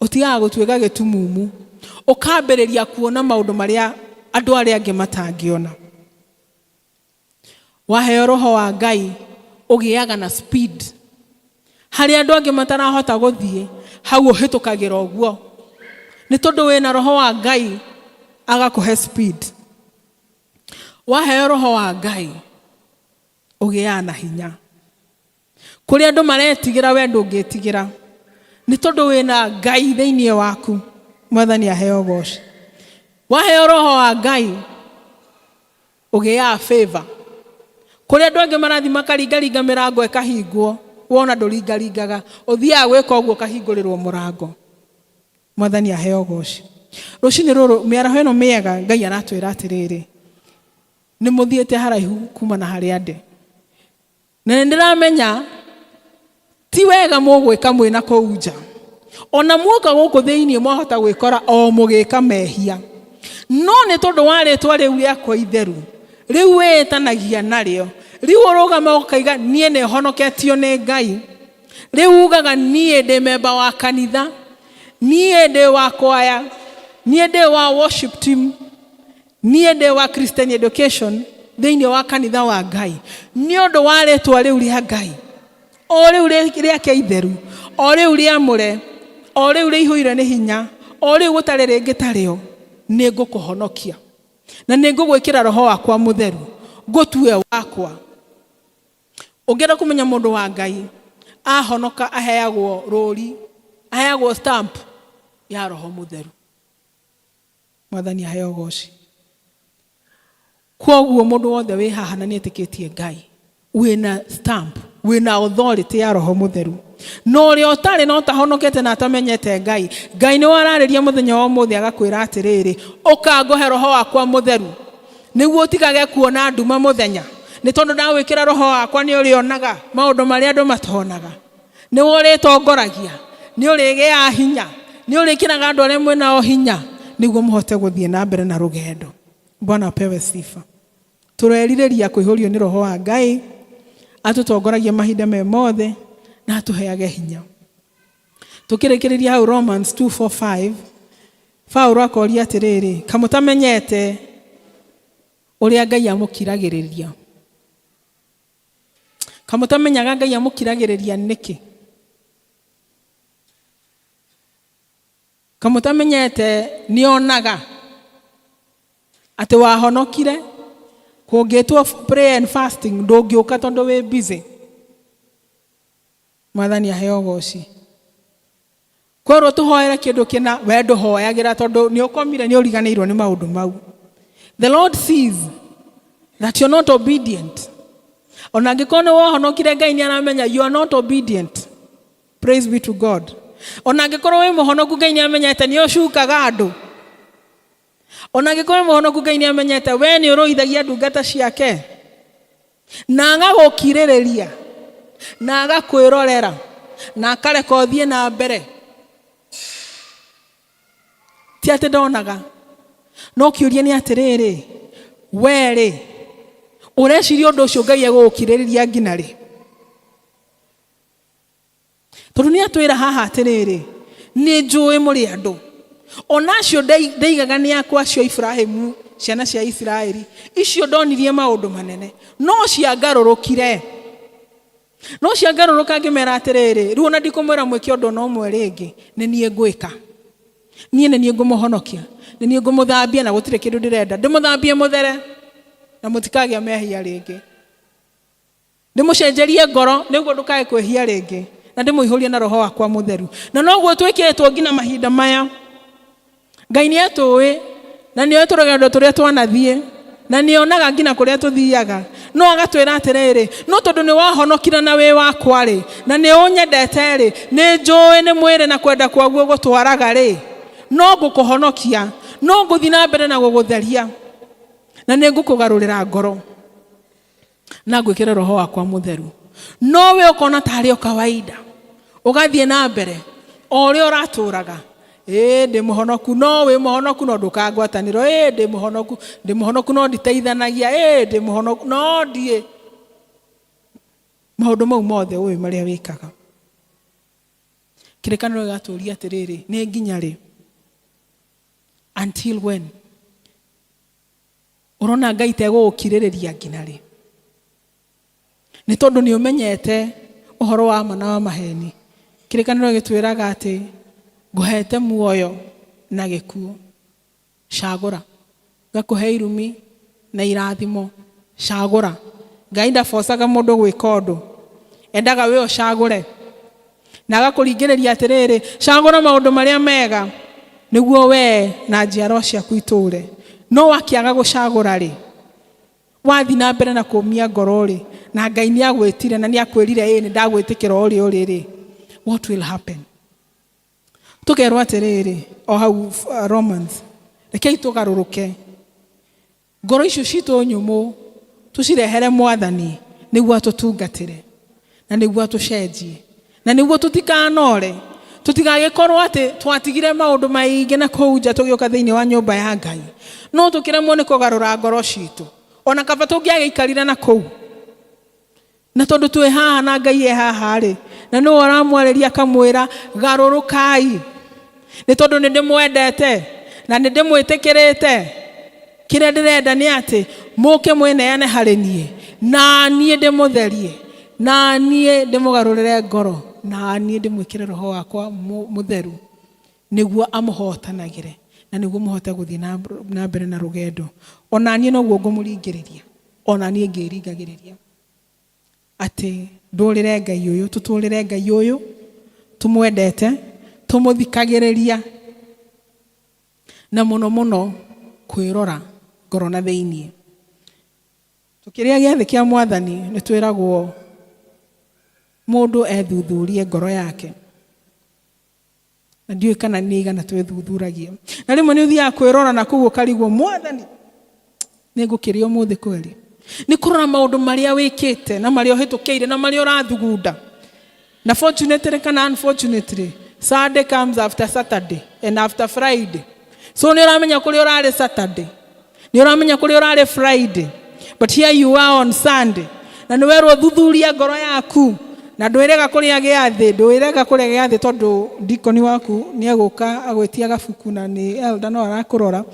utigaga gutwega gitumumu ukambiriria kuona maundu maria andu aria angi matangiona. Waheo roho wa Ngai ugiaga na speed hari andu angi matarahota guthie hau uhitukagira uguo ni tondu wina roho wa Ngai agakuhe speed. Waheo roho wa Ngai ugia na hinya kuri andu maretigira we ndungitigira ni tondu wina Ngai thiini waku. Mwathani aheo goci. Waheo roho wa Ngai ugia favor kuri andu angi marathi makaringaringa mirango ikahingwo wona nduringaringaga uthia gwika uguo kahingurirwo murango. Mwathani aheo goci. Rucini ruru miaraho ino miega Ngai aratwira atiriri ni muthiete haraihu kuma na hari ande na ndiramenya ti wega mugwika mwina kuunja ona muoka guku thiini mwahota gwikora o mugika mehia no ni tondu waritwa riu riakwa itheru riu wetanagia nario riu urugama ukaiga nie ne honoketio ni Ngai riu ugaga nie ndi memba wa kanitha nie ndi wa kwaya nie ndi wa worship team nie ndi wa Christian education thiini wa kanitha wa Ngai ni undu waritwa riu ria Ngai o riu riake itheru o riu riamure o riu riihuire ni hinya o riu gutari ringi tario ni ngukuhonokia na ni ngugwikira roho wakwa mutheru ngutue wakwa. Ungienda kumenya mundu wa Ngai ahonoka aheagwo rori aheagwo stamp ya roho mutheru. Mwathani aheo goci. Koguo mundu wothe wi haha na nietikitie Ngai wina stamp wina authority ya roho mutheru no ri otari no tahonokete na atamenyete Ngai. Ngai ni warariria muthenya wa muthi agakwira atiriri ukangohe roho wakwa mutheru niguo utigage kuona nduma muthenya ni tondu ndawikira roho wakwa ni urionaga maundu maria andu matonaga ni uritongoragia ni urigia hinya ni urikiraga andu aria mwena o hinya niguo muhote guthie na mbere na rugendo. Bwana apewe sifa. Tureririria kuihurio ni roho wa Ngai atutongoragia mahinda me mothe na atuheage hinya. tukirekereria hau Romans 2:4-5 Paulo akoria atiriri kamutamenyete uria Ngai amukiragiriria kamutamenyaga Ngai amukiragiriria niki kamutamenyete nionaga ati wahonokire kungitwo prayer and fasting ndungiuka tondu we busy Mwathani aheo goci kwero tuhoera kindu kina wendo hoyagira tondu ni ukomire ni uriganirwo ni maundu mau. The Lord sees that you're not obedient. Ona ngikona wahonokire Ngai ni aramenya you are not obedient. Praise be to God. Ona ngikora we muhonoku Ngai ni amenyete ni ucukaga andu. Ona ngikora muhonoku Ngai ni amenyete we ni uroithagia ndungata ciake na agagukiririria na agakwirorera na akareka uthie na mbere. Ti ati ndonaga no kiuria ni atiriri weri ureciria undu ucio Ngai agukiririria nginari tondu ni atwira haha atiriri ni njui muri andu onacio ndaigaga ni akwa cio Ibrahimu ciana cia Israeli icio ndonirie maundu manene no ciangarurukire no ciangaruruka ngimera atiriri riu ona ndikumwira mwike undu no mwe ringi ni nie ngwika nie ni nie ngumuhonokia ni nie ngumuthambia na gutire kindu ndirenda ndimuthambie muthere na mutikagia mehia ringi ndimucenjerie ngoro niguo ndukae kwehia ringi na ndimuihurie na roho wakwa mutheru na noguo twiketwo ngina mahinda maya Ngai ni atuwi na ni oturagendo turia twanathie na ni onaga ngina kuria tuthiaga no agatwira atiriri no tondu ni wahonokira na we wakwa ri na ni unyendete ri ni njui ni mwire na kwenda kwaguo gutwaraga ri no ngukuhonokia no nguthi na mbere na gugutheria na ni ngukugarurira ngoro na ngwikira roho wakwa mutheru no we ukona tari o kawaida ugathie na mbere o ri uraturaga ndi muhonoku no we muhonoku no ndukangwataniro ndi muhonoku no nditeithanagia ndi muhonoku no ndie maundu mau mothe we maria wikaga kirekaniro gaturia atiriri ni nginya ri until when urona Ngai tegukiririria nginya ri ni tondu ni umenyete uhoro wa mana wa maheni kirekaniro gitwiraga ati nguhete muoyo na gikuo cagura ngakuhe irumi na irathimo cagura Ngai ndabocaga mundu gwika undu endaga we ocagure na agakuringiriria atiriri cagura maundu maria mega niguo we na njiaro ciaku iture no wakiaga gucagura ri wathi na mbere na kumia ngoro ri na Ngai ni agwitire na ni akwirire ni ndagwitikira uri ri what will happen tukerwo atiriri o hau Romans rekei tugaruruke ngoro icio citu nyumu tucirehere Mwathani niguo atutungatire na niguo atucenjie na niguo tutikanore tutigagikorwo ati twatigire maundu maingi na kuunja tugioka thiini wa nyumba ya Ngai no tukiremwo ni kugarura ngoro citu ona kaba tungiageikarira na kuu na tondu twi haha na Ngai haha ri na no aramwareria kamwira garurukai ni tondu ni ndimwendete na ni ndimwitikirite kiria ndirenda ni ati muke mweneane hari nie na nie ndimutherie na nie ndimugarurire ngoro na nie ndimwikire roho wakwa mutheru niguo amuhotanagire na niguo muhote guthii na mbere na rugendo ona nie noguo ngumuringiriria ona nie ngiringagiriria ati ndurire Ngai uyu tuturire Ngai uyu tumwendete tumuthikagiriria na muno kwirora ngoro na thiini tukiria giathi kia Mwathani ni twiragwo mundu ethuthurie ngoro yake na ndiwe kana ni igana twethuthuragia na rimwe ni uthia kwirora na kuguo karigwo Mwathani ni ngukirio muthi kweli ni kurora maundu maria wikite na maria uhitukeire na maria urathugunda na fortunately kana unfortunately Sunday comes after Saturday and after Friday so ni uramenya kuri urare Saturday ni uramenya kuri urare Friday but here you are on Sunday na ni werwo thuthuria ngoro yaku na ndwirega kuria giathi ndwirega kuria giathi tondu dikoni waku ni aguka agwetia gabuku na ni elder no arakurora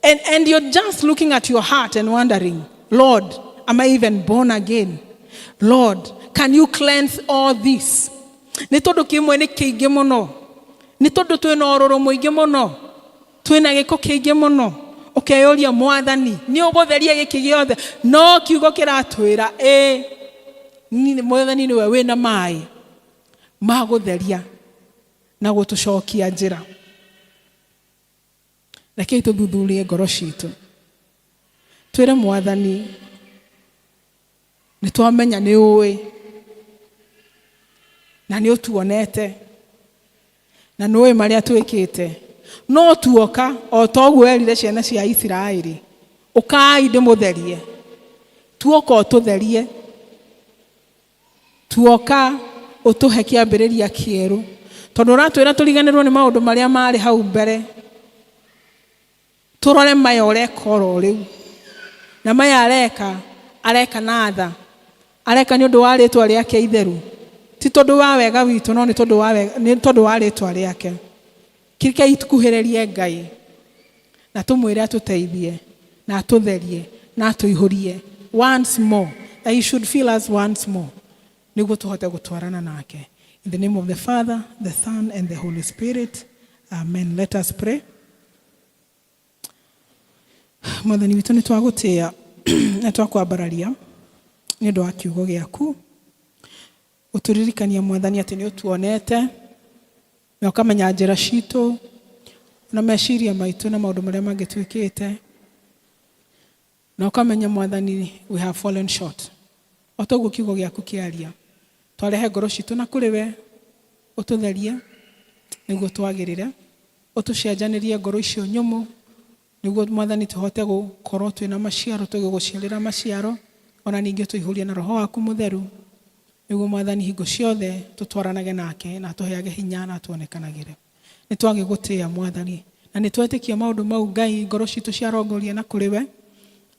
and you're just looking at your heart and wondering, Lord, am I even born again? Lord, can you cleanse all this? Ni tondu kimwe ni kiingi muno, ni tondu twina ororo muingi muno, twina giko kiingi muno. Ukeyoria Mwathani ni ugutheria giki giothe, no kiugo kiratwira ni Mwathani niwe wina mai magutheria na gutucokia njira. Reke tuthuthurie ngoro citu twire Mwathani ni twamenya ni uwi na ni utuonete na ni uwi maria twikite, no tuoka o toguo erire ciana cia Isiraeli, ukai ndimutherie, tuoka ututherie, tuoka utuhe kiambiriria kieru, tondu ratwira turiganirwo ni maundu maria mari hau mbere, turore maya ureka oro riu, na maya areka na tha, areka ni undu wa ritwa riake itheru, ti tondu wa wega witu, no ni tondu wa ritwa riake. Kirike itukuhererie Ngai na tumwire atuteithie na atutherie na atuihurie once more, that he should fill us once more, niguo tuhote gutwarana nake. In the name of the Father, the Son and the Holy Spirit, amen. Let us pray. Mwathani witu ni twagutia na twakwambararia ni undu wa kiugo giaku, uturirikania Mwathani ati ni utuonete na ukamenya njira citu na meciria maitu na maundu maria mangitwikite, na ukamenya Mwathani we have fallen short. Otoguo kiugo giaku kiaria, twarehe ngoro citu na kuri we, ututherie niguo twagirire, utucenjanirie ngoro icio nyumu niguo Mwathani tuhote gukorwo twina maciaro, tuguguciarira maciaro, ona ningi tuihurie na roho waku mutheru, niguo Mwathani hingo ciothe tutwaranage nake na tuheage hinya na tuonekanagire. Ni twagigutia Mwathani na ni twetikia maundu mau Ngai ngoro citu ciarongoria na kuri we,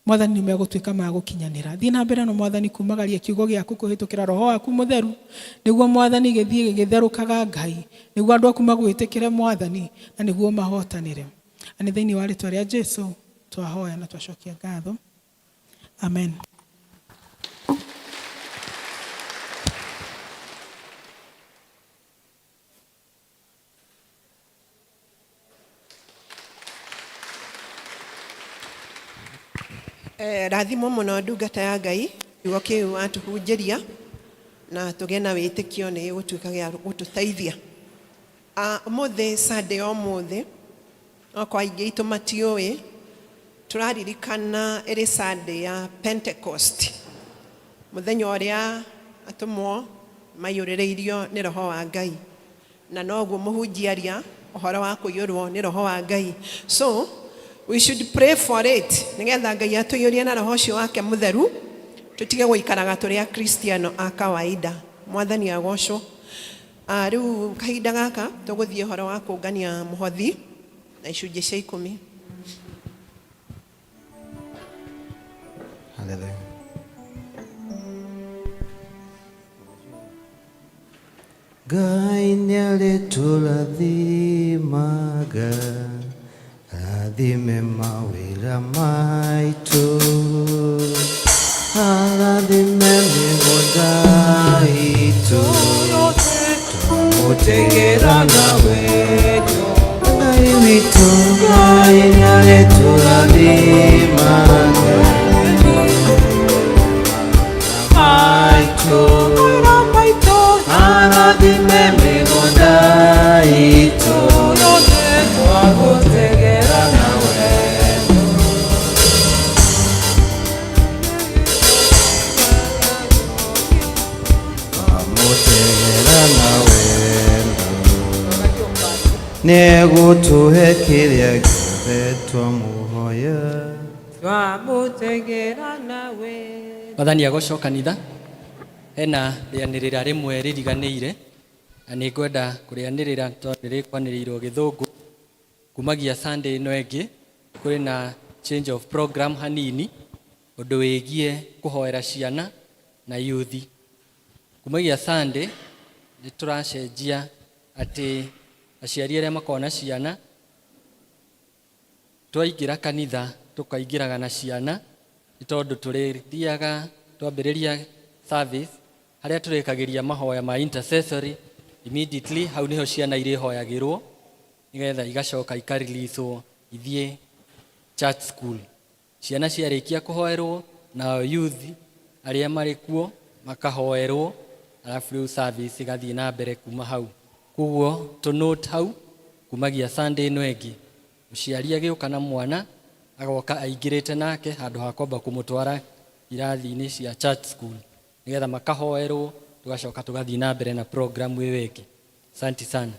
Mwathani ni megutwika ma gukinyanira. Thii na mbere no Mwathani kumagaria kiugo giaku kuhitukira roho waku mutheru, niguo Mwathani githie githerukaga Ngai, niguo andu aku magwitikire Mwathani na niguo mahotanire. Ani thiini wa ritwa ria Jesu twahoya na twacokia ngatho, amen. Rathimo muno ndungata ya Ngai, kiugo kiu atuhunjiria na tugena witikio ni gutwika gia gututeithia. Umuthi Sunday umuthi okwa ingi itu matioi turaririkana iri Sunday ya Pentecost, muthenya uria atumwo mayurireirio ni roho wa Ngai, na noguo muhunjiaria uhoro wa kuyurwo ni roho wa Ngai. So we should pray for it, nigetha Ngai atuyurie na roho cio wake mutheru, tutige guikaraga turi a Kristiano a kawaida. Mwathani agocwo. Riu kahinda gaka tuguthie horo wa kungania muhothi na icunjĩ cia 10. Hallelujah. Ngai nĩarĩtũrathimaga, rathime mawĩra maitũ, arathime mĩgũnda itũ, tũmũtegera nawe Ngai witũ. Ngai nĩarĩtũrathimaga, maitũ, arathime mĩgũnda itũ, twagũtegera nawe. Twamũtegera nawe nĩegũtũhe kĩrĩa gĩothe twamũhoya. Twamũtegera nawe. Mwathani agocwo kanitha, hena rĩanĩrĩra rĩmwe rĩriganĩire, na nĩ ngwenda kũrĩanĩrĩra tondũ rĩkwanĩrĩirwo gĩthũngũ. Kumagia Sunday ĩno ĩngĩ kũrĩ na change of program hanini, ũndũ wĩgiĩ kũhoera ciana na yuthi. kumagia Sunday nĩ tũracenjia atĩ aciari arĩa makona ciana twaingĩra kanitha tũkaingĩraga na ciana nĩ tondũ tũrĩthiaga twambĩrĩria service harĩa tũrĩkagĩria mahoya ma intercessory immediately hau nĩho ciana irĩhoyagĩrwo nĩgetha igacoka ikareleaswo ithiĩ church school. Ciana ciarĩkia kũhoerwo na youth arĩa marĩ kuo makahoerwo alafu rĩu service igathiĩ na mbere kuma hau. Koguo to note hau kumagia Sunday ĩno ĩngĩ mũciari agĩũka na mwana agoka aingĩrĩte nake handũ ha kwamba kũmũtwara irathi-inĩ cia church school nĩgetha makahoerwo tugacoka tugathiĩ na mbere na program ĩyo ĩngĩ. Asante sana.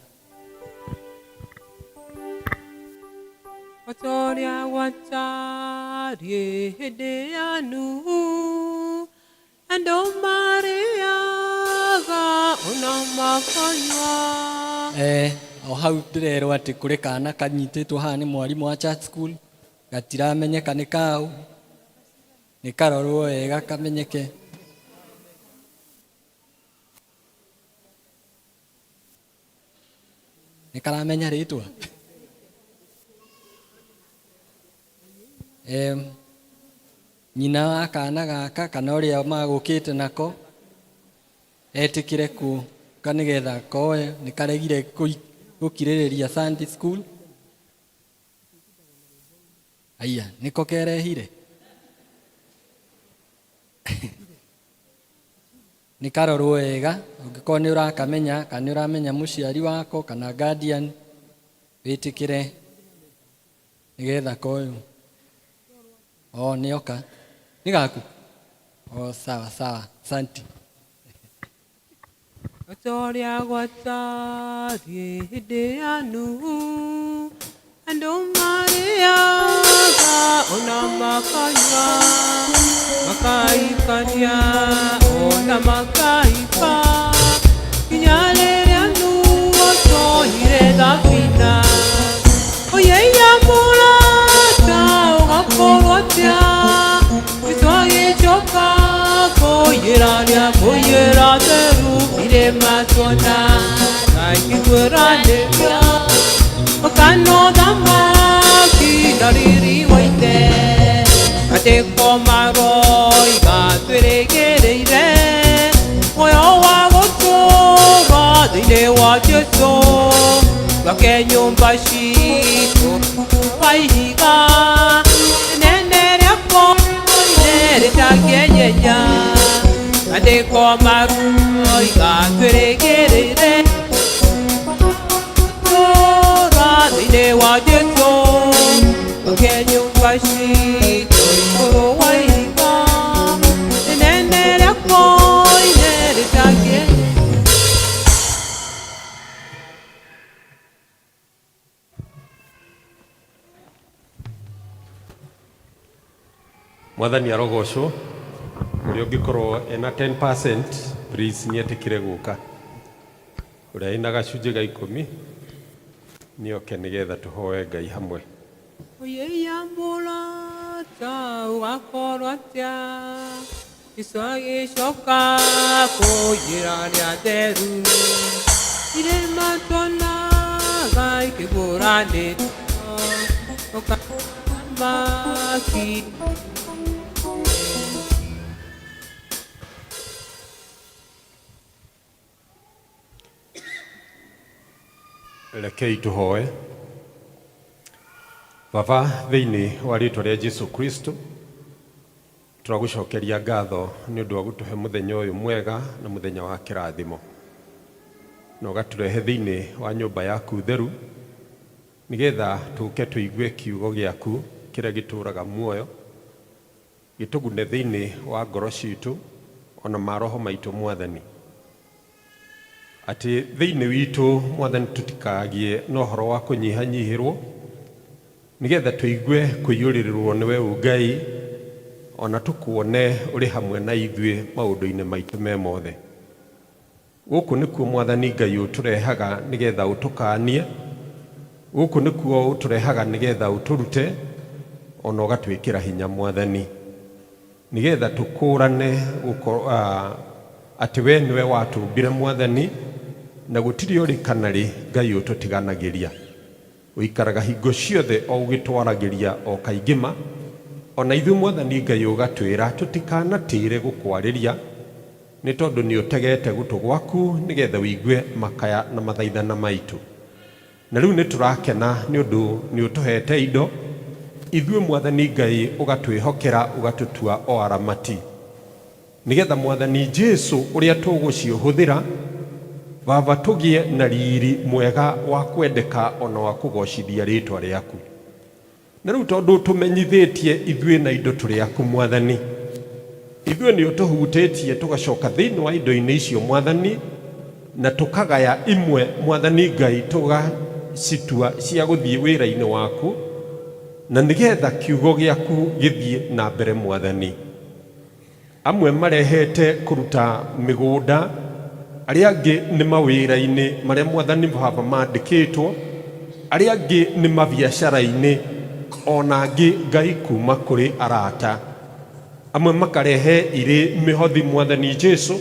Otoria watari hĩndĩ ya Nuhu andũ marĩaga ona makanyua. O hau ndĩrerwo atĩ kũrĩ kana kanyitĩtwo haha nĩ mwarimũ wa church school gatiramenyeka nĩ kaũ nĩ karorwo wega kamenyeke. Nĩ karamenya rĩtwa. Nyina wa kana gaka kana ũrĩa magũkĩte nako etĩkĩre kũka nĩgetha koe nĩ karegire gũkirĩrĩria Sunday school. Aya nĩko kerehire. Nĩ karorwo wega ũngĩkorwo nĩ ũrakamenya kana nĩ ũramenya mũciari wako kana guardian wĩtĩkĩre nĩgetha koe. Nĩ oka nĩ gaku. Sawa sawa, asante. Otoria watari hĩndĩ ya Nuhu andũ marĩaga ona makanyua makaikania ona makaipa nginya rĩrĩa Nuhu otohire thabina ũyĩyamũra ta ũgakorwo atĩa gĩtwagĩcoka kũiyĩrania kũiyĩra theru irĩma tuona kaingĩguĩranĩria ũkanothamaki na riri waite gatĩko maroi gatwĩrĩgĩrĩire muoyo wa gũtũũra thĩinĩ wa Jesũ gwake nyũmba citũ kwa ihiga inene rĩa koine rĩtangĩenyenya gatĩko maroi gatwĩrĩgĩrĩire thĩinĩ wa Jesũ gwake nyũmba citũ igũrũ wa ihiga inene rĩa koine rĩtangĩenyenya. Mwathani arogocwo ũrĩa ũngĩkorwo ena 10% please nĩetĩkĩre gũka ũrĩa ena gacunjĩ ga 10 nĩoke nĩgetha tũhoe Ngai hamwe. Ũyĩyamũra ta ũgakorwo atĩa Jesũ agĩcoka kũiyĩrania theru irĩma tuonaga ikĩgũranĩtwo ũkamaki. Rekei tũhoe. Baba, thĩinĩ wa rĩĩtwa rĩa Jesũ Kristo tũragũcokeria ngatho nĩ ũndũ wa gũtũhe mũthenya ũyũ mwega na mũthenya wa kĩrathimo na ũgatũrehe thĩinĩ wa nyũmba yaku theru nĩgetha tũke tũigue kiugo gĩaku kĩrĩa gĩtũũraga muoyo gĩtũgune thĩinĩ wa ngoro citũ ona maroho maitũ Mwathani. Atĩ thĩinĩ witũ Mwathani tũtikagie na ũhoro wa kũnyihanyihĩrwo nĩgetha tũigue kũiyũrĩrĩrwo nĩwe Ngai ona tũkuone ũrĩ hamwe na ithuĩ maũndũ-inĩ maitũ me mothe. Gũkũ nĩkuo Mwathani Ngai ũtũrehaga nĩgetha ũtũkanie, gũkũ nĩkuo ũtũrehaga nĩgetha ũtũrute ona ũgatwĩkĩra hinya Mwathani nĩgetha tũkũrane ati we niwe watumbire Mwathani na gutiri uri kanari Ngai ututiganagĩria uikaraga hingo ciothe o ugitwaragiria o kaingima ona ithu Mwathani Ngai ugatwira tutikanatire gukwariria ni tondu ni utegete gutu gwaku nigetha wigue makaya na mathaithana maitu na riu ni turakena ni undu ni utuhete indo ithuĩ Mwathani Ngai ugatwihokera ugatutua o aramati nigetha Mwathani Jesu uria tuguciuhuthira Baba tugie na riri mwega wa kwendeka ona wa kugocithia ritwa riaku na riu tondu tumenyithitie ithuĩ na indo turi aku Mwathani ithuĩ ni utuhutĩtie tugacoka thĩinĩ wa indo-inĩ icio Mwathani na tukagaya imwe Mwathani Ngai tugacitua cia guthii wĩra-inĩ waku na nigetha kiugo giaku githie na mbere Mwathani amwe marehete kuruta migunda aria angi ni mawira-ini maria Mwathani Baba mandikitwo aria angi ni mabiacara-ini ona angi Ngai kuma kuri arata amwe makarehe iri mihothi Mwathani Jesu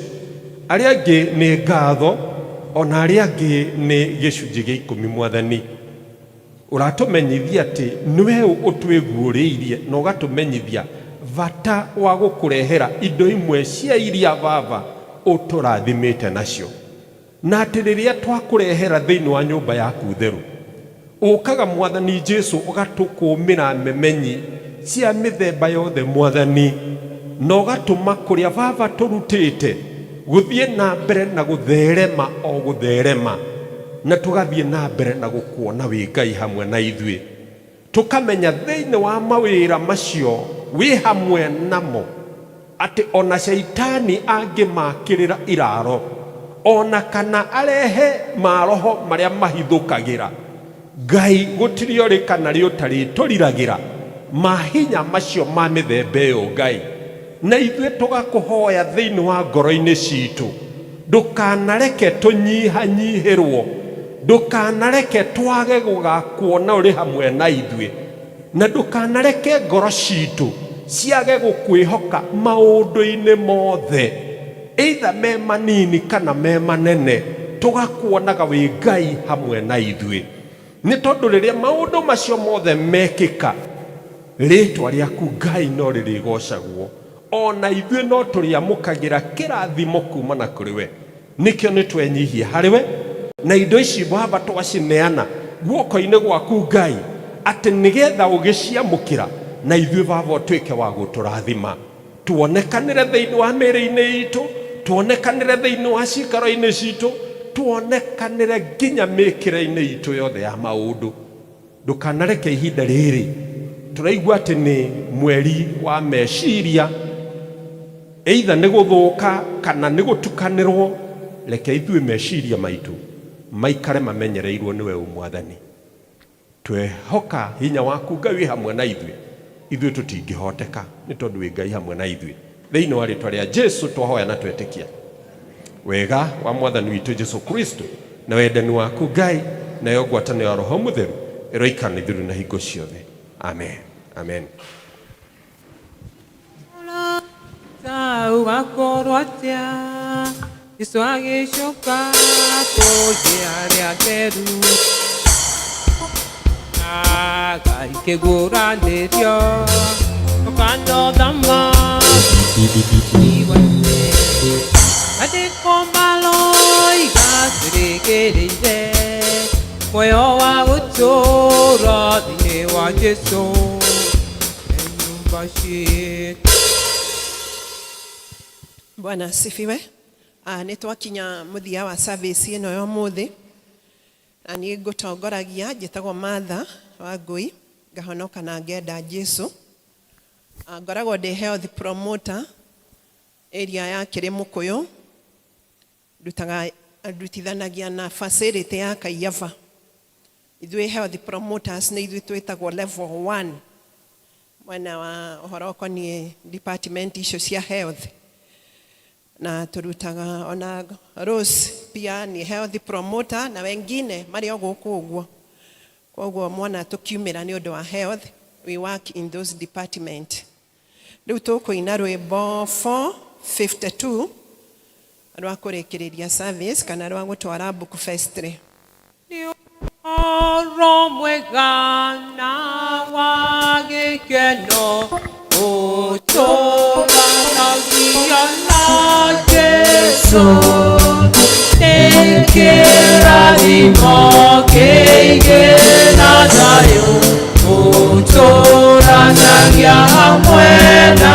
aria angi ni ngatho ona aria angi ni gicunji gia 10 Mwathani uratumenyithia ati niwe utwiguuriirie na ugatumenyithia vata wa gukurehera indo imwe cia iria Baba uturathimite nacio na ati riria twakurehera thiini wa nyumba yaku theru ukaga Mwathani Jesu ugatukumira memenyi cia mithemba yothe Mwathani na ugatuma kuria Baba turutite guthie na mbere na gutherema o gutherema na tugathie na mbere na gukuona wi Ngai hamwe na ithuĩ tukamenya thiini wa mawira macio wi hamwe namo ati ona shaitani angimakirira iraro ona kana arehe maroho maria mahithukagira Ngai gutiri ori kana ri utari turiragira mahinya macio ma mithemba iyo Ngai na ithuĩ tugakuhoya thiini wa ngoro-inĩ citu ndukanareke tunyihanyihirwo ndukanareke twage gugakuona uri hamwe na ithuĩ na ndukanareke ngoro citu ciage gukwihoka maundu-inĩ mothe either me manini kana me manene tugakuonaga wi Ngai hamwe na ithuĩ ni tondu riria maundu macio mothe mekika ritwa riaku Ngai no ririgocagwo ona ithuĩ no turiamukagira kirathimo kumana kuri we nikio ni twenyihia hariwe na indo ici Baba twacineana guoko-inĩ gwaku Ngai ati nigetha ugiciamukira na ithuĩ Baba utwike wa guturathima tuonekanire thiini wa mĩĩrĩ-inĩ itu tuonekanire thiini wa cikaro-inĩ citu tuonekanire nginya mĩĩkĩre-inĩ itu yothe ya maundu ndukanareke ihinda rĩrĩ turaigua ati ni mweri wa meciria either ni guthuka kana ni gutukanirwo reke ithuĩ meciria maitu maikare mamenyereirwo niwe Mwathani twehoka hinya waku Ngai hamwe na ithuĩ tutingihoteka ni tondu wi Ngai hamwe na ithuĩ thiini wa ritwa ria Jesu twahoya na twetikia wega wa Mwathani witu Jesu Kristo na wendani waku Ngai na yo ngwatanĩro ya Roho Mũtheru iroikara ithuĩ na hingo ciothe amen amen ugakorwo atia Yesu agicoka kũrĩ arĩa atheru Ngai kĩguũranĩrio ũkanothama iwa-inĩ andĩko maloiga tũrĩgĩrĩire muoyo wa gũtũũra thĩinĩ wa Jesũ nyũmba ciitũ. Bwana asifiwe. Nĩ twakinya mũthia wa service ĩno ya ũmũthĩ na niĩ ngũtongoragia njĩtagwo Martha Wangui ngahonoka na ngenda Jesu. Ngoragwo ndĩ health promoter area ya Kĩrĩmũkũyũ ndutithanagia na facility ya Kaiyaba. Ithuĩ health promoters nĩ ithuĩ twĩtagwo level 1 mwena wa ũhoro ũkoniĩ department icio cia health na turutaga ona Rose pia ni health promoter na wengine mari o guku uguo koguo mwana tukiumira ni undu wa health we work in those department riu tukuina rwimbo 452 rwa kurekereria service kana rwa gutwara book festival. Oro mwega na wagikeno utoba na viyana Jesu tekera imokeige na dayo utora na yamwe na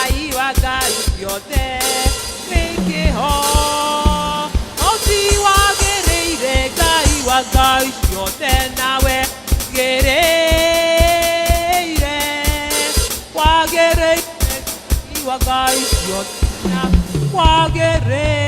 Ngai wa ngai ciothe wĩkĩho Oti wagĩrĩire Ngai wa ngai ciothe nawe gĩrĩire wagĩrĩire Ngai wa ngai ciothe na wagĩrĩire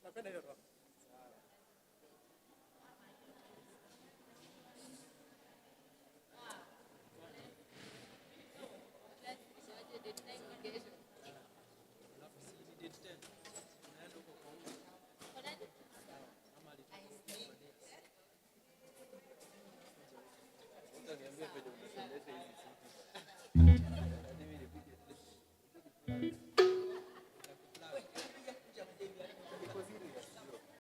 Napenda hiyo roho.